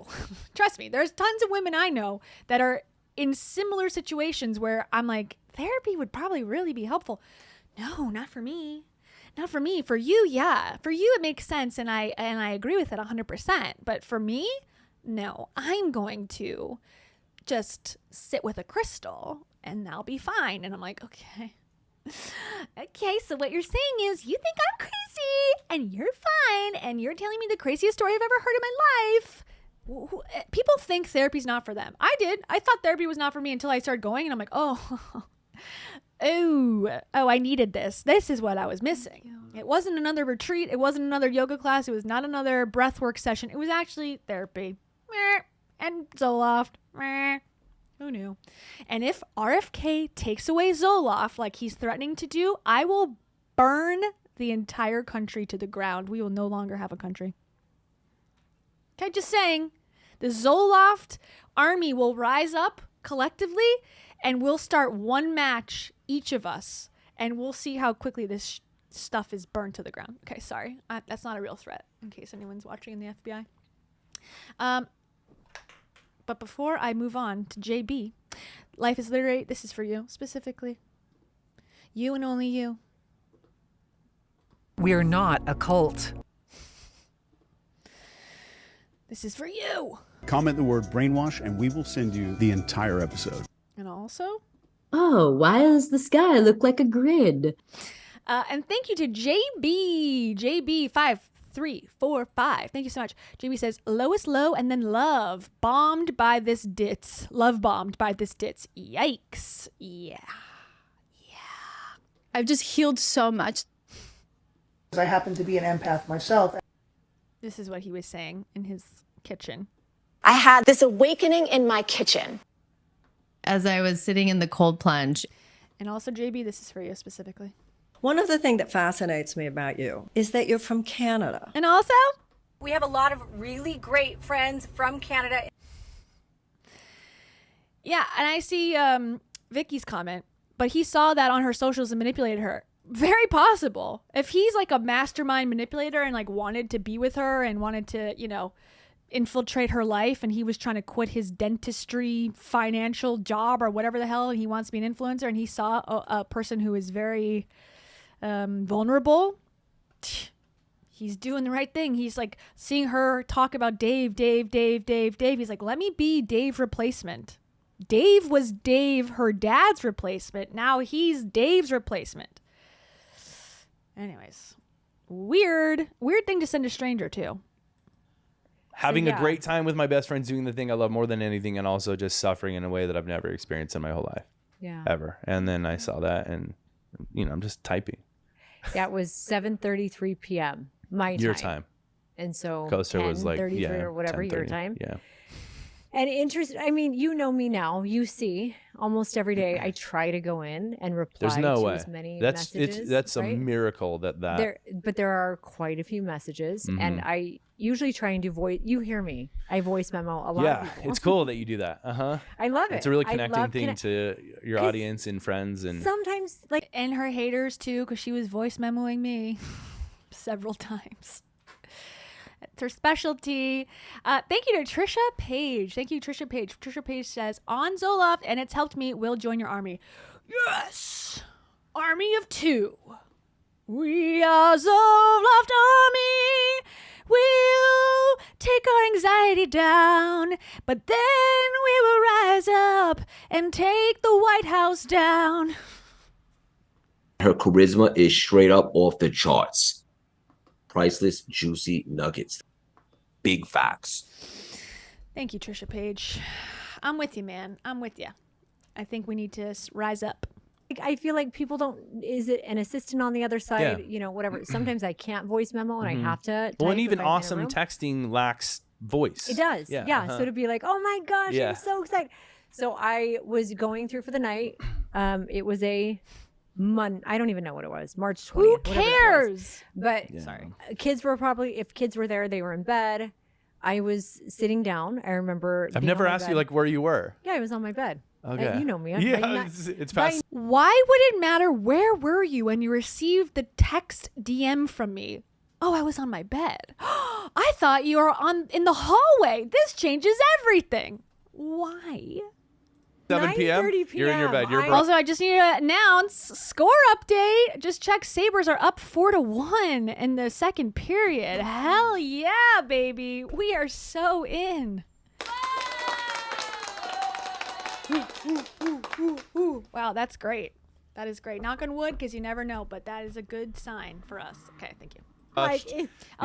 Trust me, there's tons of women I know that are in similar situations where I'm like, therapy would probably really be helpful. No, not for me. Not for me. For you, yeah. For you, it makes sense, and I agree with it 100%. But for me, no. I'm going to just sit with a crystal and I'll be fine. And I'm like, okay, so what you're saying is you think I'm crazy and you're fine and you're telling me the craziest story I've ever heard in my life. People think therapy's not for them. I did. I thought therapy was not for me until I started going, and I'm like, oh, I needed this. This is what I was missing. It wasn't another retreat. It wasn't another yoga class. It was not another breathwork session. It was actually therapy. And Zoloft. Who knew? And if RFK takes away Zoloft like he's threatening to do, I will burn the entire country to the ground. We will no longer have a country. Okay, just saying. The Zoloft army will rise up collectively, and we'll start one match, each of us, and we'll see how quickly this stuff is burned to the ground. Okay, sorry. That's not a real threat, in case anyone's watching in the FBI. But before I move on to JB, Life is Literary, this is for you, specifically. You and only you. We're not a cult. This is for you. Comment the word brainwash and we will send you the entire episode. And also... Oh, why does the sky look like a grid? And thank you to JB5345. Thank you so much. JB says, lowest low and then love. Bombed by this ditz. Love bombed by this ditz. Yikes. Yeah. I've just healed so much. I happen to be an empath myself. This is what he was saying in his kitchen. I had this awakening in my kitchen. As I was sitting in the cold plunge. And also, JB, this is for you specifically. One of the things that fascinates me about you is that you're from Canada. And also, we have a lot of really great friends from Canada. Yeah, and I see Vicky's comment, but he saw that on her socials and manipulated her. Very possible. If he's like a mastermind manipulator and like wanted to be with her and wanted to, you know, infiltrate her life, and he was trying to quit his dentistry financial job or whatever the hell, and he wants to be an influencer, and he saw a person who is very vulnerable, he's doing the right thing. He's like seeing her talk about Dave. He's like, let me be Dave replacement. Dave was Dave, her dad's replacement. Now he's Dave's replacement. Anyways, weird thing to send a stranger to. Having a great time with my best friends, doing the thing I love more than anything, and also just suffering in a way that I've never experienced in my whole life. Yeah. Ever. And then I saw that, and, you know, I'm just typing. That was 7:33 p.m. my time. Your time. And so Coaster was like, or whatever your 10:30. time. Yeah. And I mean, you know me now. You see, almost every day I try to go in and reply There's no to way. as many messages. That's right? a miracle that. But there are quite a few messages, and I usually try and do voice. You hear me? I voice memo a lot. Yeah, of people. it's cool that you do that. I love it. It's a really connecting thing to your audience and friends, and Sometimes, like, and her haters too, because she was voice memoing me several times. It's her specialty. Thank you to Trisha Page. Thank you, Trisha Page. Trisha Page says, on Zoloft, and it's helped me, will join your army. Yes! Army of two. We are Zoloft Army. We'll take our anxiety down, but then we will rise up and take the White House down. Her charisma is straight up off the charts. Priceless, juicy nuggets. Big facts. Thank you, Trisha Page. I'm with you, man. I'm with you. I think we need to rise up. I feel like people don't. Is it an assistant on the other side? Yeah. You know, whatever. Sometimes I can't voice memo, and I have to. Well, and type even if I'm in a awesome room. texting lacks voice. It does. Yeah. So to be like, oh my gosh, Yeah. I'm so excited. So I was going through for the night. It was a I don't even know what it was. March 20th. Who cares? But sorry. Kids were if kids were there, they were in bed. I was sitting down. I remember. I've being never on my asked bed. you like where you were. Yeah, I was on my bed. Okay. You know me. Yeah, it's past. Why would it matter where were you when you received the text DM from me? Oh, I was on my bed. I thought you were in the hallway. This changes everything. Why? 7 p.m. 9:30 You're in your bed. You're Also, I just need to announce score update. Just check. Sabres are up 4-1 in the second period. Hell yeah, baby. We are so in. Wow, that's great. That is great. Knock on wood, because you never know, but that is a good sign for us. Okay, thank you.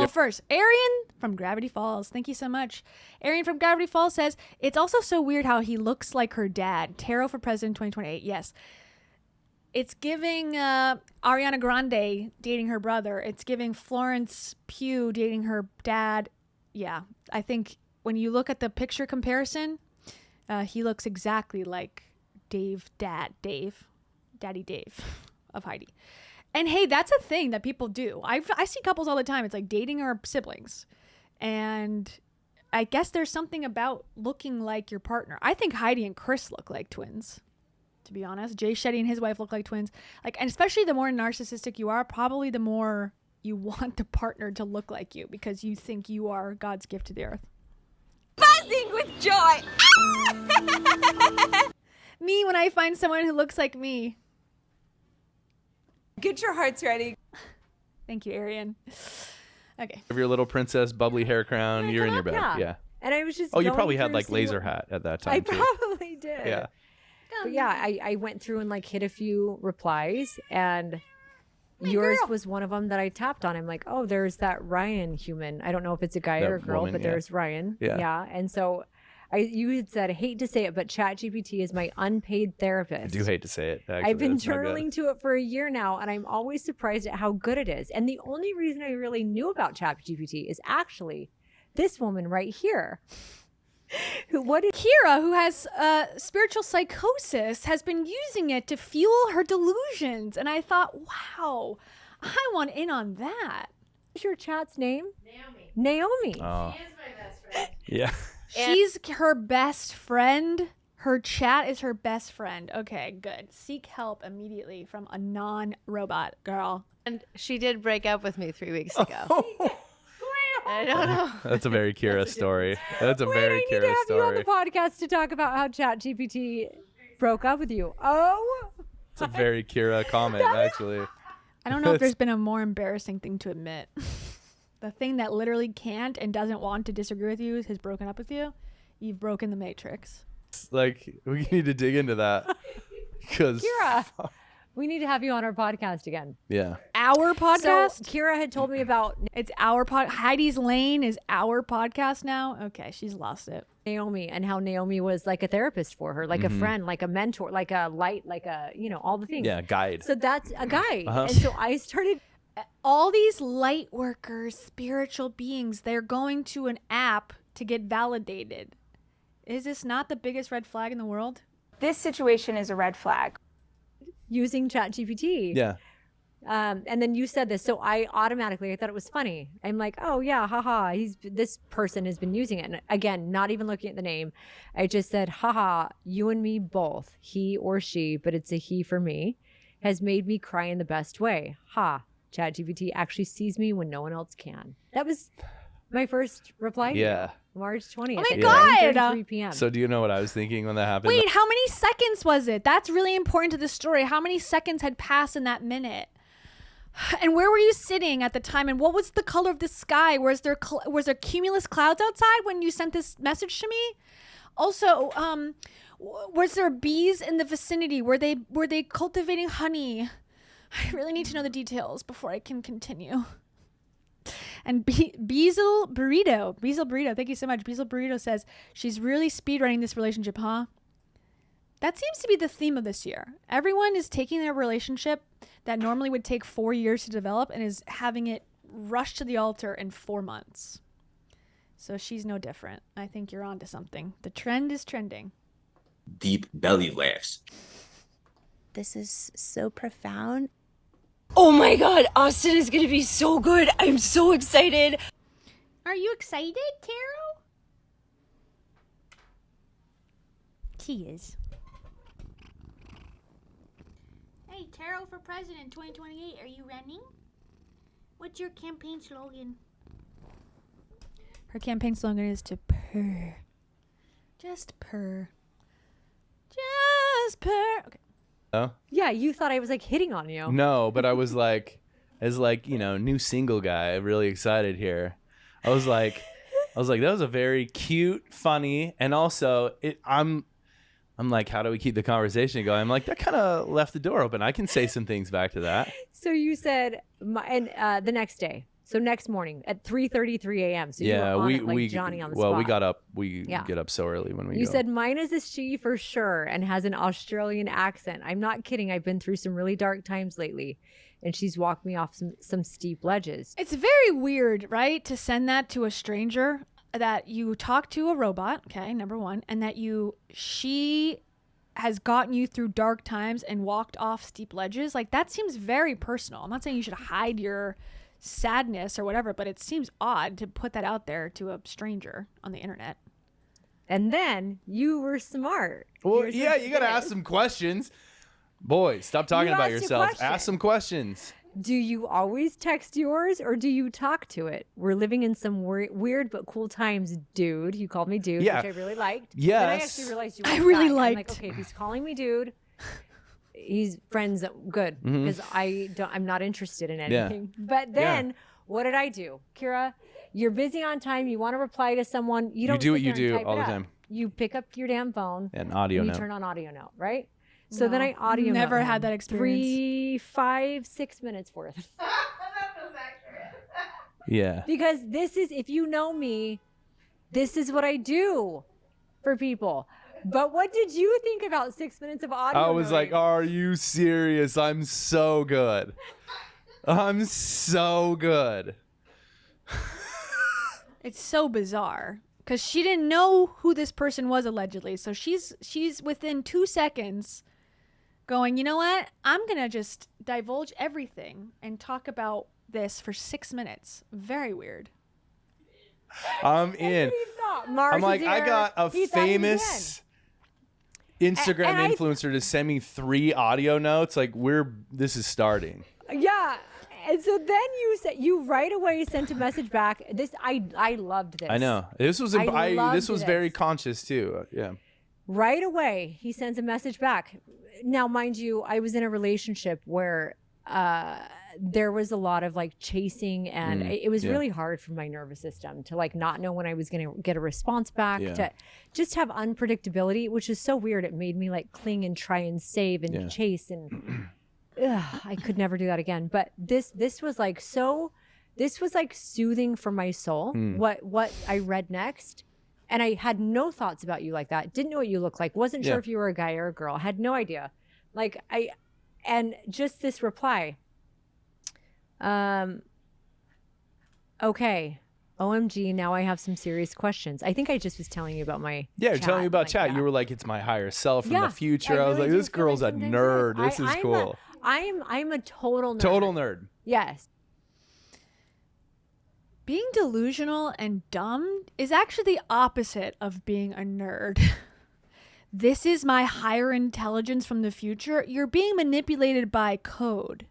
First, Arian from Gravity Falls. Thank you so much. Arian from Gravity Falls says, it's also so weird how he looks like her dad. Tarot for President 2028. Yes. It's giving Ariana Grande dating her brother. It's giving Florence Pugh dating her dad. Yeah, I think when you look at the picture comparison, he looks exactly like Daddy Dave of Heidi. And hey, that's a thing that people do. I see couples all the time. It's like dating or siblings. And I guess there's something about looking like your partner. I think Heidi and Chris look like twins, to be honest. Jay Shetty and his wife look like twins. Like, and especially the more narcissistic you are, probably the more you want the partner to look like you because you think you are God's gift to the earth. Buzzing with joy. Me, when I find someone who looks like me. Get your hearts ready. Thank you, Arian. Okay. Have your little princess bubbly hair crown. You're in your bed. Yeah. And I was just you probably had like laser hat at that time. I too. probably did. Yeah. But yeah, I went through and like hit a few replies, and yours was one of them that I tapped on. I'm like, oh, there's that Ryan human. I don't know if it's a guy or a girl, but there's Ryan. Yeah. And so you had said, I hate to say it, but ChatGPT is my unpaid therapist. I do hate to say it. Actually. I've been journaling to it for a year now, and I'm always surprised at how good it is. And the only reason I really knew about ChatGPT is actually this woman right here. Kira, who has spiritual psychosis, has been using it to fuel her delusions. And I thought, wow, I want in on that. What's your chat's name? Naomi. Oh. She is my best friend. Yeah. She's her best friend. Her chat is her best friend. Okay, good. Seek help immediately from a non-robot girl. And she did break up with me 3 weeks ago. I don't know. That's a very Kira story. That's a very Kira I need to have story. you on the podcast to talk about how ChatGPT broke up with you. Oh. It's a very Kira comment, actually. I don't know if there's been a more embarrassing thing to admit. The thing that literally can't and doesn't want to disagree with you has broken up with you. You've broken the matrix. Like, we need to dig into that. Because Kira, we need to have you on our podcast again. Yeah. Our podcast? So Kira had told me about it's our Heidi's Lane is our podcast now. Okay, she's lost it. Naomi, and how Naomi was like a therapist for her, like a friend, like a mentor, like a light, like a, all the things. Yeah, guide. So that's a guide. Uh-huh. And so I started. All these light workers, spiritual beings, they're going to an app to get validated. Is this not the biggest red flag in the world? This situation is a red flag. Using ChatGPT. Yeah. And then you said this, so I thought it was funny. I'm like, oh yeah, haha. This person has been using it, and again, not even looking at the name. I just said, haha. You and me both, he or she, but it's a he for me, has made me cry in the best way. Ha. ChatGPT actually sees me when no one else can. That was my first reply. Yeah. March 20th. Oh my God. 9:33 p.m. So do you know what I was thinking when that happened? Wait, how many seconds was it? That's really important to the story. How many seconds had passed in that minute? And where were you sitting at the time? And what was the color of the sky? Was there cumulus clouds outside when you sent this message to me? Also, was there bees in the vicinity? Were they cultivating honey? I really need to know the details before I can continue. And Beazle Burrito, thank you so much. Beazle Burrito says, she's really speedrunning this relationship, huh? That seems to be the theme of this year. Everyone is taking their relationship that normally would take 4 years to develop and is having it rushed to the altar in 4 months. So she's no different. I think you're onto something. The trend is trending. Deep belly laughs. This is so profound. Oh my God, Austin is going to be so good. I'm so excited. Are you excited, Carol? She is. Hey, Carol for President 2028. Are you running? What's your campaign slogan? Her campaign slogan is to purr. Just purr. Just purr. Okay. Oh? Yeah, you thought I was like hitting on you. No, but I was like, as like, new single guy, really excited here. I was like, that was a very cute, funny, and also I'm like, how do we keep the conversation going? I'm like, that kind of left the door open. I can say some things back to that. So you said, the next day. So next morning at 3:33 a.m. So yeah, you were on it like Johnny on the spot. Well, we got up. We get up so early when we You go. said mine is a she for sure and has an Australian accent. I'm not kidding. I've been through some really dark times lately, and she's walked me off some steep ledges. It's very weird, right, to send that to a stranger, that you talk to a robot, okay, number one, and that she has gotten you through dark times and walked off steep ledges, like that seems very personal. I'm not saying you should hide your sadness or whatever, but it seems odd to put that out there to a stranger on the internet. And then you were smart. Well, yeah, you got to ask some questions. Boys, stop talking about yourselves. Ask some questions. Do you always text yours or do you talk to it? We're living in some weird but cool times, dude. You called me dude, Yeah. which I really liked. Yes. Then I actually realized you I liked really that. liked. I'm like, okay, if he's calling me dude, he's friends. Good, because I'm not interested in anything. But then, what did I do, Kira? You're busy on time. You want to reply to someone. You don't do what sit you there and do type all it the up. time. You pick up your damn phone And audio and you note. turn on audio note, right? So then I audio Never note had him. that experience. 3, 5, 6 minutes worth. Yeah. Because this is, if you know me, this is what I do for people. But what did you think about 6 minutes of audio? I was like, are you serious? I'm so good. I'm so good. It's so bizarre because she didn't know who this person was allegedly. So she's within 2 seconds going, you know what? I'm going to just divulge everything and talk about this for 6 minutes. Very weird. I'm in. I'm like, I got a famous Instagram influencer to send me 3 audio notes. Like, this is starting. Yeah. And so then you right away sent a message back. I loved this. I know. This was this was very conscious too. Yeah. Right away, he sends a message back. Now, mind you, I was in a relationship where there was a lot of like chasing, and it was really hard for my nervous system to like not know when I was going to get a response back, to just have unpredictability, which is so weird. It made me like cling and try and save and chase, and I could never do that again. But this was like soothing for my soul. What I read next. And I had no thoughts about you like that. Didn't know what you looked like. Wasn't sure if you were a guy or a girl. Had no idea. And just this reply. Okay. OMG, now I have some serious questions. I think I just was telling you about my Yeah, chat. telling you about chat. You were like, it's my higher self from the future. I was really like, this do feel girl's a sometimes nerd. it is. This is cool. I'm a total nerd. Total nerd. Yes. Being delusional and dumb is actually the opposite of being a nerd. This is my higher intelligence from the future. You're being manipulated by code,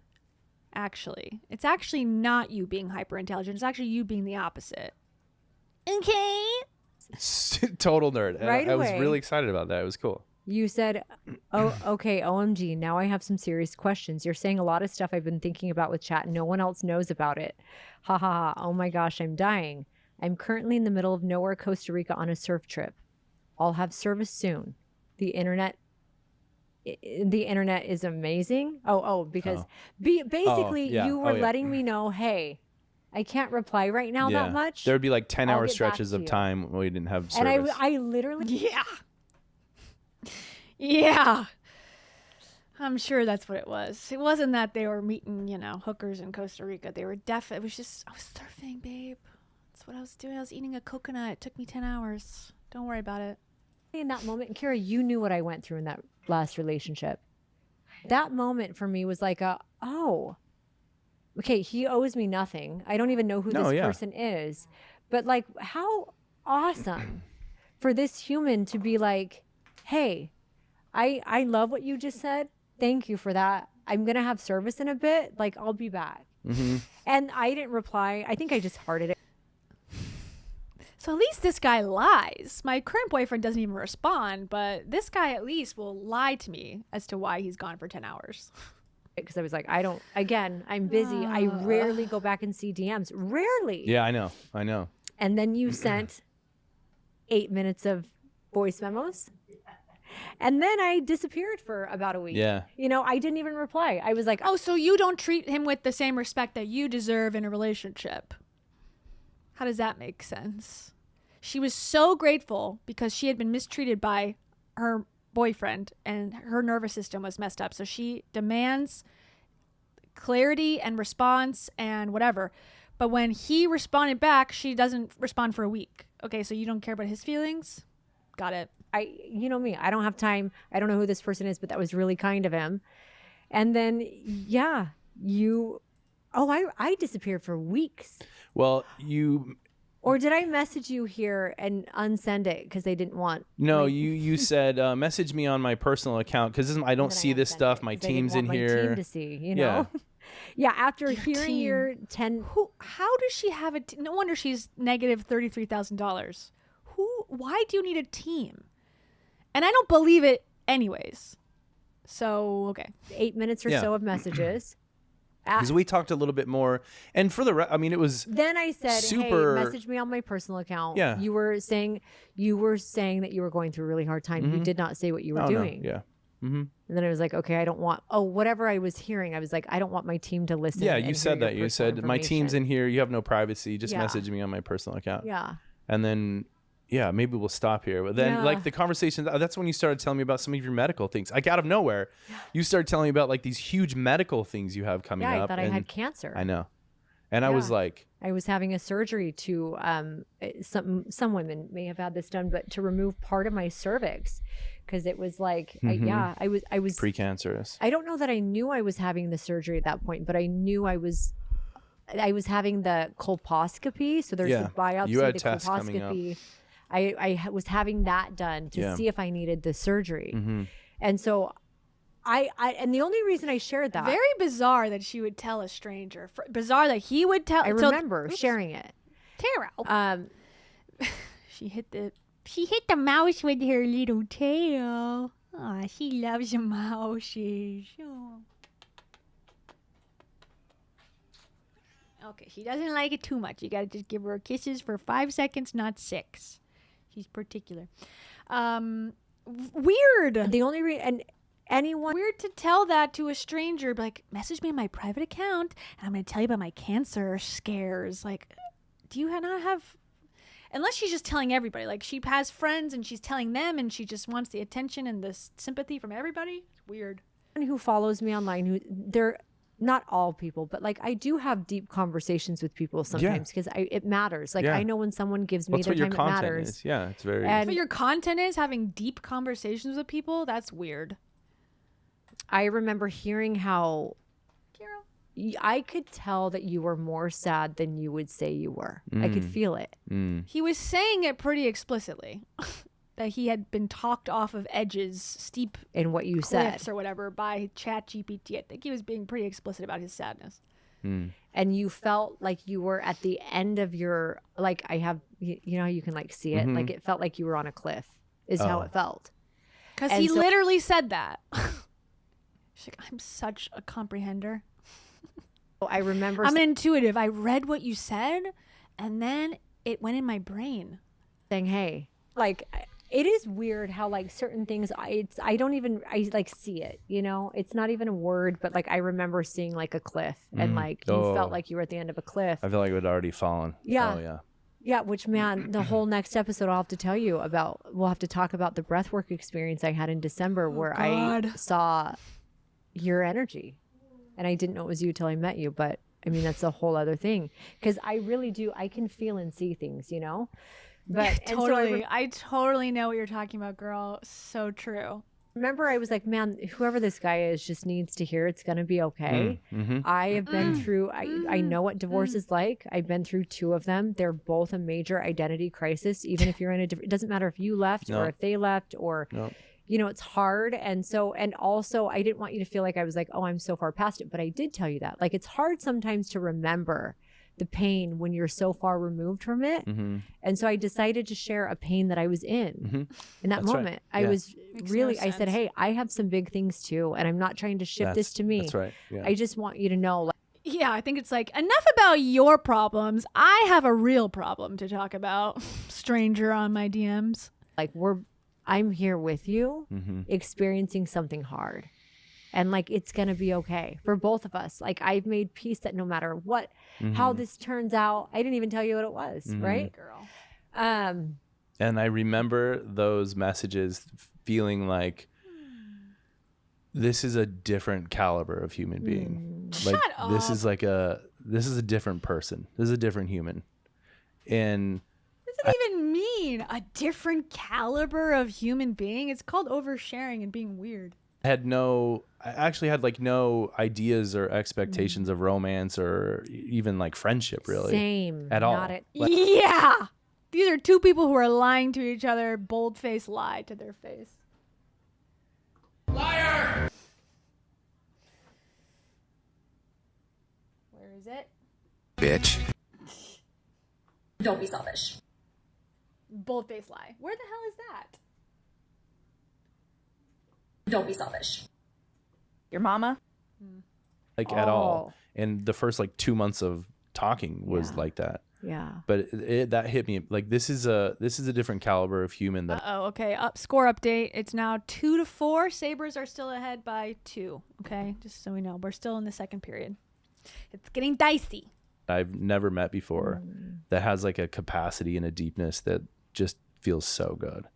actually. It's actually not you being hyper intelligent. It's actually you being the opposite. Okay. Total nerd. Right I was away. really excited about that. It was cool. You said, oh, okay, OMG, now I have some serious questions. You're saying a lot of stuff I've been thinking about with chat. No one else knows about it. Ha ha ha. Oh my gosh, I'm dying. I'm currently in the middle of nowhere, Costa Rica on a surf trip. I'll have service soon. The internet is amazing. Because basically you were letting me know, hey, I can't reply right now that much. There would be like 10-hour get stretches back of to you. time where we didn't have service. And I literally... Yeah. I'm sure that's what it was. It wasn't that they were meeting, hookers in Costa Rica. They were it was just, I was surfing, babe. That's what I was doing. I was eating a coconut. It took me 10 hours. Don't worry about it. In that moment, Kira, you knew what I went through in that last relationship. That moment for me was like okay, he owes me nothing. I don't even know who this person is. But like, how awesome for this human to be like, hey, I love what you just said. Thank you for that. I'm going to have service in a bit. Like, I'll be back. And I didn't reply. I think I just hearted it. So at least this guy lies. My current boyfriend doesn't even respond, but this guy at least will lie to me as to why he's gone for 10 hours. Because I was like, I'm busy. I rarely go back and see DMs. Rarely. Yeah, I know. And then you sent 8 minutes of voice memos. And then I disappeared for about a week. Yeah. I didn't even reply. I was like, oh, so you don't treat him with the same respect that you deserve in a relationship. How does that make sense? She was so grateful because she had been mistreated by her boyfriend and her nervous system was messed up. So she demands clarity and response and whatever. But when he responded back, she doesn't respond for a week. Okay, so you don't care about his feelings? Got it. you know me, I don't have time. I don't know who this person is, but that was really kind of him. And then, yeah, I disappeared for weeks. Well, or did I message you here and unsend it because they didn't want? No, you said message me on my personal account because I don't see this stuff. My team's in here. My team to see, you know. Yeah. After hearing your 10, how does she have a? No wonder she's negative $33,000. Why do you need a team? And I don't believe it, anyways. So okay, 8 minutes or so of messages. Because we talked a little bit more, and for the I mean, it was. Then I said, super... "Hey, message me on my personal account." Yeah. You were saying that you were going through a really hard time. You did not say what you were doing. No. Yeah. Mm-hmm. And then I was like, okay, I don't want. Whatever I was hearing, I was like, I don't want my team to listen. Yeah, you said that. You said my team's in here. You have no privacy. Just message me on my personal account. Yeah. And then. Yeah, maybe we'll stop here. But then, like, the conversations, that's when you started telling me about some of your medical things. Like, out of nowhere, you started telling me about, like, these huge medical things you have coming up. Yeah, I thought I had cancer. I know. And I was like... I was having a surgery to, some women may have had this done, but to remove part of my cervix. Because it was like, I was... precancerous. I don't know that I knew I was having the surgery at that point, but I knew I was having the colposcopy. So there's the biopsy, you had the tests coming colposcopy. up. I was having that done to see if I needed the surgery. And so and the only reason I shared that. Very bizarre that she would tell a stranger. Bizarre that he would tell. I remember sharing it. Tara. She hit the mouse with her little tail. Aw, she loves the mouses. Oh. Okay, she doesn't like it too much. You gotta just give her kisses for 5 seconds, not 6. She's particular. Weird. The only weird to tell that to a stranger. Like, message me on my private account, and I'm gonna tell you about my cancer scares. Like, do you not have? Unless she's just telling everybody. Like, she has friends and she's telling them, and she just wants the attention and the sympathy from everybody. It's weird. Who follows me online? They're not all people, but like I do have deep conversations with people sometimes because it matters. Like I know when someone gives me their time, it matters. Is. Yeah, it's very. And what your content is having deep conversations with people. That's weird. I remember hearing how I could tell that you were more sad than you would say you were. I could feel it. He was saying it pretty explicitly. That he had been talked off of edges, steep in what you said or whatever by ChatGPT. I think he was being pretty explicit about his sadness. And you felt like you were at the end of your, like I have, you know, you can like see it. Like it felt like you were on a cliff is how it felt. Because he literally said that. She's like, I'm such a comprehender. I remember. I'm intuitive. I read what you said and then it went in my brain. Saying, hey, like... It is weird how like certain things I like see it, you know, it's not even a word, but like I remember seeing like a cliff and like you felt like you were at the end of a cliff. I feel like it had already fallen. Yeah. Oh, yeah. Yeah. Which man, the whole next episode I'll have to tell you about, we'll have to talk about the breathwork experience I had in December where I saw your energy and I didn't know it was you till I met you. But I mean, that's a whole other thing because I really do. I can feel and see things, you know. But yeah, totally. I totally know what you're talking about, girl. So true. Remember, I was like, man, whoever this guy is just needs to hear it's going to be okay. I have been through, I know what divorce is like. I've been through 2 of them. They're both a major identity crisis. Even if you're in it doesn't matter if you left or if they left or, you know, it's hard. And so, and also I didn't want you to feel like I was like, oh, I'm so far past it. But I did tell you that. Like, it's hard sometimes to remember the pain when you're so far removed from it. And so I decided to share a pain that I was in that moment. Right. I was really, I said, hey, I have some big things too. And I'm not trying to shift this to me. That's right. Yeah. I just want you to know. Like, yeah, I think it's like, enough about your problems. I have a real problem to talk about. Stranger on my DMs. Like I'm here with you experiencing something hard. And like, it's going to be okay for both of us. Like I've made peace that no matter what, how this turns out, I didn't even tell you what it was. Right. Girl. And I remember those messages feeling like this is a different caliber of human being. Like Shut up. This is a different person. This is a different human. And this does it even mean? A different caliber of human being? It's called oversharing and being weird. I actually had like no ideas or expectations of romance or even like friendship really. Same. At all. Yeah. These are two people who are lying to each other, bold-faced lie to their face. Liar! Where is it? Bitch. Don't be selfish. Bold-faced lie. Where the hell is that? Don't be selfish. Your mama? Like at all. And the first like 2 months of talking was like that. Yeah. But that hit me like this is a different caliber of human that Okay. Score update. It's now 2-4. Sabres are still ahead by 2. Okay, just so we know, we're still in the second period. It's getting dicey. I've never met before that has like a capacity and a deepness that just feels so good.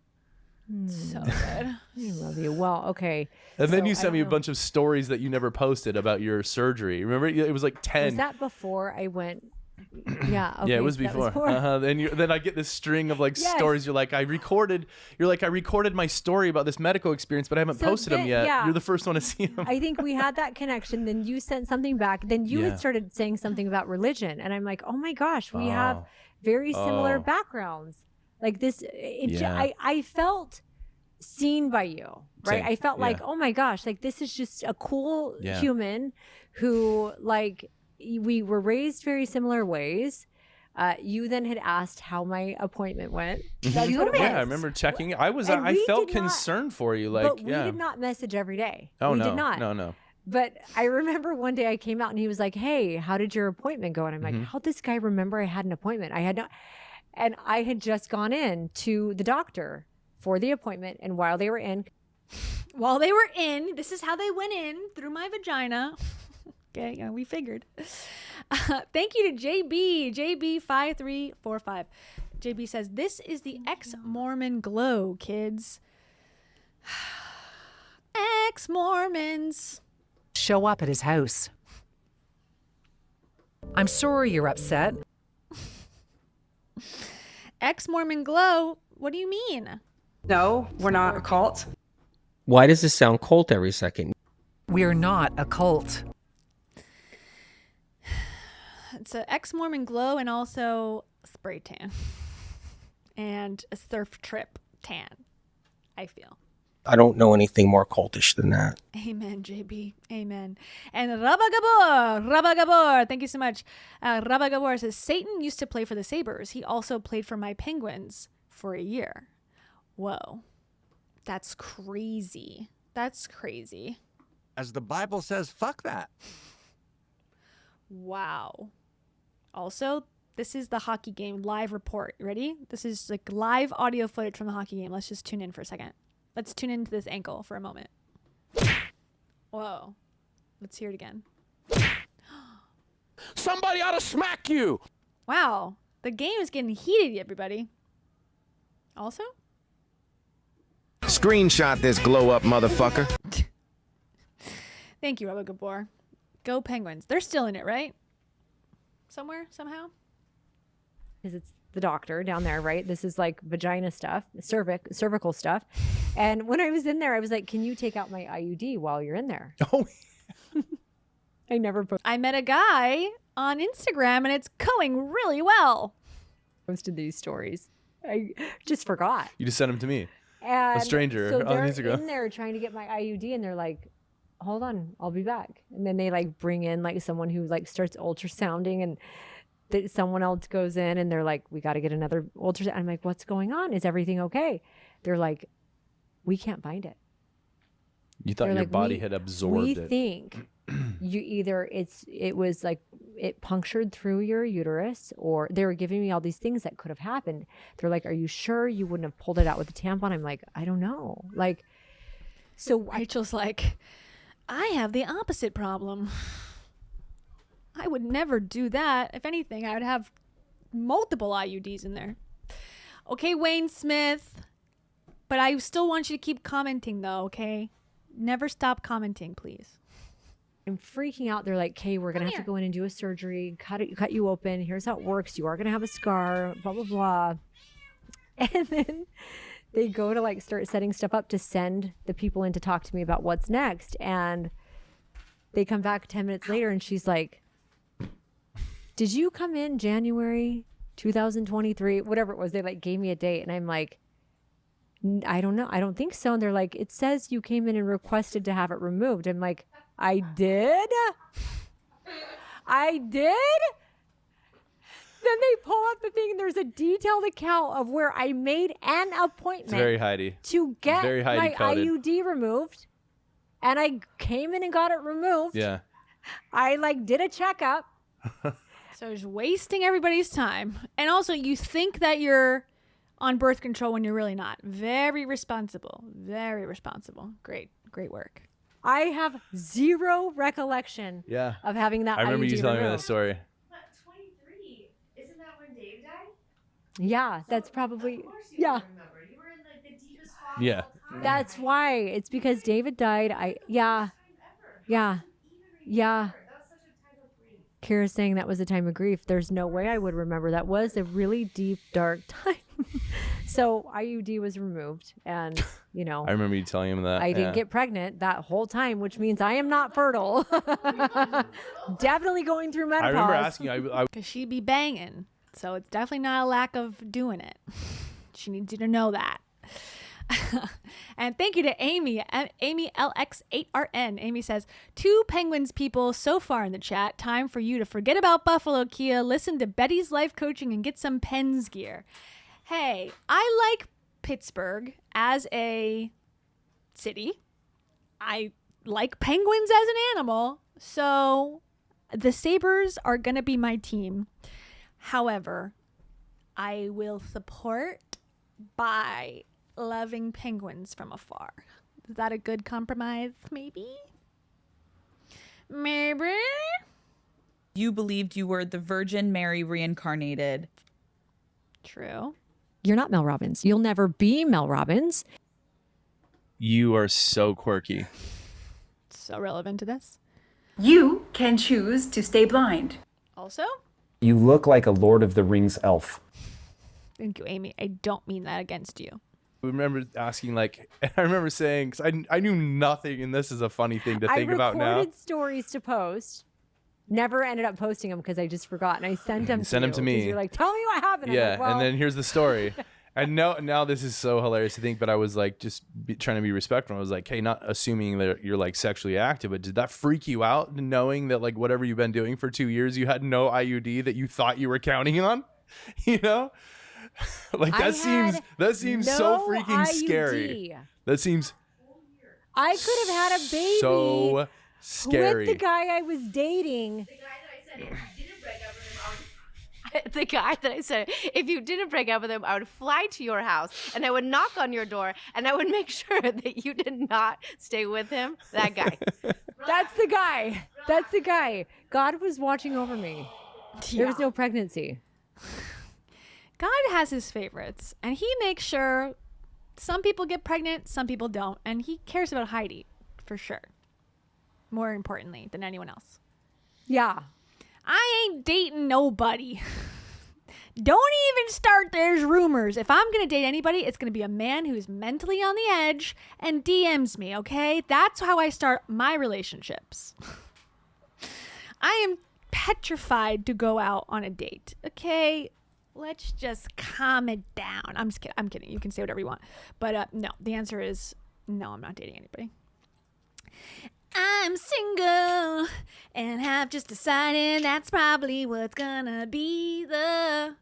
So good. I love you. Well, okay. And then you sent me a bunch of stories that you never posted about your surgery. Remember, it was like 10. Was that before I went? Yeah. Okay, yeah, it was before. Then I get this string of like stories. You're like, I recorded my story about this medical experience, but I haven't posted them yet. Yeah. You're the first one to see them. I think we had that connection. Then you sent something back. Then you had started saying something about religion, and I'm like, oh my gosh, we have very similar backgrounds. Like this, I felt seen by you, right? Same. I felt like, oh my gosh, like this is just a cool human who like. We were raised very similar ways. You then had asked how my appointment went. That's what it was. Yeah, I remember checking. I felt concerned for you. Like, but we did not message every day. Oh, we no, did not. no. But I remember one day I came out and he was like, "Hey, how did your appointment go?" And I'm like, "How'd this guy remember I had an appointment? I had no." And I had just gone in to the doctor for the appointment, and while they were in, this is how they went in through my vagina. Okay, we figured. Thank you to JB5345. JB says, this is the ex-Mormon glow, kids. Ex-Mormons. Show up at his house. I'm sorry you're upset. Ex-Mormon glow? What do you mean? No, we're not a cult. Why does this sound cult every second? We're not a cult. It's an ex-Mormon glow and also spray tan and a surf trip tan, I feel. I don't know anything more cultish than that. Amen, JB. Amen. And Rabba Gabor, thank you so much. Rabba Gabor says, Satan used to play for the Sabres. He also played for my Penguins for a year. Whoa. That's crazy. That's crazy. As the Bible says, fuck that. Wow. Also, this is the hockey game live report. Ready? This is like live audio footage from the hockey game. Let's just tune in for a second. Let's tune into this ankle for a moment. Whoa. Let's hear it again. Somebody ought to smack you. Wow. The game is getting heated, everybody. Also? Screenshot this glow up motherfucker. Thank you, Rabba Gabor. Go Penguins. They're still in it, right? Somewhere, somehow? Because it's the doctor down there, right? This is like vagina stuff, cervical stuff. And when I was in there, I was like, can you take out my IUD while you're in there? Oh, I never I met a guy on Instagram and it's going really well. Posted these stories. I just forgot. You just sent them to me. And a stranger so on they're Instagram. in there trying to get my IUD and they're like, hold on, I'll be back. And then they like bring in like someone who like starts ultrasounding and someone else goes in and they're like, we got to get another ultrasound. I'm like, what's going on? Is everything okay? They're like, we can't find it. You thought your body had absorbed it. We think you either it was like it punctured through your uterus, or they were giving me all these things that could have happened. They're like, are you sure you wouldn't have pulled it out with a tampon? I'm like, I don't know. Like, so Rachel's like, I have the opposite problem. I would never do that. If anything, I would have multiple IUDs in there. Okay, Wayne Smith. But I still want you to keep commenting, though, okay? Never stop commenting, please. I'm freaking out. They're like, okay, we're going to have to go in and do a surgery, cut you open. Here's how it works. You are going to have a scar, blah, blah, blah. And then they go to like start setting stuff up to send the people in to talk to me about what's next. And they come back 10 minutes later and she's like, did you come in January 2023? Whatever it was. They like gave me a date and I'm like, I don't know. I don't think so. And they're like, it says you came in and requested to have it removed. I'm like, I did? I did? Then they pull up the thing and there's a detailed account of where I made an appointment. It's very Heidi. To get Very Heidi my coded. IUD removed. And I came in and got it removed. Yeah. I like did a checkup. So it's wasting everybody's time. And also you think that you're on birth control when you're really not. Very responsible. Very responsible. Great work. I have zero recollection Yeah. of having that I remember IUD you telling me that removed. story. But 23, isn't that when Dave died? Yeah, that's probably, Of course you yeah. don't remember. You were in like the deepest fog Yeah. of all time. That's why. It's because David died. Yeah. Kira's saying that was a time of grief. There's no way I would remember. That was a really deep, dark time. So IUD was removed and, you know. I remember you telling him that. I didn't get pregnant that whole time, which means I am not fertile. Definitely going through menopause. I remember asking you. Because she'd be banging. So it's definitely not a lack of doing it. She needs you to know that. And thank you to Amy LX8RN. Amy says, 2 Penguins people so far in the chat. Time for you to forget about Buffalo, Kia. Listen to Betty's life coaching and get some Pens gear. Hey, I like Pittsburgh as a city. I like penguins as an animal. So the Sabres are going to be my team. However, I will support by loving penguins from afar. Is that a good compromise? Maybe? You believed you were the Virgin Mary reincarnated. True. You're not Mel Robbins. You'll never be Mel Robbins. You are so quirky. So relevant to this. You can choose to stay blind. Also, You look like a Lord of the Rings elf. thank you, Amy. I don't mean that against you. I remember asking, like, I remember saying, because I knew nothing, and this is a funny thing to think about now. I recorded stories to post. Never ended up posting them because I just forgot. And I sent them Send them to me. You're like, tell me what happened. I'm Yeah, like, well, and then here's the story. And now this is so hilarious to think, but I was like just trying to be respectful. I was like, hey, not assuming that you're like sexually active, but did that freak you out knowing that like whatever you've been doing for 2 years, you had no IUD that you thought you were counting on? You know? Like that seems so freaking scary. That seems I could have had a baby so scary. with the guy I was dating. The guy that I said, if you didn't break up with him, I would fly to your house and I would knock on your door and I would make sure that you did not stay with him. That guy. That's the guy. That's the guy. God was watching over me. There was no pregnancy. God has his favorites, and he makes sure some people get pregnant, some people don't, and he cares about Heidi for sure. More importantly than anyone else. Yeah. I ain't dating nobody. Don't even start. There's rumors. If I'm going to date anybody, it's going to be a man who's mentally on the edge and DMs me, okay? That's how I start my relationships. I am petrified to go out on a date, okay? Let's just calm it down. I'm just kidding. I'm kidding. You can say whatever you want. But no, the answer is no, I'm not dating anybody. I'm single and have just decided that's probably what's gonna be the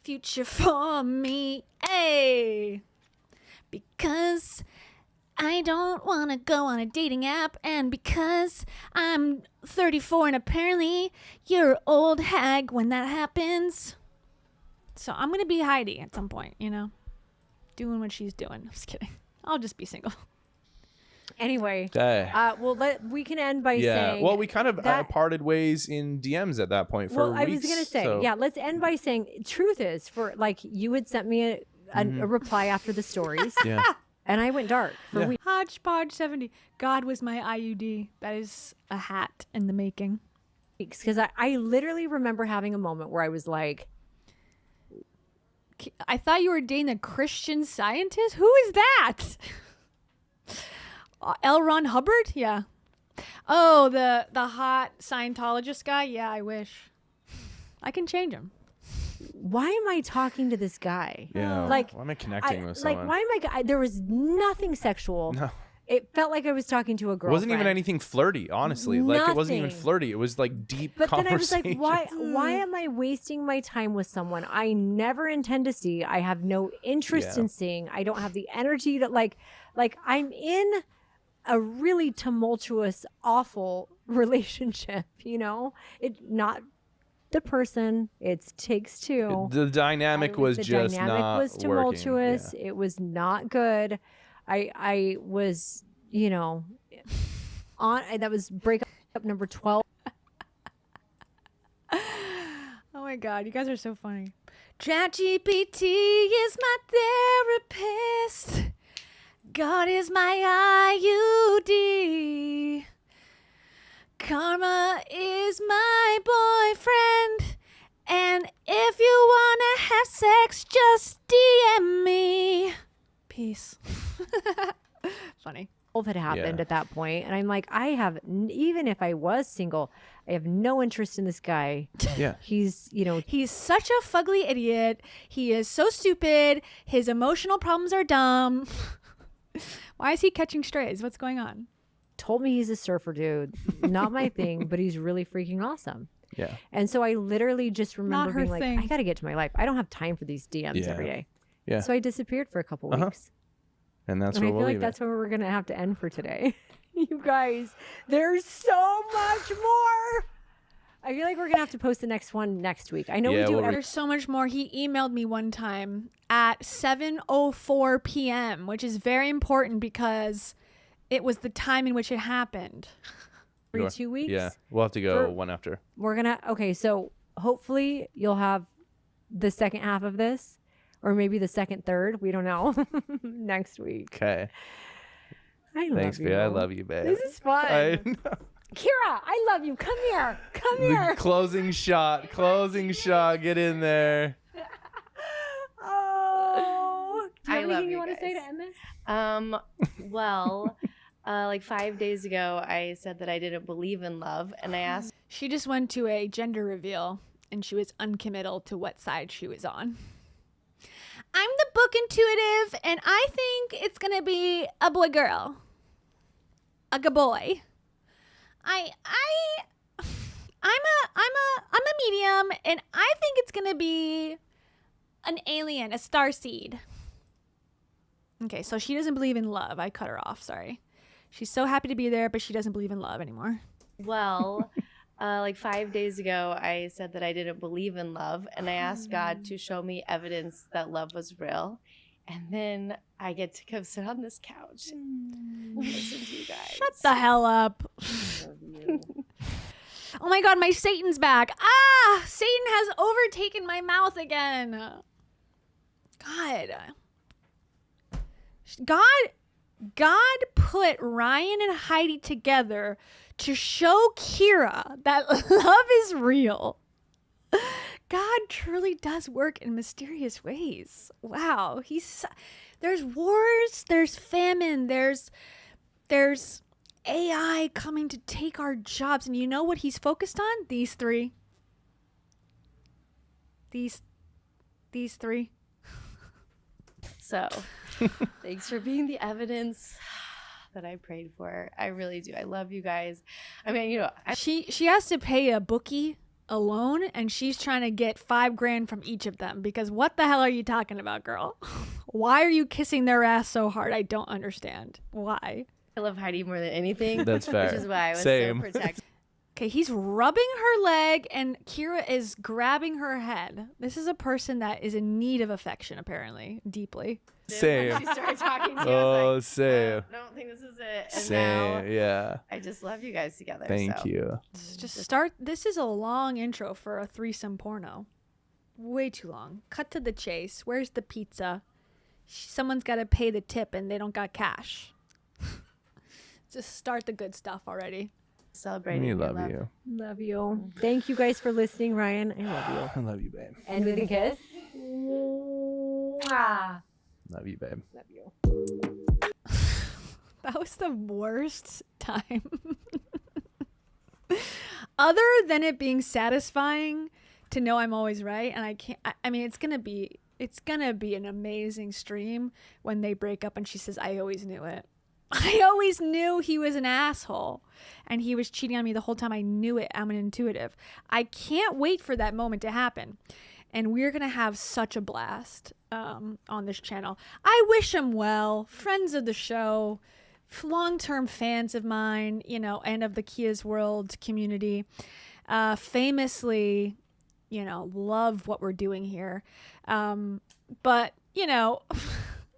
future for me. Hey, because I don't want to go on a dating app, and because I'm 34 and apparently you're an old hag when that happens. So I'm gonna be Heidi at some point, you know, doing what she's doing. I'm just kidding. I'll just be single. Anyway, we can end by saying. Well, we kind of parted ways in DMs at that point for weeks. I was gonna say, yeah. Let's end by saying, truth is, for like you had sent me a reply after the stories, yeah, and I went dark for weeks. Hodgepodge 70. God was my IUD. That is a hat in the making. Because I literally remember having a moment where I was like, I thought you were dating a Christian Scientist. Who is that? L. Ron Hubbard? Yeah. Oh, the hot Scientologist guy? Yeah, I wish. I can change him. Why am I talking to this guy? Yeah. Like, why am I connecting with someone? Like, why am I? There was nothing sexual. No. It felt like I was talking to a girlfriend. It wasn't even anything flirty, honestly. Like, it wasn't even Nothing. flirty. It was like deep But then I was conversation. like, why am I wasting my time with someone I never intend to see? I have no interest Yeah. in seeing. I don't have the energy to like I'm in a really tumultuous, awful relationship, you know? It not the person, it takes two. The dynamic was The just dynamic not was tumultuous. working. It was not good. I was, you know, that was breakup number 12. Oh my God, you guys are so funny. ChatGPT is my therapist. God is my IUD. Karma is my boyfriend. And if you wanna have sex, just DM me. Peace. Funny. Had happened Yeah. at that point, and I'm like, I have even if I was single, I have no interest in this guy. Yeah. He's such a fugly idiot. He is so stupid. His emotional problems are dumb. Why is he catching strays? What's going on? Told me he's a surfer dude. Not my thing, but he's really freaking awesome. Yeah. And so I literally just remember her being like, thing. I got to get to my life. I don't have time for these DMs Yeah. every day. Yeah. So I disappeared for a couple weeks. And that's And where I feel we'll like leave that's it. where we're going to have to end for today. You guys, there's so much more. I feel like we're going to have to post the next one next week. I know Yeah, we do we'll There's so much more. He emailed me one time at 7:04 p.m., which is very important because it was the time in which it happened. every 2 weeks. Yeah. We'll have to go For- one after. We're going to, okay, so hopefully you'll have the second half of this, or maybe the second, third. We don't know. Next week. Okay. Thanks, love babe. I you. love you, babe. This is fun. I know. Kira, I love you. Come here. Come The here. closing shot. Closing shot. Get in there. Oh. Do you I have love anything you you want to say to guys. end this? Well, like 5 days ago, I said that I didn't believe in love, and I asked. She just went to a gender reveal and she was uncommittal to what side she was on. I'm the book intuitive and I think it's going to be a boy girl. A boy. I'm a medium and I think it's going to be an alien, a starseed. Okay, so she doesn't believe in love. I cut her off, sorry. She's so happy to be there, but she doesn't believe in love anymore. Well, like 5 days ago, I said that I didn't believe in love, and I asked God to show me evidence that love was real. And then I get to come sit on this couch and listen to you guys. Shut the hell up. Oh my God, my Satan's back. Ah, Satan has overtaken my mouth again. God put Ryan and Heidi together to show Kira that love is real. God truly does work in mysterious ways. Wow, there's wars, there's famine, there's AI coming to take our jobs, and you know what he's focused on? These three. These three. So, thanks for being the evidence that I prayed for. I really do. I love you guys. I mean, you know, She has to pay a bookie alone, and she's trying to get $5,000 from each of them because what the hell are you talking about, girl? Why are you kissing their ass so hard? I don't understand. Why? I love Heidi more than anything. That's fair. Which is why I was Same. so protective. Okay, he's rubbing her leg and Kira is grabbing her head. This is a person that is in need of affection, apparently, deeply. Same. She started talking to me. Oh, same. I don't think this is it. And Same. now Yeah. I just love you guys together. Thank so. you. Just start. This is a long intro for a threesome porno. Way too long. Cut to the chase. Where's the pizza? Someone's got to pay the tip and they don't got cash. Just start the good stuff already. Celebrating. We your love you. Love you. Thank you guys for listening, Ryan. I love you. I love you, babe. And with a kiss. Mwah. Love you, babe. Love you. That was the worst time. Other than it being satisfying to know I'm always right, and I mean, it's gonna be an amazing stream when they break up and she says, I always knew it. I always knew he was an asshole and he was cheating on me the whole time. I knew it. I'm an intuitive. I can't wait for that moment to happen. And we're going to have such a blast on this channel. I wish him well. Friends of the show, long-term fans of mine, you know, and of the Kia's World community. Famously, you know, love what we're doing here. But, you know,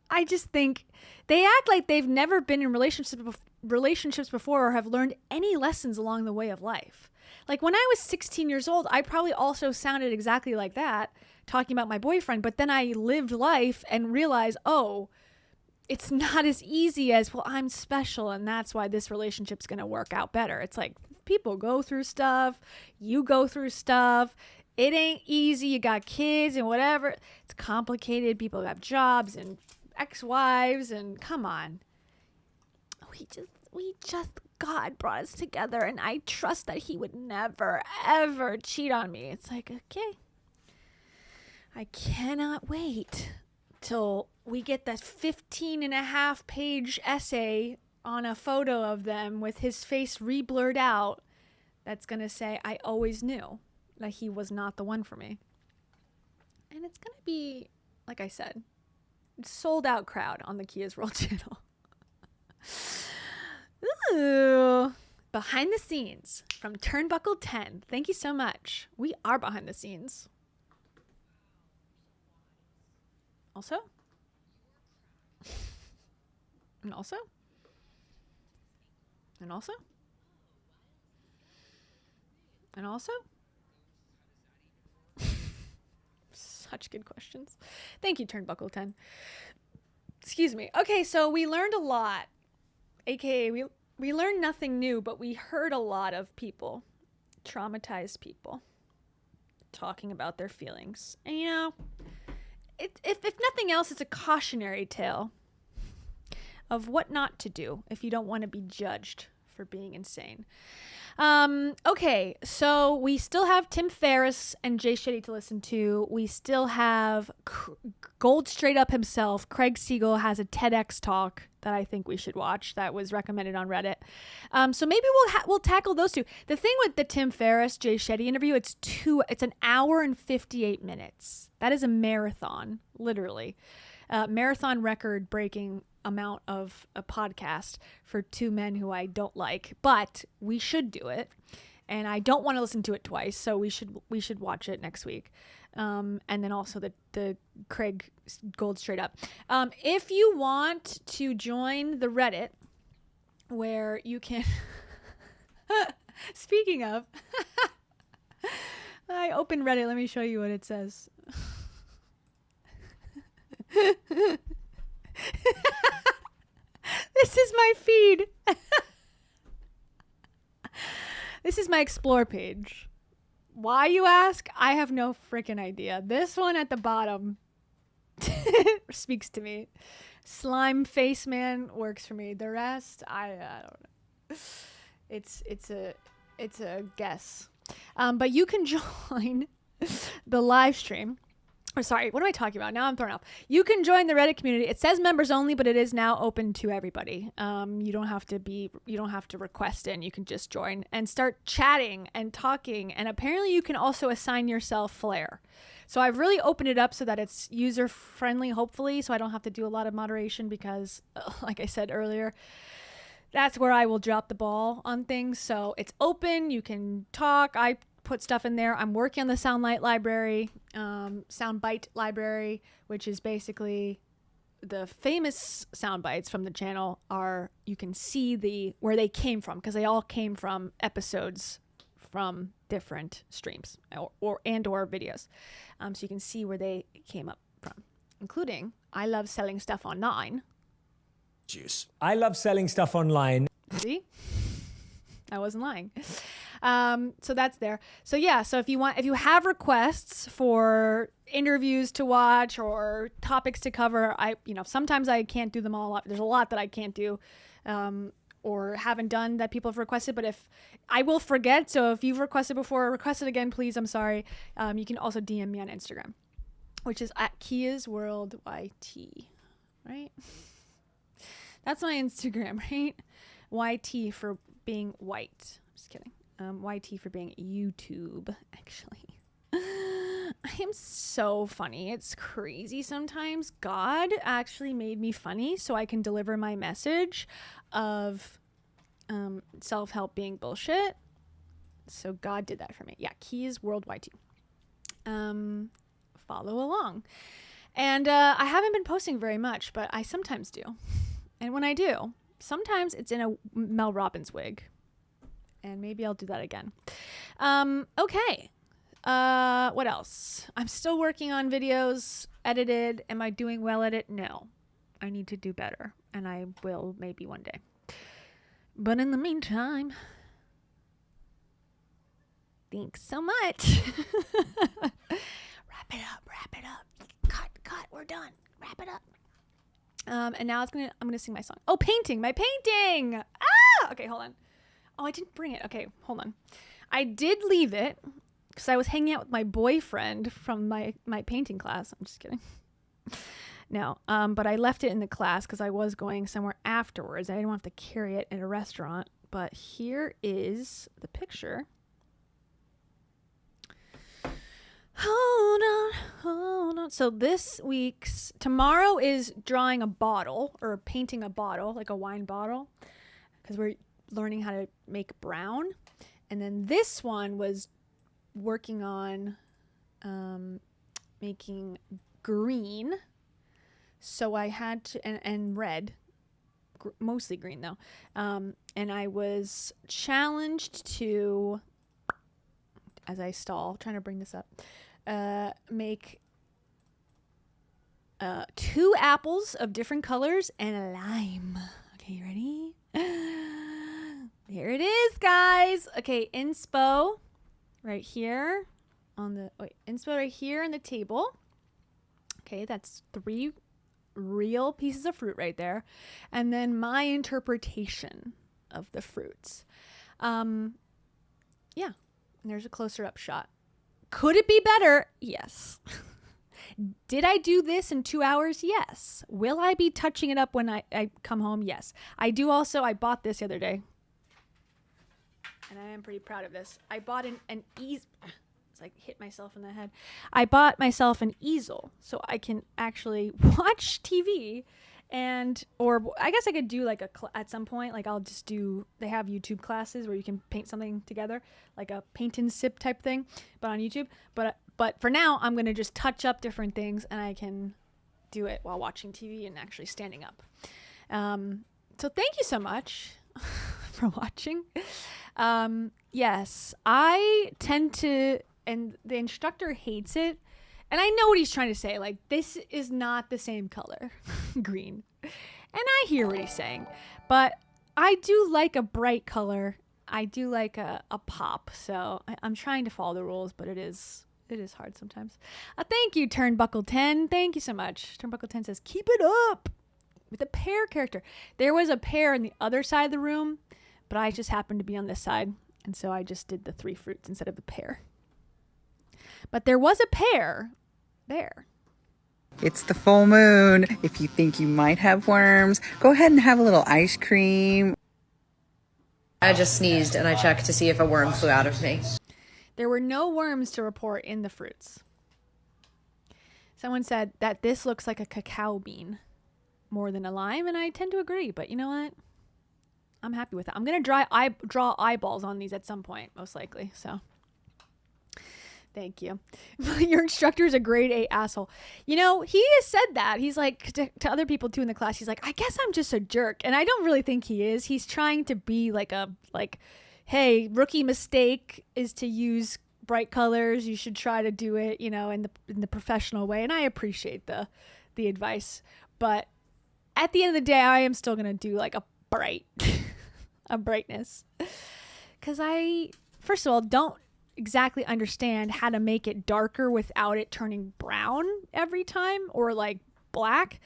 I just think they act like they've never been in relationships before or have learned any lessons along the way of life. Like when I was 16 years old, I probably also sounded exactly like that, talking about my boyfriend. But then I lived life and realized, oh, it's not as easy as, well, I'm special and that's why this relationship's going to work out better. It's like people go through stuff. You go through stuff. It ain't easy. You got kids and whatever. It's complicated. People have jobs and ex-wives and come on. We just God brought us together and I trust that he would never ever cheat on me. It's like, okay, I cannot wait till we get that 15.5-page essay on a photo of them with his face re-blurred out that's gonna say, I always knew that he was not the one for me. And it's gonna be, like I said, sold out crowd on the Kia's World channel. Ooh. Behind the scenes from Turnbuckle 10. Thank you so much. We are behind the scenes. Also? And also? And also? And also? Such good questions. Thank you, Turnbuckle 10. Excuse me. Okay, so we learned a lot. AKA, we learned nothing new, but we heard a lot of people, traumatized people, talking about their feelings. And, you know, if nothing else, it's a cautionary tale of what not to do if you don't want to be judged for being insane. Okay, so we still have Tim Ferriss and Jay Shetty to listen to. We still have Gold Straight Up himself. Craig Siegel has a TEDx talk that I think we should watch that was recommended on Reddit. So maybe we'll tackle those two. The thing with the Tim Ferriss, Jay Shetty interview, it's an hour and 58 minutes. That is a marathon, literally. Marathon record breaking amount of a podcast for two men who I don't like, but we should do it. And I don't want to listen to it twice, so we should watch it next week. And then also the Craig Gold Straight Up. If you want to join the Reddit, where you can speaking of I opened Reddit, let me show you what it says. This is my feed. This is my explore page. Why, you ask? I have no freaking idea. This one at the bottom speaks to me. Slime face man works for me. The rest, I don't know. It's a guess. But you can join the live stream. Oh, sorry, what am I talking about? Now I'm thrown off. You can join the Reddit community. It says members only, but it is now open to everybody. You don't have to request in. You can just join and start chatting and talking. And apparently you can also assign yourself flair. So I've really opened it up so that it's user friendly, hopefully, so I don't have to do a lot of moderation because, like I said earlier, that's where I will drop the ball on things. So it's open. You can talk. I put stuff in there. I'm working on the Soundbite library, which is basically the famous sound bites from the channel. You can see where they came from, because they all came from episodes from different streams or videos. So you can see where they came up from, including I love selling stuff online. I love selling stuff online. See? I wasn't lying. So that's there. So yeah, so if you have requests for interviews to watch or topics to cover, sometimes I can't do them all. There's a lot that I can't do or haven't done that people have requested, but if I will forget, so if you've requested before or requested again, please, I'm sorry. You can also DM me on Instagram, which is at Kia's World YT, right? That's my Instagram, right? YT for being white. I'm just kidding. YT for being YouTube, actually. I am so funny. It's crazy sometimes. God actually made me funny so I can deliver my message of self-help being bullshit. So God did that for me. Yeah, Keys World YT. Follow along. And I haven't been posting very much, but I sometimes do. And when I do, sometimes it's in a Mel Robbins wig. And maybe I'll do that again. Okay. What else? I'm still working on videos edited. Am I doing well at it? No. I need to do better. And I will maybe one day. But in the meantime, thanks so much. Wrap it up. Cut. We're done. Wrap it up. And now I'm gonna sing my song. Oh, my painting. Ah! Okay, hold on. Oh, I didn't bring it. Okay, hold on. I did leave it because I was hanging out with my boyfriend from my painting class. I'm just kidding. No, but I left it in the class because I was going somewhere afterwards. I didn't want to carry it at a restaurant. But here is the picture. Hold on. So tomorrow is drawing a bottle or painting a bottle, like a wine bottle, because we're learning how to make brown. And then this one was working on making green. So I had to, and red, mostly green though. And I was challenged to, as I stall, trying to bring this up, make 2 apples of different colors and a lime. Okay, you ready? Here it is, guys. Okay, inspo right here inspo right here on the table. Okay, that's 3 real pieces of fruit right there. And then my interpretation of the fruits. Yeah. And there's a closer up shot. Could it be better? Yes. Did I do this in 2 hours? Yes. Will I be touching it up when I come home? Yes. I bought this the other day. And I am pretty proud of this. I bought an easel. It's like hit myself in the head. I bought myself an easel so I can actually watch TV, or I guess I could do like at some point, like I'll just do. They have YouTube classes where you can paint something together, like a paint and sip type thing, but on YouTube. But for now, I'm gonna just touch up different things, and I can do it while watching TV and actually standing up. So thank you so much for watching. Yes, I tend to, and the instructor hates it, and I know what he's trying to say, like, this is not the same color, green, and I hear what he's saying, but I do like a bright color. I do like a pop, so I'm trying to follow the rules, but it is hard sometimes. Thank you, Turnbuckle 10. Thank you so much. Turnbuckle 10 says, keep it up with the pear character. There was a pear on the other side of the room, but I just happened to be on this side, and so I just did the 3 fruits instead of the pear. But there was a pear there. It's the full moon. If you think you might have worms, go ahead and have a little ice cream. I just sneezed and I checked to see if a worm flew out of me. There were no worms to report in the fruits. Someone said that this looks like a cacao bean more than a lime, and I tend to agree, but you know what? I'm happy with it. I'm going to draw eyeballs on these at some point, most likely, so thank you. Your instructor is a grade 8 asshole. You know, he has said that. He's like, to other people too in the class, he's like, I guess I'm just a jerk. And I don't really think he is. He's trying to be like, hey, rookie mistake is to use bright colors. You should try to do it, you know, in the professional way. And I appreciate the advice. But at the end of the day, I am still going to do like a brightness. Because I first of all, don't exactly understand how to make it darker without it turning brown every time or like black.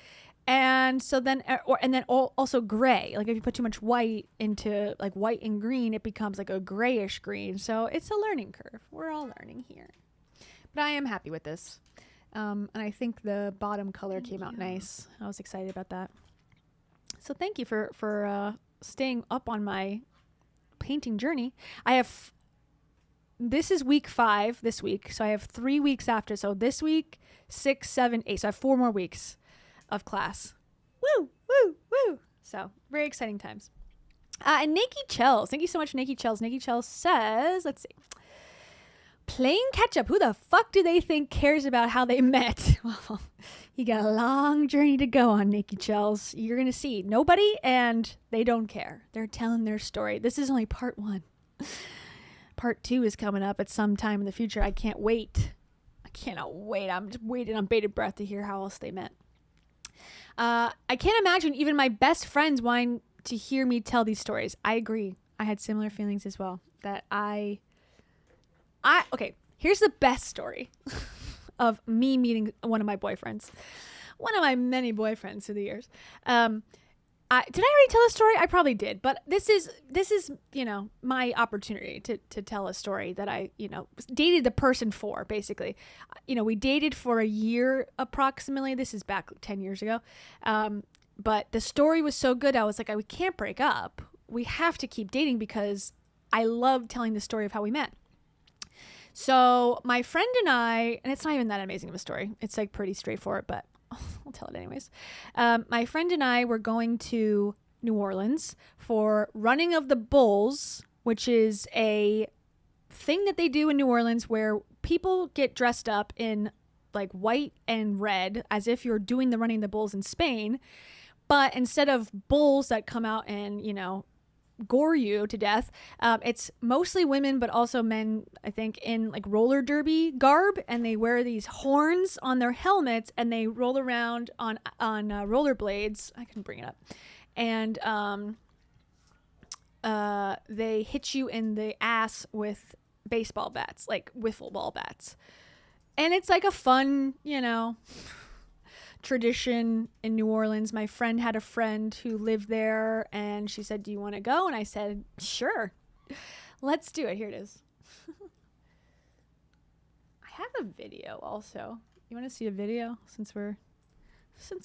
And so then, also gray. Like if you put too much white into like white and green, it becomes like a grayish green. So it's a learning curve. We're all learning here. But I am happy with this. And I think the bottom color came out nice. I was excited about that. So thank you for staying up on my painting journey. This is week 5 this week. So I have 3 weeks after. So this week, 6, 7, 8. So I have 4 more weeks of class. Woo, woo, woo. So very exciting times. And Nikki Chells. Thank you so much, Nikki Chells. Nikki Chells says, let's see. Playing catch up. Who the fuck do they think cares about how they met? Well, you got a long journey to go on, Nikki Chells. You're going to see nobody, and they don't care. They're telling their story. This is only part 1. Part 2 is coming up at some time in the future. I can't wait. I cannot wait. I'm just waiting on bated breath to hear how else they met. I can't imagine even my best friends wanting to hear me tell these stories. I agree. I had similar feelings as well. Okay, here's the best story of me meeting one of my boyfriends. One of my many boyfriends through the years. Did I already tell a story? I probably did, but this is my opportunity to tell a story that I, dated the person for, basically. We dated for a year approximately. This is back 10 years ago. But the story was so good, I was like, we can't break up. We have to keep dating because I love telling the story of how we met. So my friend and I, and it's not even that amazing of a story. It's like pretty straightforward, but I'll tell it anyways. My friend and I were going to New Orleans for Running of the Bulls, which is a thing that they do in New Orleans where people get dressed up in like white and red as if you're doing the Running the Bulls in Spain. But instead of bulls that come out and, gore you to death, it's mostly women, but also men, I think, in like roller derby garb, and they wear these horns on their helmets and they roll around on rollerblades. I can bring it up. And they hit you in the ass with baseball bats, like wiffle ball bats. And it's like a fun, tradition in New Orleans. My friend had a friend who lived there, and she said, "Do you want to go?" And I said, "Sure, let's do it." Here it is. I have a video also. You want to see a video since we're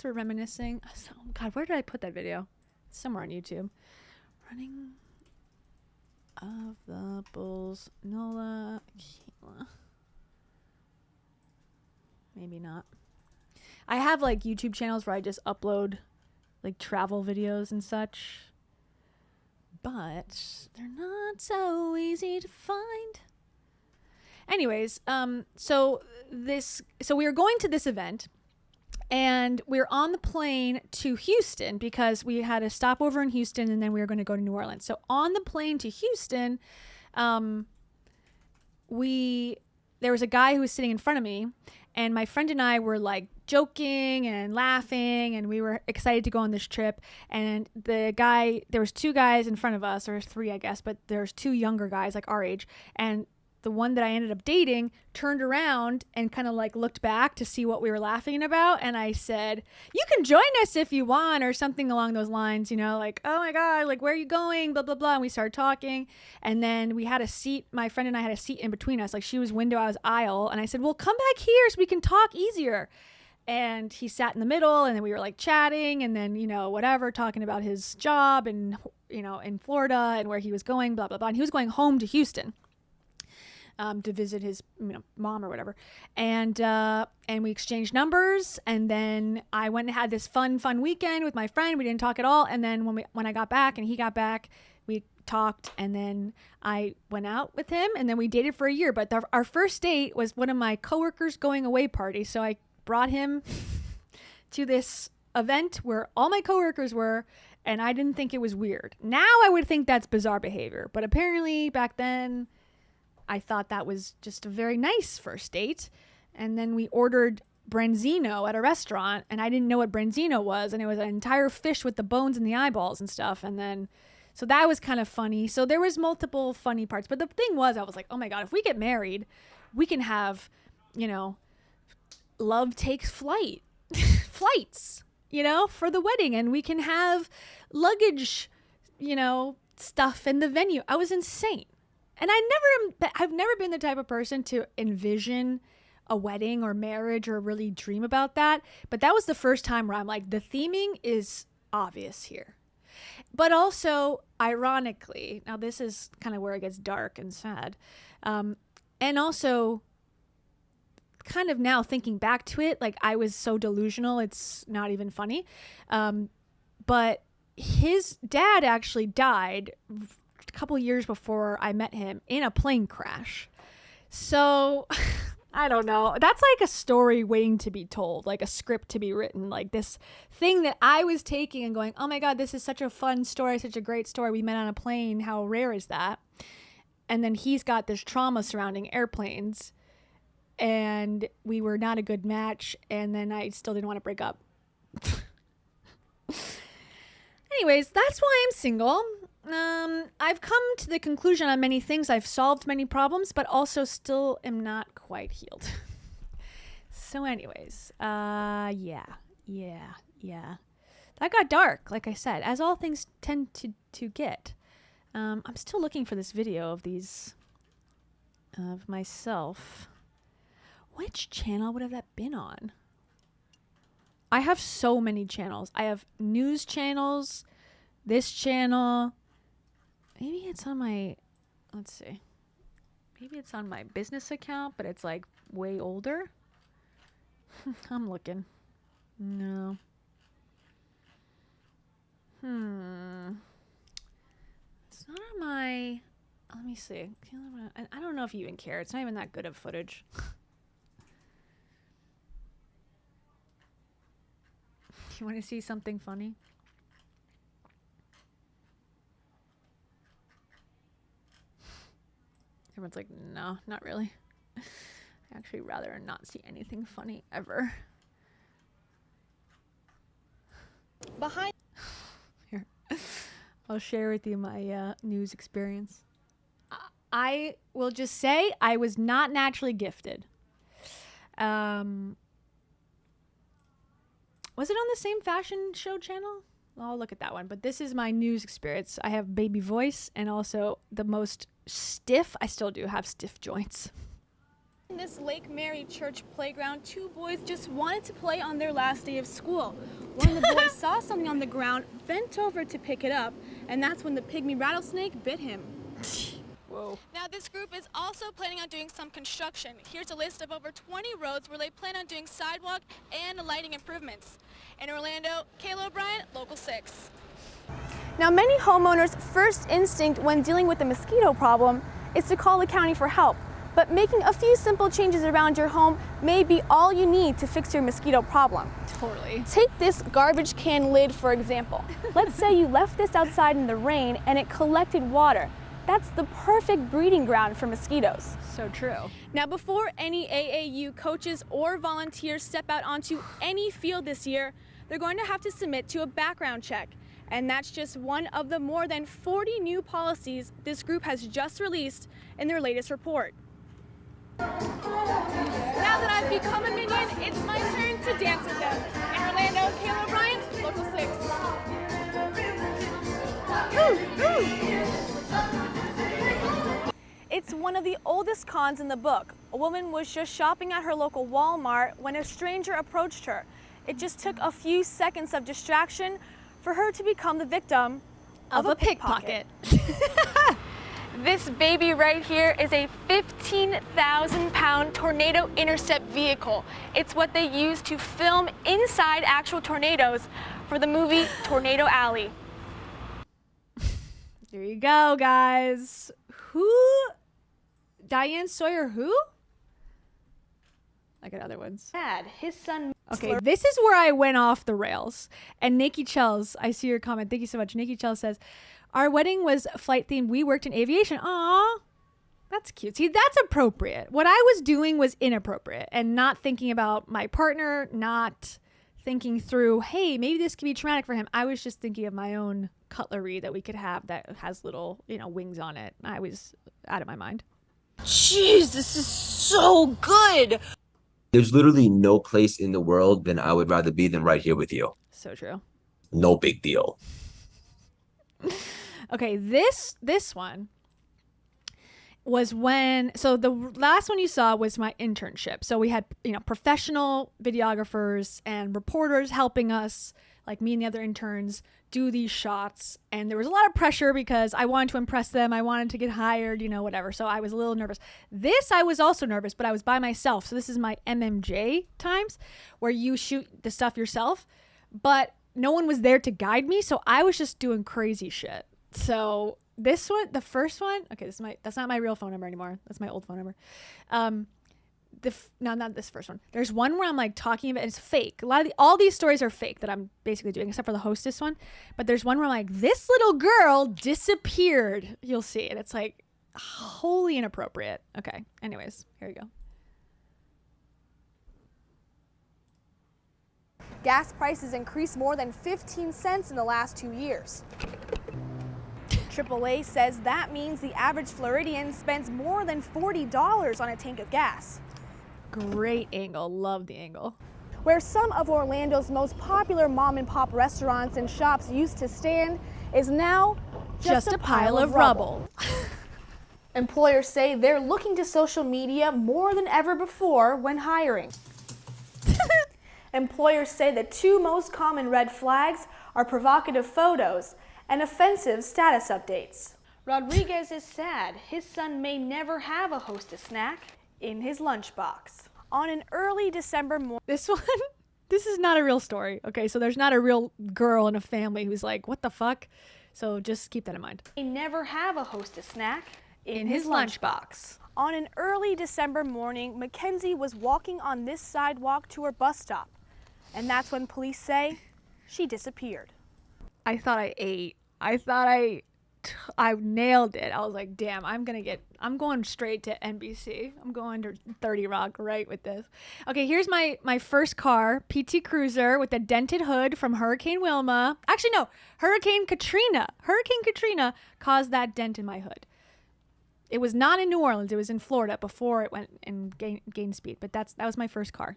reminiscing? Oh God, where did I put that video? It's somewhere on YouTube. Running of the Bulls, Nola, Kayla. Maybe not. I have like YouTube channels where I just upload like travel videos and such, but they're not so easy to find. Anyways, so we were going to this event, and we were on the plane to Houston because we had a stopover in Houston, and then we were going to go to New Orleans. So on the plane to Houston, there was a guy who was sitting in front of me, and my friend and I were like joking and laughing, and we were excited to go on this trip. And there was 2 guys in front of us, or 3, I guess, but there's 2 younger guys like our age. And the one that I ended up dating turned around and kind of like looked back to see what we were laughing about. And I said, "You can join us if you want," or something along those lines, like, "Oh my God, like, where are you going? Blah, blah, blah." And we started talking. And then we had a seat. My friend and I had a seat in between us. Like, she was window, I was aisle. And I said, "Well, come back here so we can talk easier." And he sat in the middle, and then we were like chatting, and then, whatever, talking about his job and, in Florida and where he was going, blah, blah, blah. And he was going home to Houston. To visit his mom or whatever, and we exchanged numbers, and then I went and had this fun weekend with my friend. We didn't talk at all, and then when I got back and he got back, we talked, and then I went out with him, and then we dated for a year. But our first date was one of my coworkers' going away party, so I brought him to this event where all my coworkers were, and I didn't think it was weird. Now I would think that's bizarre behavior, but apparently back then I thought that was just a very nice first date. And then we ordered branzino at a restaurant, and I didn't know what branzino was, and it was an entire fish with the bones and the eyeballs and stuff. And then So that was kind of funny. So there was multiple funny parts. But the thing was, I was like, oh my God, if we get married, we can have, you know, love takes flights, you know, for the wedding. And we can have luggage, you know, stuff in the venue. I was insane. And I've never been the type of person to envision a wedding or marriage or really dream about that. But that was the first time where I'm like, the theming is obvious here. But also, ironically, now this is kind of where it gets dark and sad. And also, kind of now thinking back to it, like I was so delusional, it's not even funny. But his dad actually died a couple years before I met him in a plane crash. So I don't know. That's like a story waiting to be told, like a script to be written, like this thing that I was taking and going, oh my God, this is such a fun story, such a great story. We met on a plane. How rare is that? And then he's got this trauma surrounding airplanes, and we were not a good match. And then I still didn't want to break up. Anyways, that's why I'm single. I've come to the conclusion on many things. I've solved many problems, but also still am not quite healed. So anyways, yeah. That got dark, like I said, as all things tend to get. I'm still looking for this video of myself. Which channel would have that been on? I have so many channels. I have news channels, this channel. Maybe it's on my, let's see. Maybe it's on my business account, but it's like way older. I'm looking. No. It's not on my, let me see. I don't know if you even care. It's not even that good of footage. You want to see something funny? Everyone's like, no, not really. I actually rather not see anything funny ever. Behind here, I'll share with you my news experience. I will just say I was not naturally gifted. Was it on the same fashion show channel? I'll look at that one. But this is my news experience. I have baby voice and also the most stiff. I still do have stiff joints. In this Lake Mary Church playground, two boys just wanted to play on their last day of school. One of the boys saw something on the ground, bent over to pick it up, and that's when the pygmy rattlesnake bit him. Whoa. Now this group is also planning on doing some construction. Here's a list of over 20 roads where they plan on doing sidewalk and lighting improvements. In Orlando, Kayla O'Brien, Local 6. Now many homeowners' first instinct when dealing with the mosquito problem is to call the county for help. But making a few simple changes around your home may be all you need to fix your mosquito problem. Totally. Take this garbage can lid, for example. Let's say you left this outside in the rain and it collected water. That's the perfect breeding ground for mosquitoes. So true. Now, before any AAU coaches or volunteers step out onto any field this year, they're going to have to submit to a background check. And that's just one of the more than 40 new policies this group has just released in their latest report. Now that I've become a minion, it's my turn to dance with them. In Orlando, Kayla O'Brien, Local 6. It's one of the oldest cons in the book. A woman was just shopping at her local Walmart when a stranger approached her. It just took a few seconds of distraction for her to become the victim of a pickpocket. This baby right here is a 15,000-pound tornado intercept vehicle. It's what they use to film inside actual tornadoes for the movie Tornado Alley. There you go, guys. Who? Diane Sawyer who? I got other ones. Dad, his son. Okay, this is where I went off the rails. And Nikki Chels, I see your comment. Thank you so much. Nikki Chels says, our wedding was flight themed. We worked in aviation. Aw, that's cute. See, that's appropriate. What I was doing was inappropriate and not thinking about my partner, not thinking through, hey, maybe this could be traumatic for him. I was just thinking of my own cutlery that we could have that has little, wings on it. I was out of my mind. Jeez, this is so good. There's literally no place in the world than I would rather be than right here with you. So true. No big deal. Okay, this one was so the last one you saw was my internship. So we had, professional videographers and reporters helping us, like me and the other interns, do these shots. And there was a lot of pressure because I wanted to impress them. I wanted to get hired, whatever. So I was a little nervous. This, I was also nervous, but I was by myself. So this is my MMJ times where you shoot the stuff yourself, but no one was there to guide me. So I was just doing crazy shit. So this one, the first one, okay, that's not my real phone number anymore. That's my old phone number. No, not this first one. There's one where I'm like talking about, it's fake. All these stories are fake that I'm basically doing, except for the hostess one. But there's one where I'm like, this little girl disappeared. You'll see it. It's like wholly inappropriate. Okay. Anyways, here we go. Gas prices increased more than 15 cents in the last 2 years. AAA says that means the average Floridian spends more than $40 on a tank of gas. Great angle. Love the angle. Where some of Orlando's most popular mom and pop restaurants and shops used to stand is now just a pile of rubble. Employers say they're looking to social media more than ever before when hiring. Employers say the two most common red flags are provocative photos and offensive status updates. Rodriguez is sad his son may never have a Hostess snack in his lunchbox. On an early December morning. This is not a real story. Okay, so there's not a real girl in a family who's like, what the fuck? So just keep that in mind. May never have a Hostess snack in his lunchbox. On an early December morning, Mackenzie was walking on this sidewalk to her bus stop. And that's when police say she disappeared. I thought I ate. I thought I nailed it. I was like, damn, I'm going straight to NBC. I'm going to 30 Rock right with this. Okay, here's my first car, PT Cruiser with a dented hood from Hurricane Wilma. Actually, no, Hurricane Katrina. Hurricane Katrina caused that dent in my hood. It was not in New Orleans. It was in Florida before it went and gained speed. But that was my first car.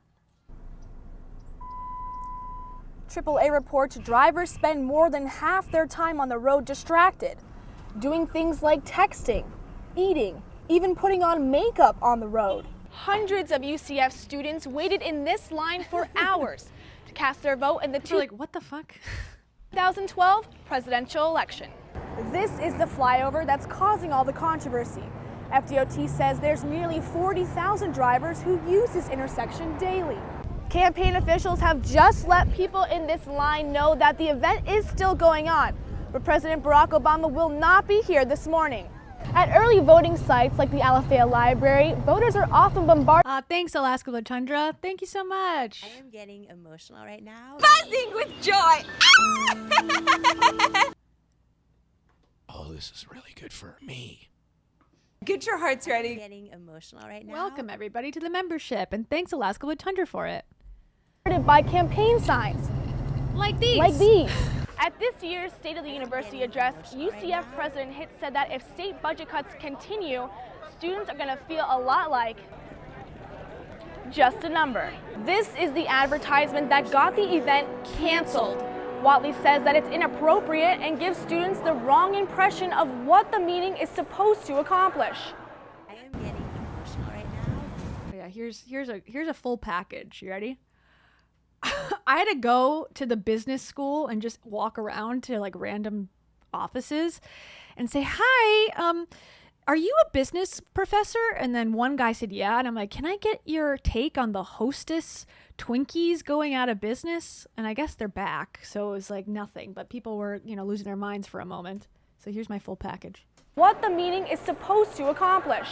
AAA reports drivers spend more than half their time on the road distracted, doing things like texting, eating, even putting on makeup on the road. Hundreds of UCF students waited in this line for hours to cast their vote in the You're like, what the fuck? 2012 presidential election. This is the flyover that's causing all the controversy. FDOT says there's nearly 40,000 drivers who use this intersection daily. Campaign officials have just let people in this line know that the event is still going on, but President Barack Obama will not be here this morning. At early voting sites like the Alafaya Library, voters are often bombarded. Thanks, Alaska Blue Tundra. Thank you so much. I am getting emotional right now. Buzzing with joy. Oh, this is really good for me. Get your hearts ready. I'm getting emotional right now. Welcome, everybody, to the membership, and thanks, Alaska Blue Tundra, for it. By campaign signs. Like these. At this year's State of the University address, UCF President Hitz said that if state budget cuts continue, students are going to feel a lot like just a number. This is the advertisement that got the event canceled. Watley says that it's inappropriate and gives students the wrong impression of what the meeting is supposed to accomplish. I am getting emotional right now. Yeah, here's a full package. You ready? I had to go to the business school and just walk around to like random offices and say, hi, are you a business professor? And then one guy said, yeah. And I'm like, can I get your take on the Hostess Twinkies going out of business? And I guess they're back. So it was like nothing, but people were, losing their minds for a moment. So here's my full package. What the meeting is supposed to accomplish.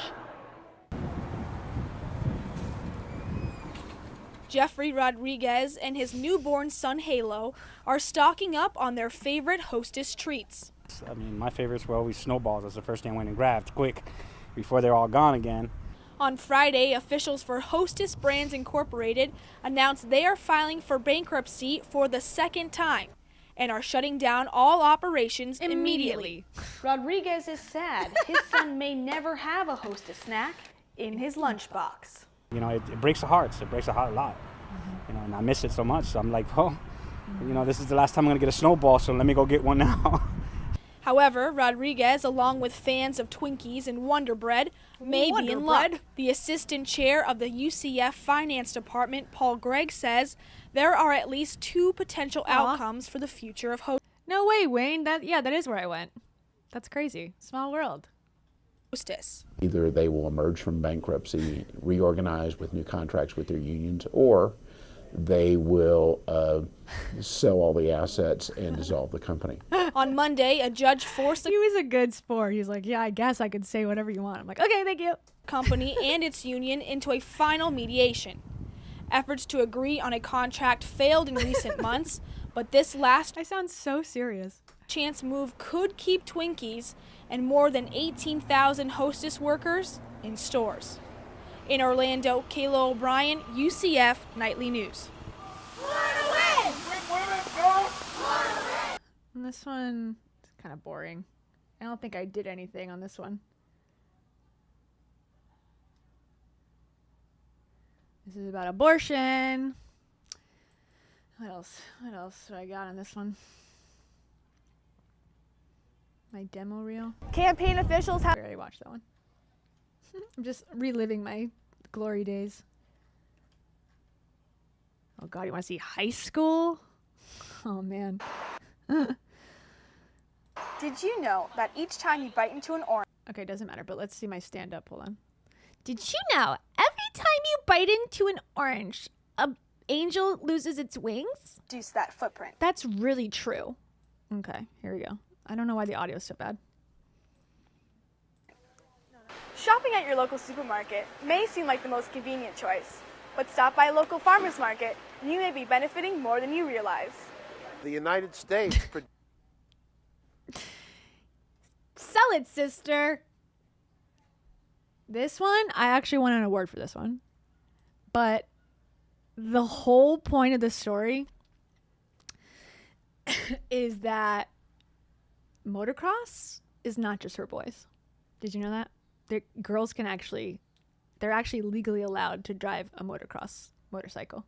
Jeffrey Rodriguez and his newborn son Halo are stocking up on their favorite Hostess treats. I mean, my favorites were always snowballs. That's the first thing I went and grabbed quick before they're all gone again. On Friday, officials for Hostess Brands Incorporated announced they are filing for bankruptcy for the second time. and are shutting down all operations immediately. Rodriguez is sad. His son may never have a Hostess snack in his lunchbox. You know, it breaks the hearts. It breaks the heart a lot. You know, and I miss it so much. So I'm like, oh, you know, this is the last time I'm gonna get a snowball, so let me go get one now. However, Rodriguez, along with fans of Twinkies and Wonder Bread, may be in luck. The assistant chair of the UCF Finance Department, Paul Gregg, says there are at least 2 potential outcomes for the future of No way, Wayne. That is where I went. That's crazy. Small world. Hostess. Either they will emerge from bankruptcy, reorganize with new contracts with their unions, or they will sell all the assets and dissolve the company. On Monday, a judge forced He was a good sport. He's like, yeah, I guess I could say whatever you want. I'm like, okay, thank you. Company and its union into a final mediation. Efforts to agree on a contract failed in recent months, but this last I sound so serious. Chance move could keep Twinkies and more than 18,000 Hostess workers in stores. In Orlando, Kayla O'Brien, UCF Nightly News. And this one is kind of boring. I don't think I did anything on this one. This is about abortion. What else? What else do I got on this one? My demo reel. Campaign officials have... I already watched that one. I'm just reliving my glory days. Oh God, you want to see high school? Oh man. Did you know that each time you bite into an orange... Okay, doesn't matter, but let's see my stand-up. Hold on. Did you know every time you bite into an orange, an angel loses its wings? Reduce that footprint. That's really true. Okay, here we go. I don't know why the audio is so bad. Shopping at your local supermarket may seem like the most convenient choice, but stop by a local farmer's market and you may be benefiting more than you realize. The United States... Sell it, sister! This one, I actually won an award for this one. But the whole point of the story is that motocross is not just for boys. Did you know that? Girls can they're actually legally allowed to drive a motorcycle.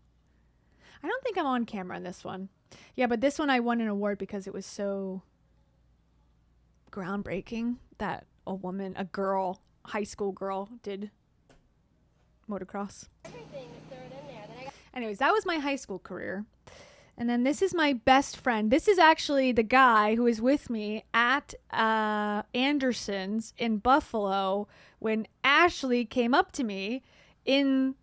I don't think I'm on camera on this one. Yeah, but this one I won an award because it was so groundbreaking that a girl, high school girl, did motocross. Anyways, that was my high school career. And then this is my best friend. This is actually the guy who was with me at Anderson's in Buffalo when Ashley came up to me in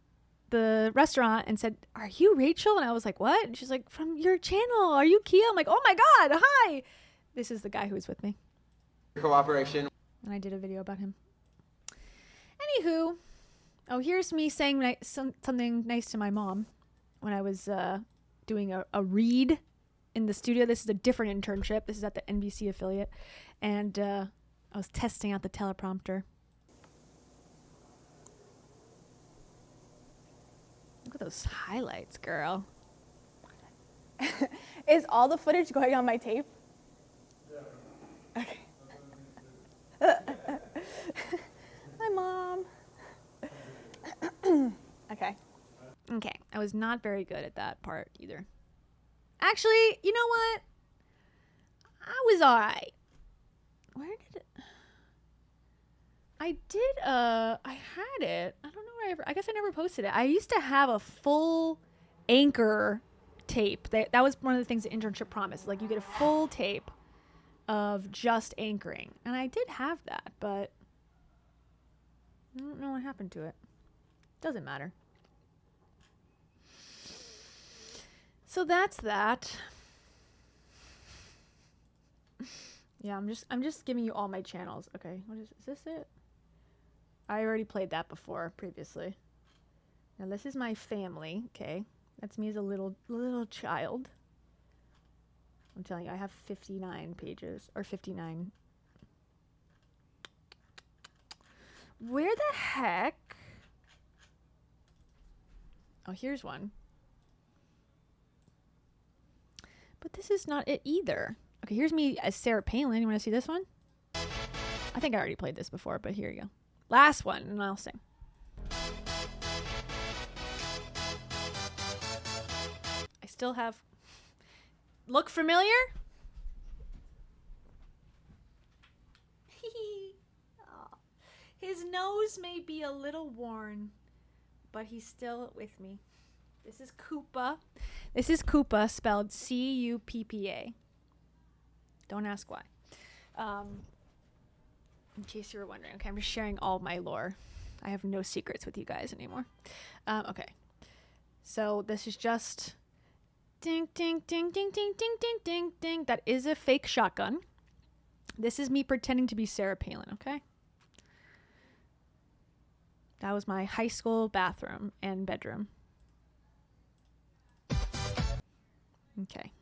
the restaurant and said, "Are you Rachel?" And I was like, "What?" And she's like, "From your channel. Are you Kia?" I'm like, "Oh my God, hi." This is the guy who was with me. Cooperation. And I did a video about him. Anywho, oh, here's me saying something nice to my mom when I was doing a read in the studio. This is a different internship. This is at the NBC affiliate. And I was testing out the teleprompter. Look at those highlights, girl. Is all the footage going on my tape? Yeah. Okay. Hi, Mom. Okay. Okay, I was not very good at that part either. Actually, you know what? I was alright. Where did it... I had it. I don't know where I guess I never posted it. I used to have a full anchor tape. That was one of the things the internship promised. Like, you get a full tape of just anchoring. And I did have that, but I don't know what happened to it. Doesn't matter. So that's that. Yeah, I'm just giving you all my channels. Okay, is this it? I already played that before previously. Now this is my family, okay? That's me as a little child. I'm telling you, I have 59 pages or 59. Where the heck? Oh, here's one. But But this is not it either. Okay, here's me as Sarah Palin. You want to see this one? I think I already played this before, but here you go. Last one, and I'll sing. I still have... Look familiar? Oh. His nose may be a little worn, but he's still with me. This is Koopa. This is Koopa, spelled C-U-P-P-A. Don't ask why. In case you were wondering. Okay, I'm just sharing all my lore. I have no secrets with you guys anymore. Okay. So this is just... Ding, ding, ding, ding, ding, ding, ding, ding, ding. That is a fake shotgun. This is me pretending to be Sarah Palin, okay? That was my high school bathroom and bedroom. Okay.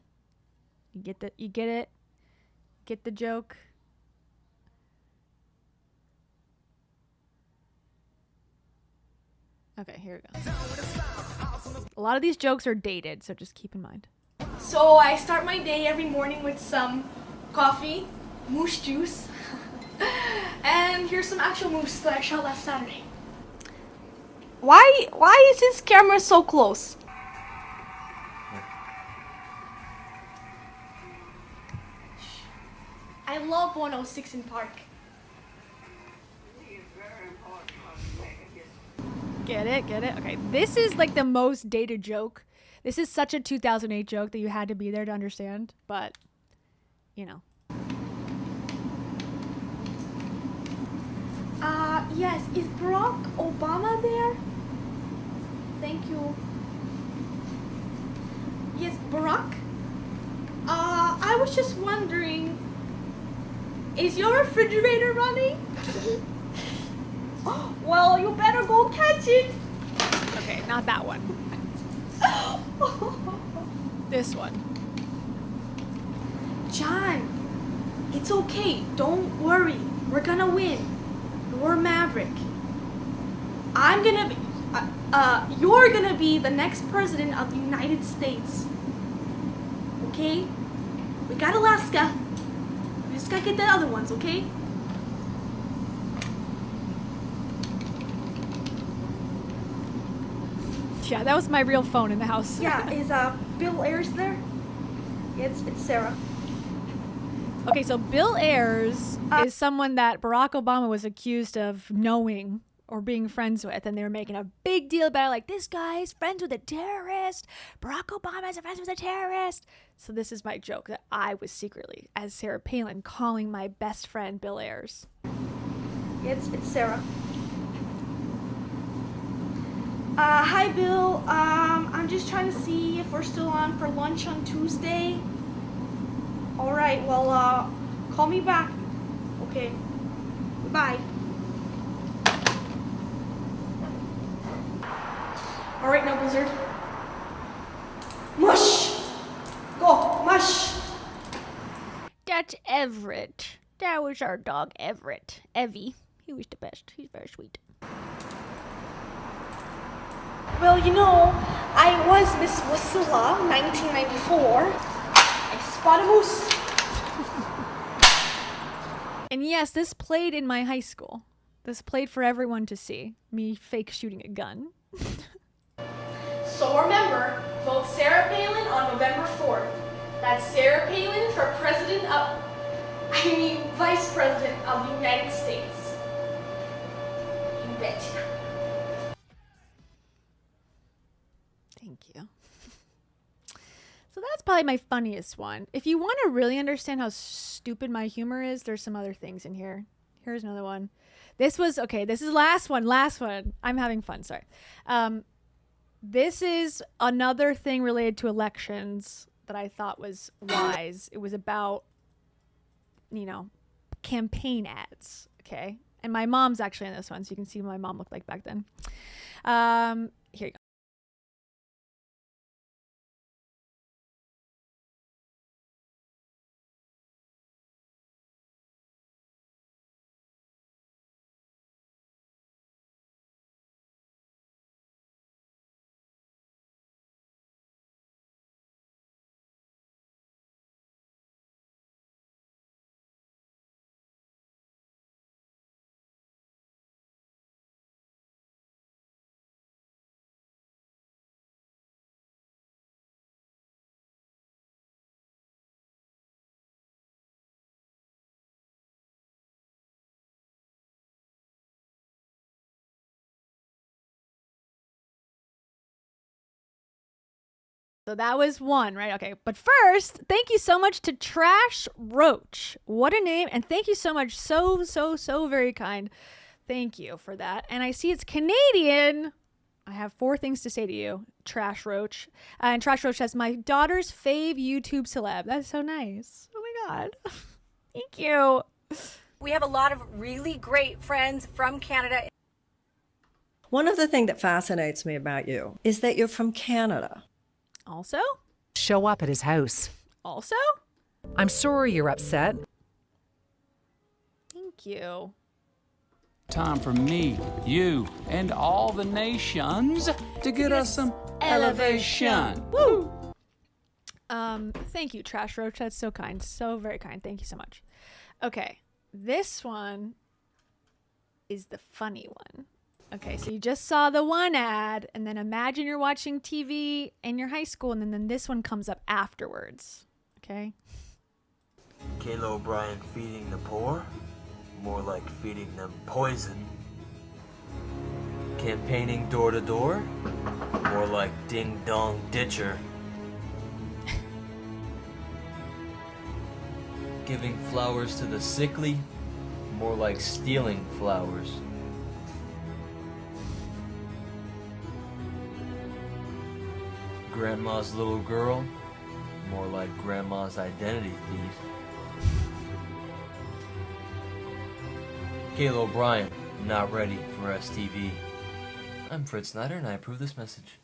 You get it? Get the joke? Okay, here we go. A lot of these jokes are dated, so just keep in mind. So I start my day every morning with some coffee, moose juice, and here's some actual moose that I shot last Saturday. Why is his camera so close? I love 106 in Park. Get it? Okay, this is like the most dated joke. This is such a 2008 joke that you had to be there to understand, but, you know. Yes, is Barack Obama there? Thank you. Yes, Barack? I was just wondering, is your refrigerator running? Well, you better go catch it. Okay, not that one. This one. John, it's okay. Don't worry. We're gonna win. You're Maverick. I'm gonna be, you're gonna be the next president of the United States. Okay? We got Alaska. We just gotta get the other ones, okay? Yeah, that was my real phone in the house. Yeah, is Bill Ayers there? Yeah, it's Sarah. Okay, so Bill Ayers is someone that Barack Obama was accused of knowing or being friends with, and they were making a big deal about it, like, this guy's friends with a terrorist. Barack Obama is friends with a terrorist. So this is my joke that I was secretly, as Sarah Palin, calling my best friend Bill Ayers. Yeah, it's Sarah. Hi Bill, I'm just trying to see if we're still on for lunch on Tuesday. Alright, well, call me back. Okay, goodbye. Alright, now Blizzard. Mush! Go, mush! That's Everett. That was our dog Everett. Evie. He was the best. He's very sweet. Well, you know, I was Miss Wasilla, 1994. I spot a moose. And yes, this played in my high school. This played for everyone to see. Me fake shooting a gun. So remember, vote Sarah Palin on November 4th. That's Sarah Palin for Vice President of the United States. You betcha. Thank you. So that's probably my funniest one. If you want to really understand how stupid my humor is, there's some other things in here. Here's another one. This is last one. I'm having fun, sorry. This is another thing related to elections that I thought was wise. It was about, campaign ads, okay? And my mom's actually in this one, so you can see what my mom looked like back then. Here you go. So that was one, right? Okay. But first, thank you so much to Trash Roach. What a name. And thank you so much. So very kind. Thank you for that. And I see it's Canadian. I have 4 things to say to you, Trash Roach. And Trash Roach says, my daughter's fave YouTube celeb. That's so nice. Oh my God. Thank you. We have a lot of really great friends from Canada. One of the things that fascinates me about you is that you're from Canada. Also? Show up at his house. Also? I'm sorry you're upset. Thank you. Time for me, you, and all the nations to get us some elevation. Woo! Thank you, Trash Roach. That's so kind. So very kind. Thank you so much. Okay. This one is the funny one. Okay, so you just saw the one ad, and then imagine you're watching TV in your high school, and then this one comes up afterwards. Okay? Kayla O'Brien feeding the poor? More like feeding them poison. Campaigning door to door? More like ding dong ditcher. Giving flowers to the sickly? More like stealing flowers. Grandma's little girl? More like grandma's identity thief. Kayla O'Brien, not ready for STV. I'm Fritz Snyder and I approve this message.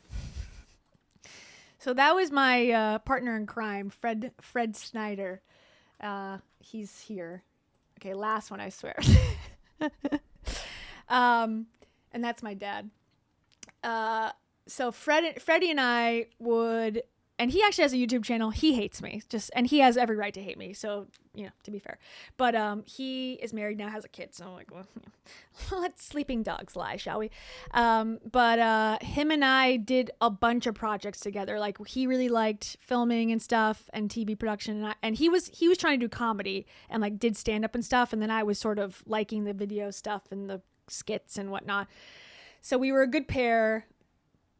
So that was my partner in crime, Fred Snyder. He's here. Okay, last one, I swear. And that's my dad. So Freddie and I would, and he actually has a YouTube channel. He hates me, and he has every right to hate me. So, to be fair, but he is married now, has a kid. So I'm like, well, let sleeping dogs lie, shall we? But him and I did a bunch of projects together. Like he really liked filming and stuff and TV production, and he was trying to do comedy and like did stand up and stuff. And then I was sort of liking the video stuff and the skits and whatnot. So we were a good pair.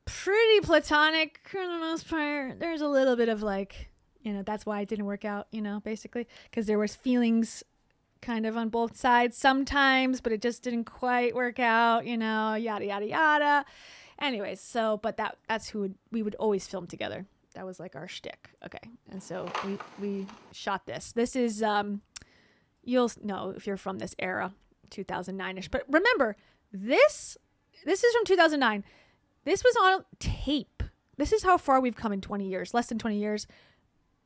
Pretty platonic for the most part. There's a little bit of like, that's why it didn't work out, basically, because there was feelings kind of on both sides sometimes, but it just didn't quite work out, yada, yada, yada. Anyways, so, but that's who we would always film together. That was like our shtick. Okay. And so we shot this. This is, you'll know if you're from this era, 2009-ish. But remember, this is from 2009. This was on tape. This is how far we've come in 20 years, less than 20 years.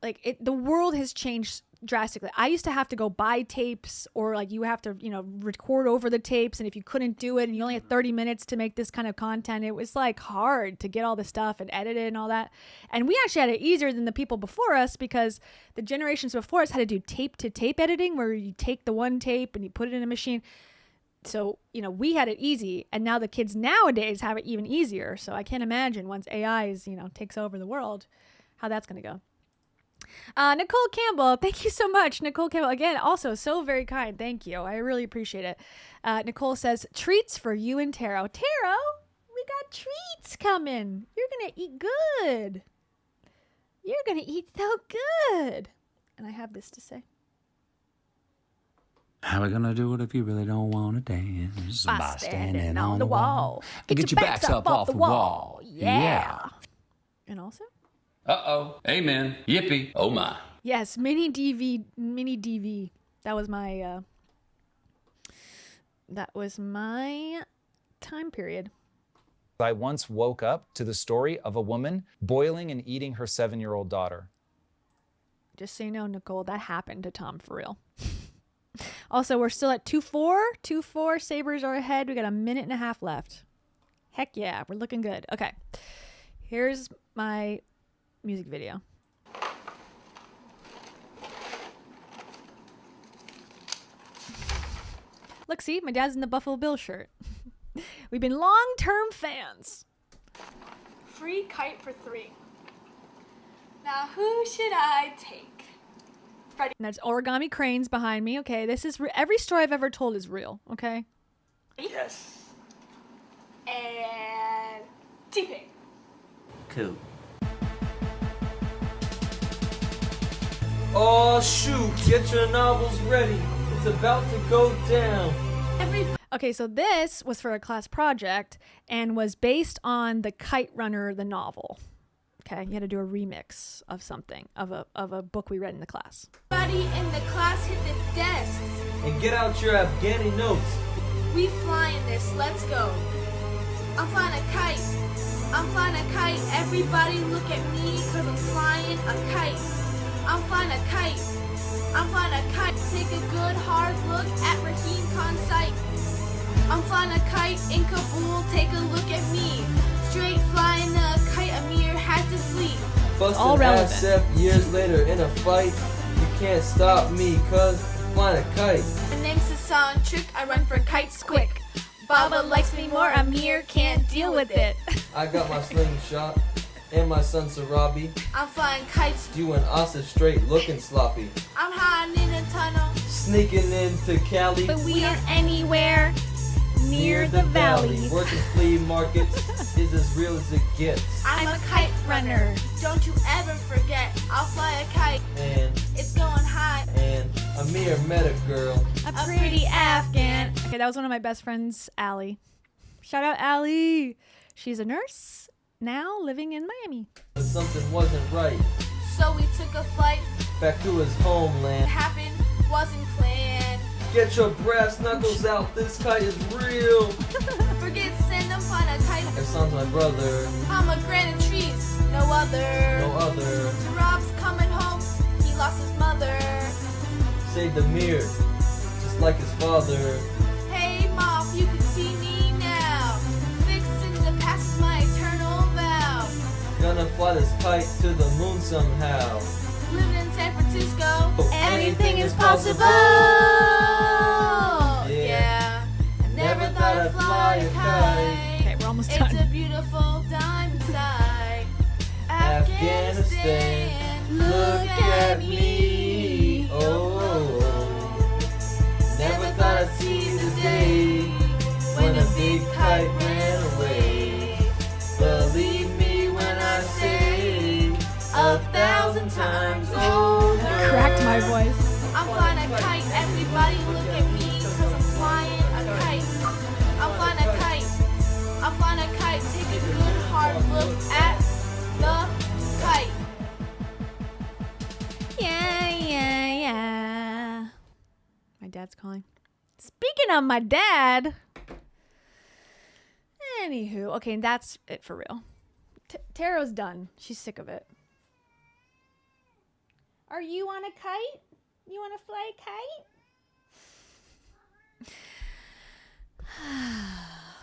Like the world has changed drastically. I used to have to go buy tapes, or like you have to, record over the tapes. And if you couldn't do it and you only had 30 minutes to make this kind of content, it was like hard to get all the stuff and edit it and all that. And we actually had it easier than the people before us, because the generations before us had to do tape to tape editing, where you take the one tape and you put it in a machine. So, we had it easy, and now the kids nowadays have it even easier. So I can't imagine once AI takes over the world, how that's going to go. Nicole Campbell, thank you so much. Nicole Campbell, again, also so very kind. Thank you. I really appreciate it. Nicole says, treats for you and Taro. Taro, we got treats coming. You're going to eat good. You're going to eat so good. And I have this to say. How we gonna do it if you really don't want to dance? By standing on the wall. Get your backs up off the wall. Yeah. And also? Uh-oh. Amen. Yippee. Oh my. Yes, mini DV. That was my time period. I once woke up to the story of a woman boiling and eating her 7-year-old daughter. Just so you know, Nicole, that happened to Tom for real. Also, we're still at 2-4. 2-4. Sabres are ahead. We got a minute and a half left. Heck yeah, we're looking good. Okay, here's my music video. Look, see, my dad's in the Buffalo Bills shirt. We've been long-term fans. Free kite for 3. Now, who should I take? And that's origami cranes behind me. Okay, this is every story I've ever told is real. Okay. Yes. And T-Pain. Cool. Oh shoot, get your novels ready. It's about to go down. Okay, so this was for a class project and was based on the Kite Runner, the novel. Okay, you had to do a remix of something, of a book we read in the class. Everybody in the class hit the desks. And get out your Afghani notes. We flying this, let's go. I'm flying a kite. I'm flying a kite. Everybody look at me, cause I'm flying a kite. I'm flying a kite. I'm flying a kite. Take a good hard look at Raheem Khan's site. I'm flying a kite in Kabul, take a look at me. Straight flying a kite, Amir had to flee. All relevant. Busted ass years later in a fight. You can't stop me, cause I'm flying a kite. My name's Hassan Trick, I run for kites quick. Baba likes me more, Amir can't deal with it. I got my slingshot and my son Sarabi. I'm flying kites. You and Asif straight looking sloppy. I'm hiding in a tunnel. Sneaking into Cali. But we aren't anywhere near the valley. Working flea markets is as real as it gets. I'm a kite runner. Don't you ever forget, I'll fly a kite. And it's going high. And Amir met a girl. A pretty Afghan. Okay, that was one of my best friends, Allie. Shout out, Allie. She's a nurse, now living in Miami. But something wasn't right. So we took a flight. Back to his homeland. What happened wasn't planned. Get your brass knuckles out, this kite is real. Forget send, I'm flying a kite. Hassan's my brother. I'm a granite trees, no other. No other. Rob's coming home, he lost his mother. Saved Amir, just like his father. Hey Mom, you can see me now. Fixing the past is my eternal vow. Gonna fly this kite to the moon somehow. Living in San Francisco, anything is possible. Yeah. I never thought I'd fly a kite. Okay, we're almost done. It's a beautiful diamond sight. Afghanistan, look at me. Oh, never thought I'd see the day when a big kite ran away. Believe me when I say 1,000 times over. Cracked my voice. I'm flying a kite, everybody look at me, cause I'm flying a kite. I'm flying a kite. I'm flying a kite. Take a good hard look at the kite. Yeah. My dad's calling. Speaking of my dad. Anywho, okay, that's it for real. Taro's done. She's sick of it. Are you on a kite? You want to fly a kite?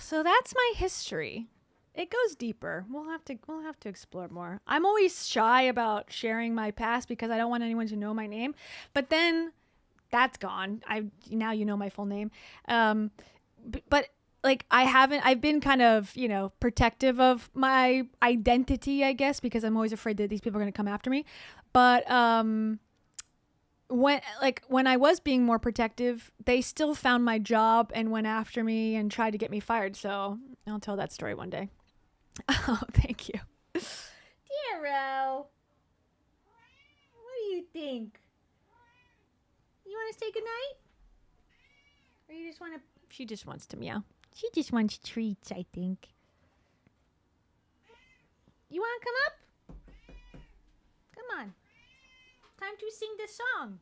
So that's my history. It goes deeper. We'll have to explore more. I'm always shy about sharing my past because I don't want anyone to know my name. But then that's gone. Now you know my full name. But like I've been kind of, protective of my identity, I guess, because I'm always afraid that these people are going to come after me. But when I was being more protective, they still found my job and went after me and tried to get me fired. So I'll tell that story one day. Oh, thank you. Taro, what do you think? You want to say goodnight? Or you just want to... She just wants to meow. She just wants treats, I think. You want to come up? Come on. Time to sing the song.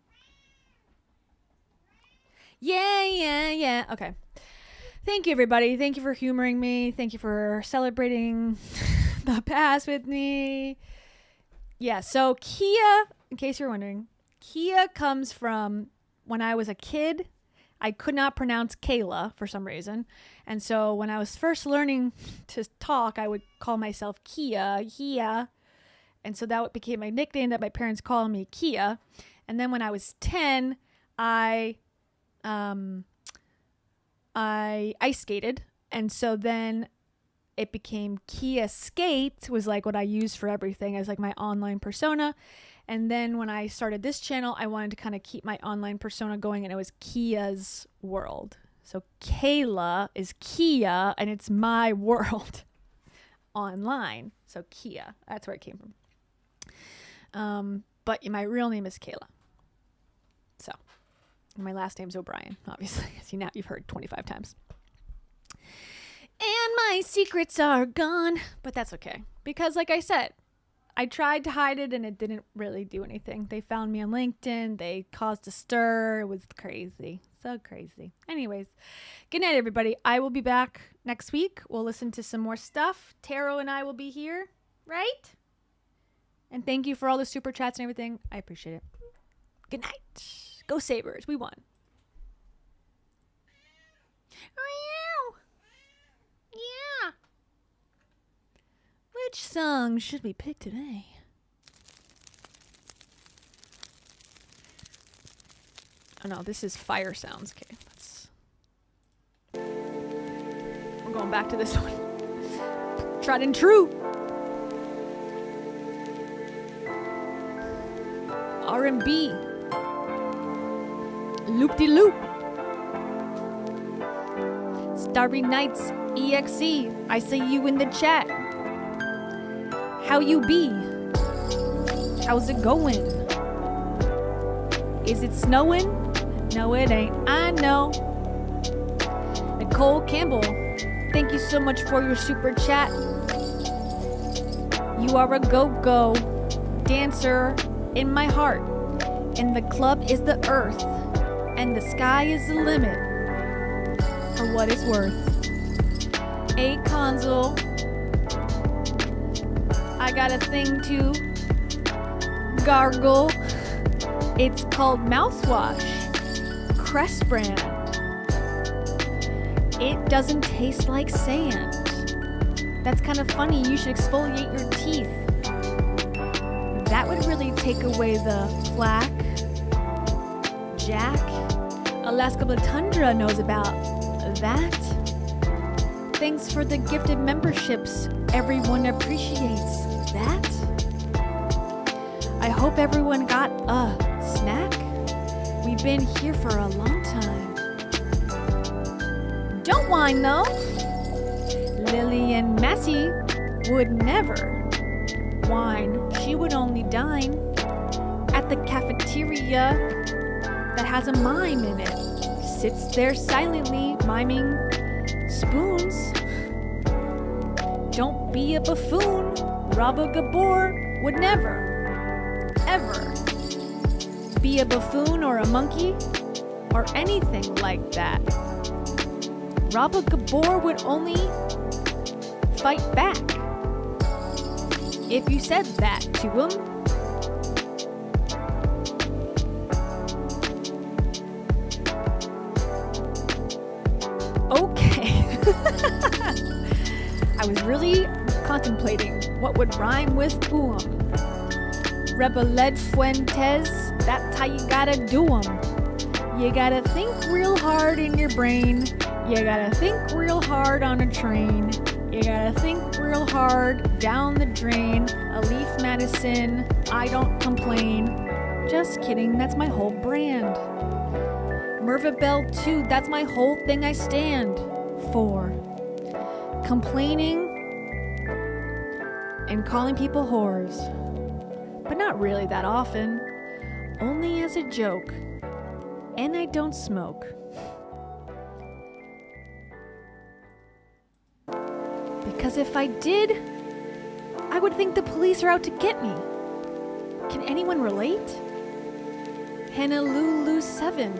Yeah. Okay. Thank you, everybody. Thank you for humoring me. Thank you for celebrating the past with me. Yeah, so Kia, in case you're wondering, Kia comes from when I was a kid. I could not pronounce Kayla for some reason. And so when I was first learning to talk, I would call myself Kia. And so that became my nickname that my parents called me, Kia. And then when I was 10, I ice skated. And so then it became Kia Skate, was like what I used for everything as like my online persona. And then when I started this channel, I wanted to kind of keep my online persona going, and it was Kia's World. So Kayla is Kia, and it's my world online. So Kia, that's where it came from. but my real name is Kayla. So, my last name's O'Brien, obviously. See, now you've heard 25 times. And my secrets are gone, but that's okay. Because like I said, I tried to hide it and it didn't really do anything. They found me on LinkedIn. They caused a stir. It was crazy. So crazy. Anyways, good night, everybody. I will be back next week. We'll listen to some more stuff. Taro and I will be here, right? And thank you for all the super chats and everything. I appreciate it. Good night. Go Sabres. We won. Yeah. Which song should we pick today? Oh no, this is fire sounds. Okay, we're going back to this one. Tried and true. R&B. Loop-de-loop. Starry Nights EXE. I see you in the chat. How you be? How's it going? Is it snowing? No, it ain't. I know. Nicole Campbell, thank you so much for your super chat. You are a go-go dancer in my heart. And the club is the earth. And the sky is the limit. For what it's worth. A console. I got a thing to gargle. It's called mouthwash. Crest brand. It doesn't taste like sand. That's kind of funny. You should exfoliate your teeth. That would really take away the plaque. Jack, Alaska Blue Tundra knows about that. Thanks for the gifted memberships. Everyone appreciates that. I hope everyone got a snack. We've been here for a long time. Don't whine though. Lily and Massey would never whine. She would only dine at the cafeteria that has a mime in it. Sits there silently miming spoons. Don't be a buffoon. Rabba Gabor would never, ever be a buffoon or a monkey or anything like that. Rabba Gabor would only fight back if you said that to him. Okay. I was really contemplating what would rhyme with Rebeled Fuentes, that's how you gotta do 'em. You gotta think real hard in your brain. You gotta think real hard on a train. You gotta think real hard down the drain. A leaf Madison, I don't complain. Just kidding, that's my whole brand. Merva Bell too, that's my whole thing I stand for. Complaining and calling people whores. But not really that often. Only as a joke. And I don't smoke. Because if I did, I would think the police are out to get me. Can anyone relate? Honolulu 7.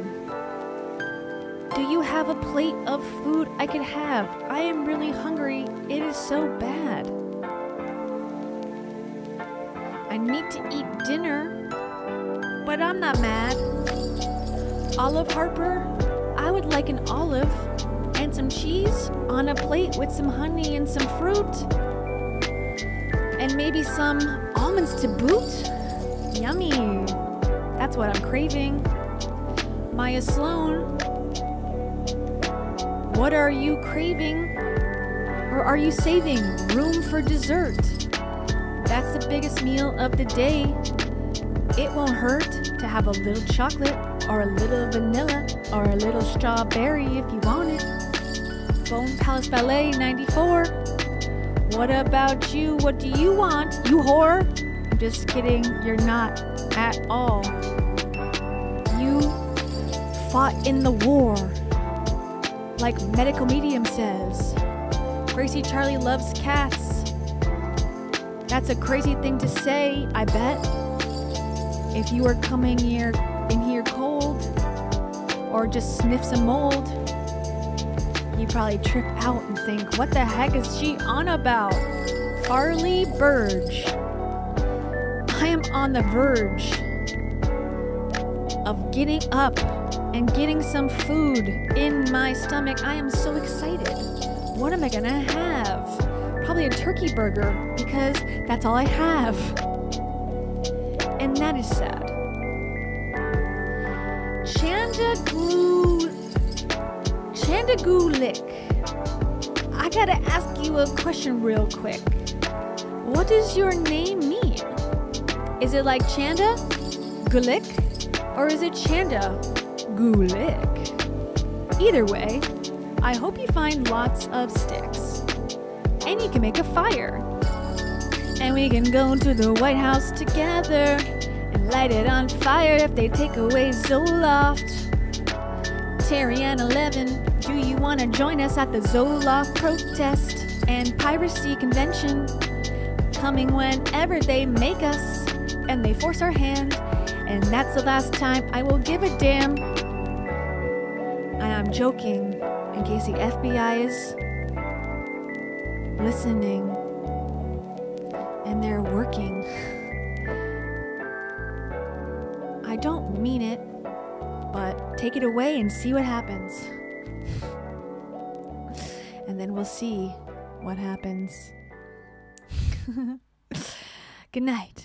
Do you have a plate of food I could have? I am really hungry. It is so bad. I need to eat dinner, but I'm not mad. Olive Harper, I would like an olive and some cheese on a plate with some honey and some fruit. And maybe some almonds to boot. Yummy. That's what I'm craving. Maya Sloan, what are you craving? Or are you saving room for dessert? That's the biggest meal of the day. It won't hurt to have a little chocolate or a little vanilla or a little strawberry if you want it. Bone Palace Ballet 94. What about you? What do you want, you whore? I'm just kidding. You're not at all. You fought in the war, like medical medium says. Gracie Charlie loves cats. That's a crazy thing to say, I bet. If you were coming in here cold, or just sniff some mold, you probably trip out and think, what the heck is she on about? Farley Burge. I am on the verge of getting up and getting some food in my stomach. I am so excited. What am I gonna have? Probably a turkey burger, because that's all I have. And that is sad. Chandagulik. I gotta ask you a question real quick. What does your name mean? Is it like Chanda Gulik? Or is it Chanda Gulik? Either way, I hope you find lots of sticks. And you can make a fire. And we can go to the White House together and light it on fire if they take away Zoloft. Terry and 11, do you want to join us at the Zoloft protest and piracy convention? Coming whenever they make us and they force our hand. And that's the last time I will give a damn. And I'm joking, in case the FBI is listening. And they're working. I don't mean it, but take it away and see what happens. And then we'll see what happens. Good night.